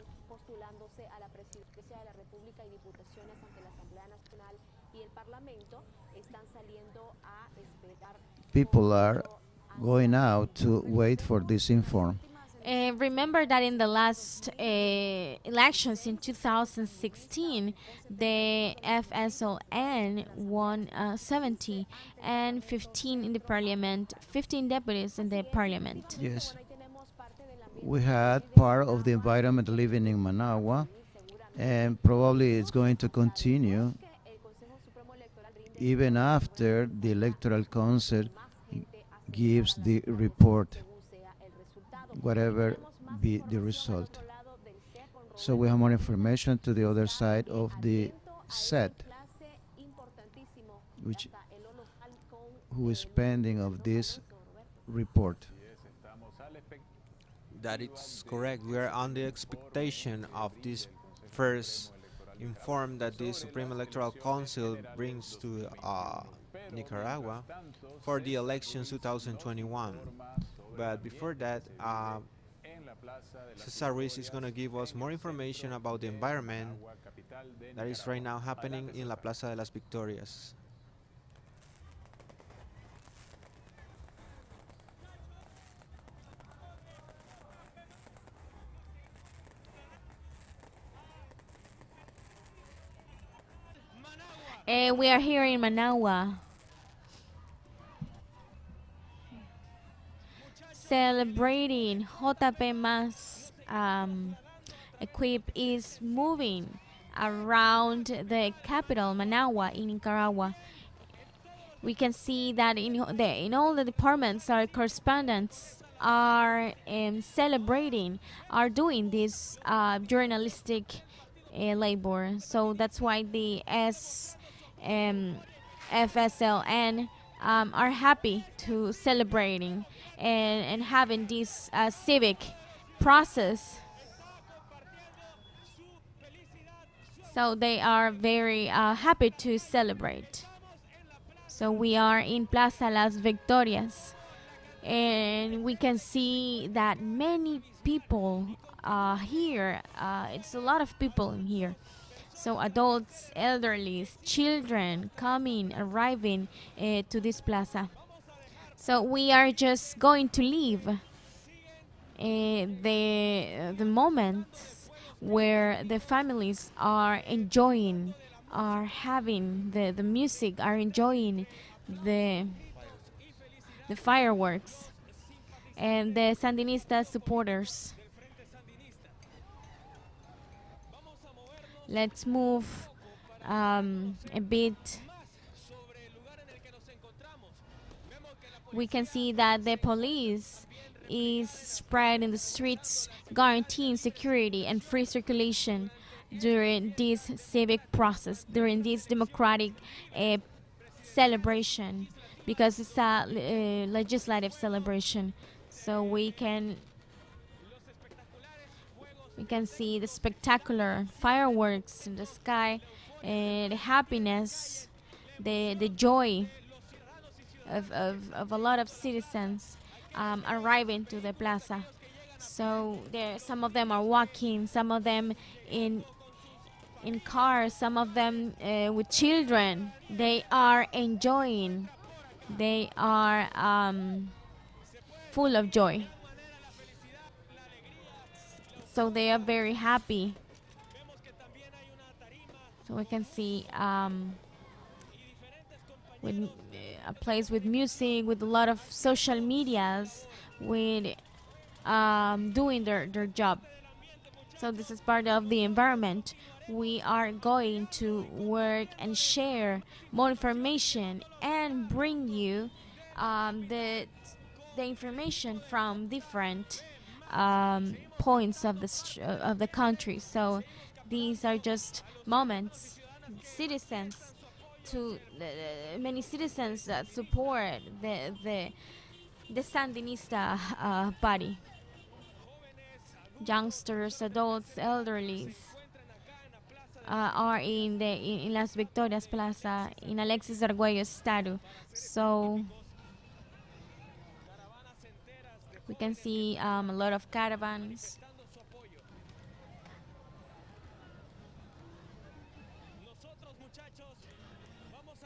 Speaker 1: People are going out to wait for this inform.
Speaker 2: Remember that in the last elections in 2016, the FSON won 70 and 15 in the parliament, 15 deputies in the parliament.
Speaker 1: Yes, we had part of the environment living in Managua, and probably it's going to continue even after the electoral council gives the report, whatever be the result. So we have more information to the other side of the set, which who is pending of this report.
Speaker 3: That is correct. We are on the expectation of this first inform that the Supreme Electoral Council brings to Nicaragua for the elections 2021. But before that, Cesar Ruiz is going to give us more information about the environment that is right now happening in La Plaza de las Victorias.
Speaker 2: We are here in Managua, celebrating JP Mas equip is moving around the capital, Managua, in Nicaragua. We can see that in all the departments, our correspondents are celebrating, are doing this journalistic labor. So that's why the FSLN are happy to celebrating and having this civic process. So they are very happy to celebrate. So we are in Plaza Las Victorias, and we can see that many people here. It's a lot of people in here. So adults, elderly, children coming, arriving to this plaza. So we are just going to leave the moments where the families are enjoying, are having the music, are enjoying the fireworks, and the Sandinista supporters. Let's move a bit. We can see that the police is spread in the streets, guaranteeing security and free circulation during this civic process, during this democratic celebration, because it's a legislative celebration. So we can see the spectacular fireworks in the sky, the happiness, the joy of a lot of citizens arriving to the plaza. So some of them are walking, some of them in cars, some of them with children. They are enjoying. They are full of joy. So they are very happy. So we can see with a place with music, with a lot of social medias, with doing their job. So this is part of the environment. We are going to work and share more information and bring you the information from different points of the country. So these are just moments. Citizens, many citizens that support the Sandinista party. Youngsters, adults, elderly are in Las Victorias Plaza, in Alexis Arguello statue. So we can see a lot of caravans.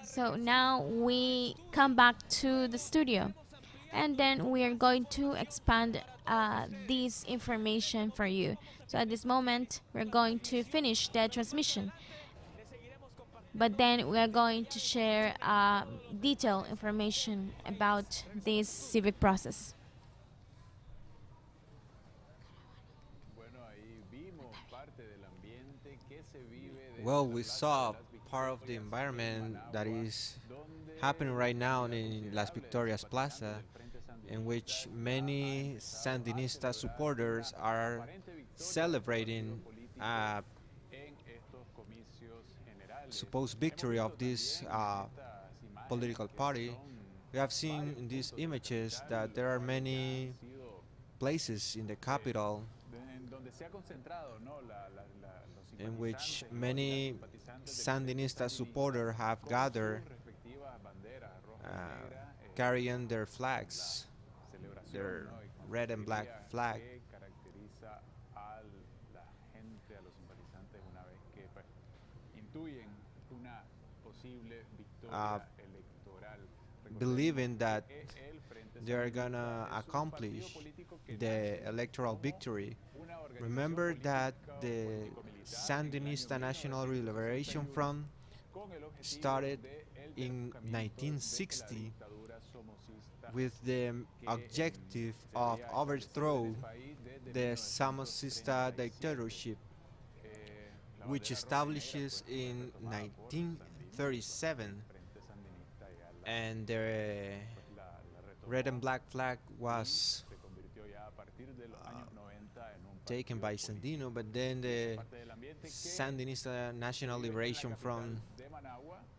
Speaker 2: So now we come back to the studio. and then we are going to expand this information for you. So at this moment, we're going to finish the transmission, but then we are going to share detailed information about this civic process.
Speaker 3: Well, we saw part of the environment that is happening right now in Las Victorias Plaza, in which many Sandinista supporters are celebrating a supposed victory of this political party. We have seen in these images that there are many places in the capital in which many Sandinista supporters have gathered uh, carrying their flags, their red and black flag. Uh, Believing that they are gonna accomplish the electoral victory. Remember that the Sandinista National Liberation Front started in 1960 with the objective of overthrow the Somocista dictatorship, which establishes in 1937, and the red and black flag was taken by Sandino, but then the Sandinista National Liberation Front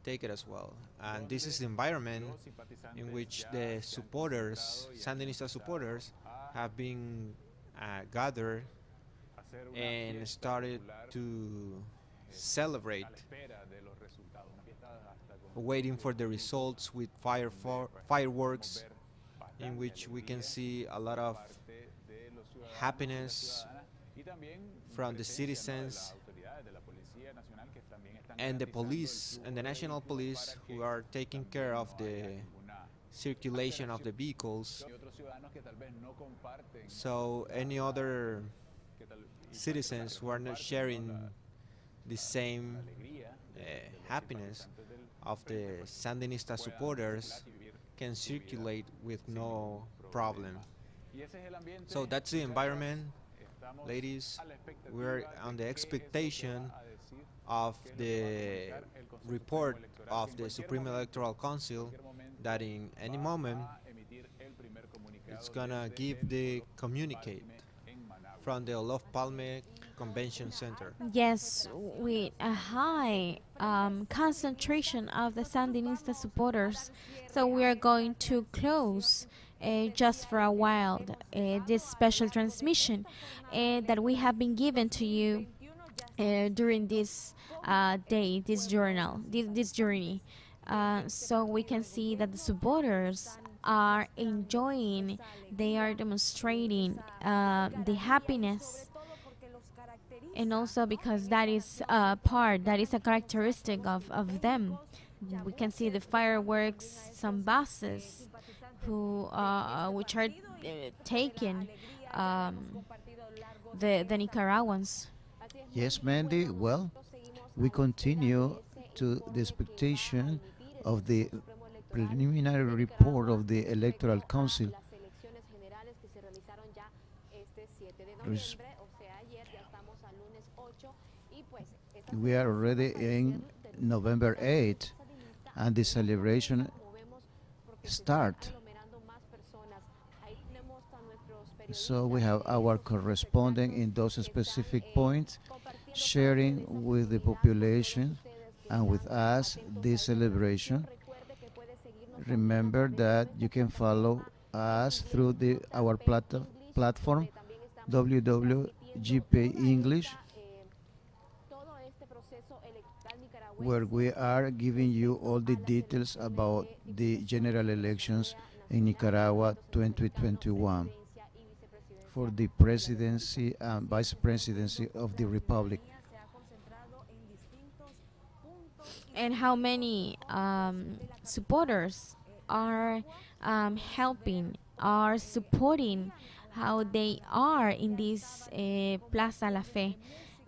Speaker 3: take it as well. And this is the environment in which the supporters, Sandinista supporters, have been gathered and started to celebrate, waiting for the results with fireworks, in which we can see a lot of happiness from the citizens and the police and the national police, who are taking care of the circulation of the vehicles. So any other citizens who are not sharing the same happiness of the Sandinista supporters can circulate with no problem. So that's the environment, ladies. We're on the expectation of the report of the Supreme Electoral Council that in any moment it's gonna give the communicate from the Olof Palme Convention Center.
Speaker 2: Yes, with a high concentration of the Sandinista supporters. So we are going to close just for a while this special transmission that we have been given to you during this day, this journal, this journey. So we can see that the supporters are enjoying, they are demonstrating the happiness, and also because that is a part, that is a characteristic of them. We can see the fireworks, some buses who which are taking the Nicaraguans.
Speaker 1: Yes, Mandy. Well, we continue to the expectation of the preliminary report of the Electoral Council. Res- We are already in November 8th, and the celebration start. So we have our correspondent in those specific points, sharing with the population and with us this celebration. Remember that you can follow us through our platform www.gp English, where we are giving you all the details about the general elections in Nicaragua 2021 for the presidency and vice presidency of the republic.
Speaker 2: And how many supporters are helping, are supporting how they are in this Plaza La Fe.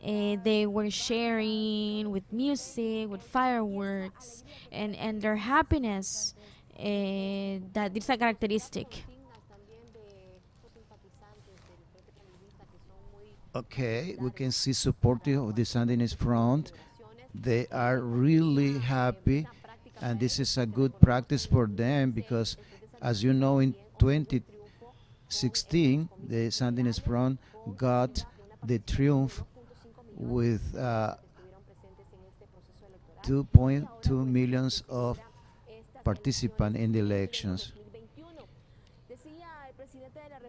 Speaker 2: They were sharing with music, with fireworks, and their happiness. That is a characteristic.
Speaker 1: Okay, we can see supportive of the Sandinist front. They are really happy, and this is a good practice for them because, as you know, in 2016, the Sandinist front got the triumph with 2.2 millions of participants in the elections.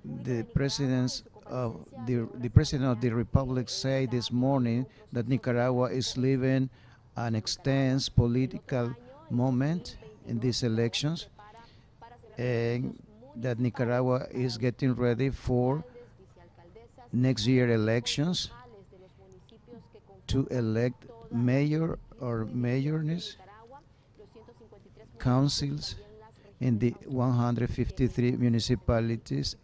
Speaker 1: The president of the republic said this morning that Nicaragua is living an extensive political moment in these elections, and that Nicaragua is getting ready for next year elections to elect mayor or mayoress, councils in the 153 municipalities.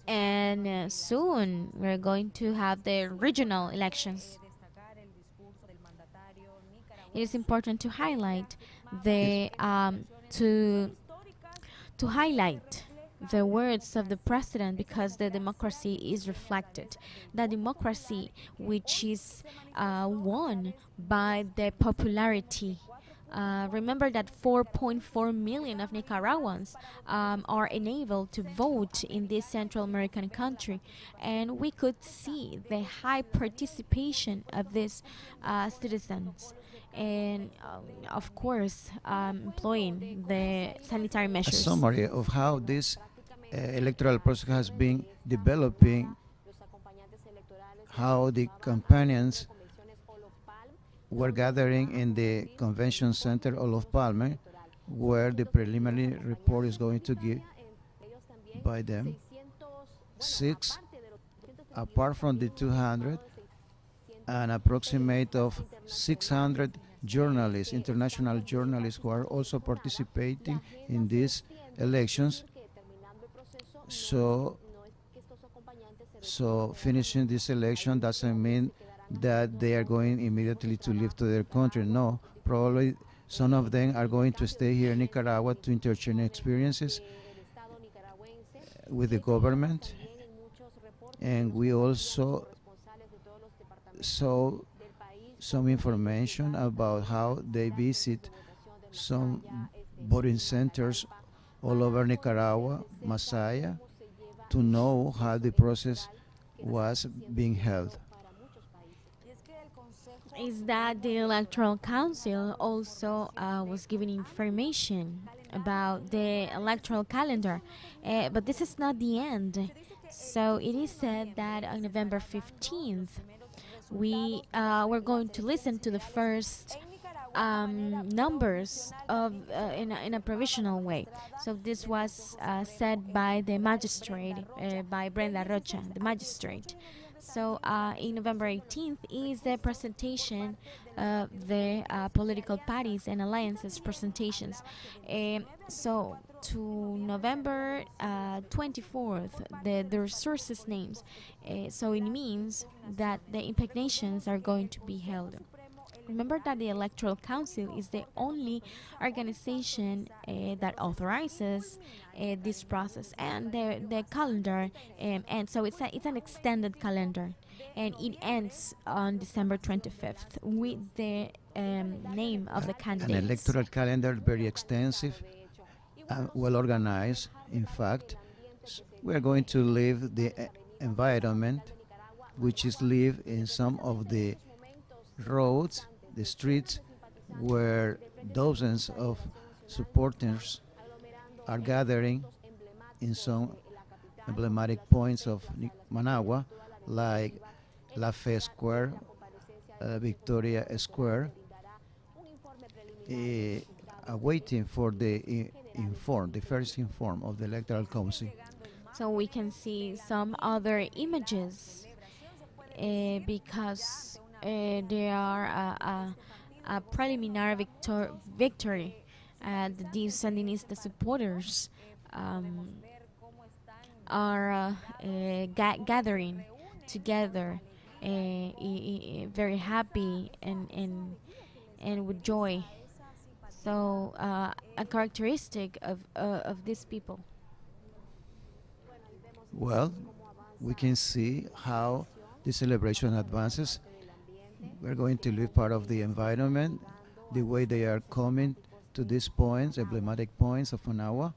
Speaker 2: And soon we're going to have the regional elections. It is important to highlight the to highlight the words of the president because the democracy is reflected. The democracy which is won by the popularity. Remember that 4.4 million of Nicaraguans are enabled to vote in this Central American country, and we could see the high participation of these citizens, and of course, employing the sanitary
Speaker 1: A
Speaker 2: measures.
Speaker 1: summary of how this electoral process has been developing, how the companions were gathering in the convention center Olof Palme, where the preliminary report is going to give by them. Six, apart from the 200, an approximate of 600 journalists, international journalists, who are also participating in these elections. So finishing this election doesn't mean that they are going immediately to leave to their country. No, probably some of them are going to stay here in Nicaragua to interchange experiences with the government. And we also saw some information about how they visit some voting centers all over Nicaragua, Masaya, to know how the process was being held.
Speaker 2: Is that the Electoral Council also was giving information about the electoral calendar, but this is not the end. So it is said that on November 15th, we were going to listen to the first numbers of in a provisional way. So this was said by the magistrate, by Brenda Rocha, the magistrate. So in November 18th is the presentation of the political parties and alliances presentations. So to November 24th, the resources names. So it means that the impugnations are going to be held. Remember that the Electoral Council is the only organization that authorizes this process and the calendar, and so it's an extended calendar, and it ends on December 25th with the name of the candidates.
Speaker 1: An electoral calendar, very extensive, well organized. In fact, we are going to leave the environment, which is live in some of the roads, the streets, where dozens of supporters are gathering in some emblematic points of Managua, like La Fe Square, Victoria Square, waiting for the first inform of the Electoral Council.
Speaker 2: So we can see some other images because they are a preliminary victory the Sandinista supporters um, are gathering together, very happy and with joy. So a characteristic of these people.
Speaker 1: Well, we can see how the celebration advances. We're going to live part of the environment, the way they are coming to these points, emblematic points of Managua.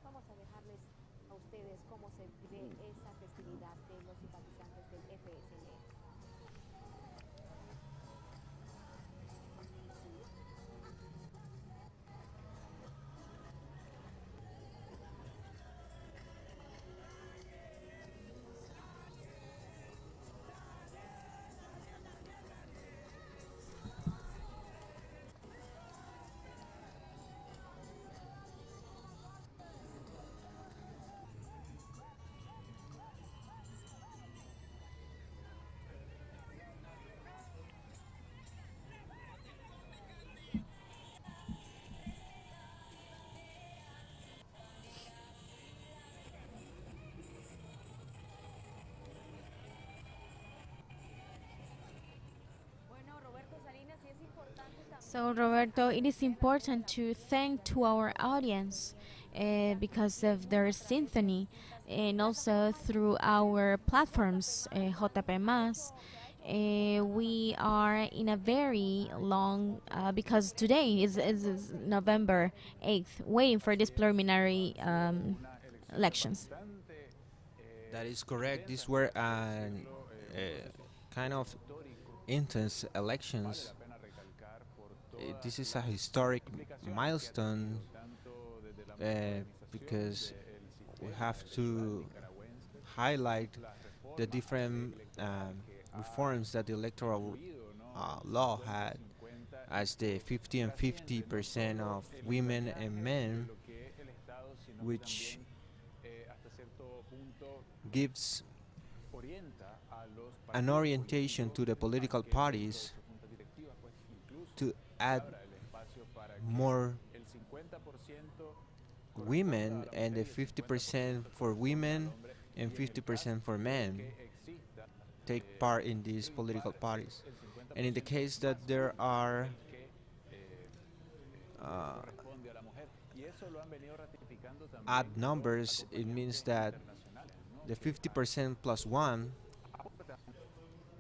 Speaker 2: So Roberto, it is important to thank to our audience because of their symphony, and also through our platforms, JP Mas. We are in a very long, because today is November 8th, waiting for this preliminary elections.
Speaker 3: That is correct. These were an kind of intense elections. This is a historic milestone because we have to highlight the different reforms that the electoral law had, as the 50 and 50% of women and men, which gives an orientation to the political parties to add more women, and the 50% for women and 50% for men take part in these political parties. And in the case that there are odd numbers, it means that the 50% plus one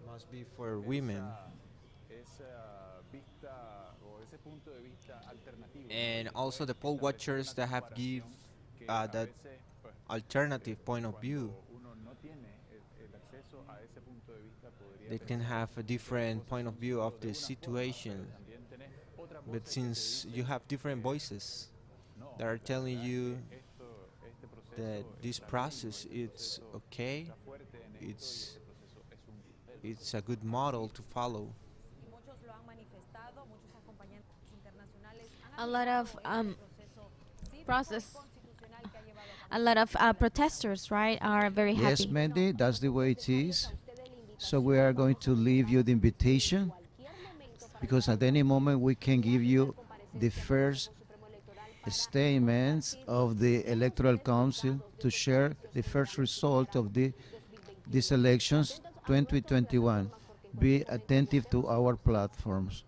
Speaker 3: must be for women. And also the poll watchers that have give that alternative point of view, they can have a different point of view of the situation. But since you have different voices that are telling you that this process is okay, it's it's a good model to follow.
Speaker 2: A lot of process, a lot of protesters, right, are very
Speaker 1: Yes,
Speaker 2: happy.
Speaker 1: Mandy, that's the way it is. So we are going to leave you the invitation, because at any moment we can give you the first statements of the Electoral Council to share the first result of these elections 2021. Be attentive to our platforms.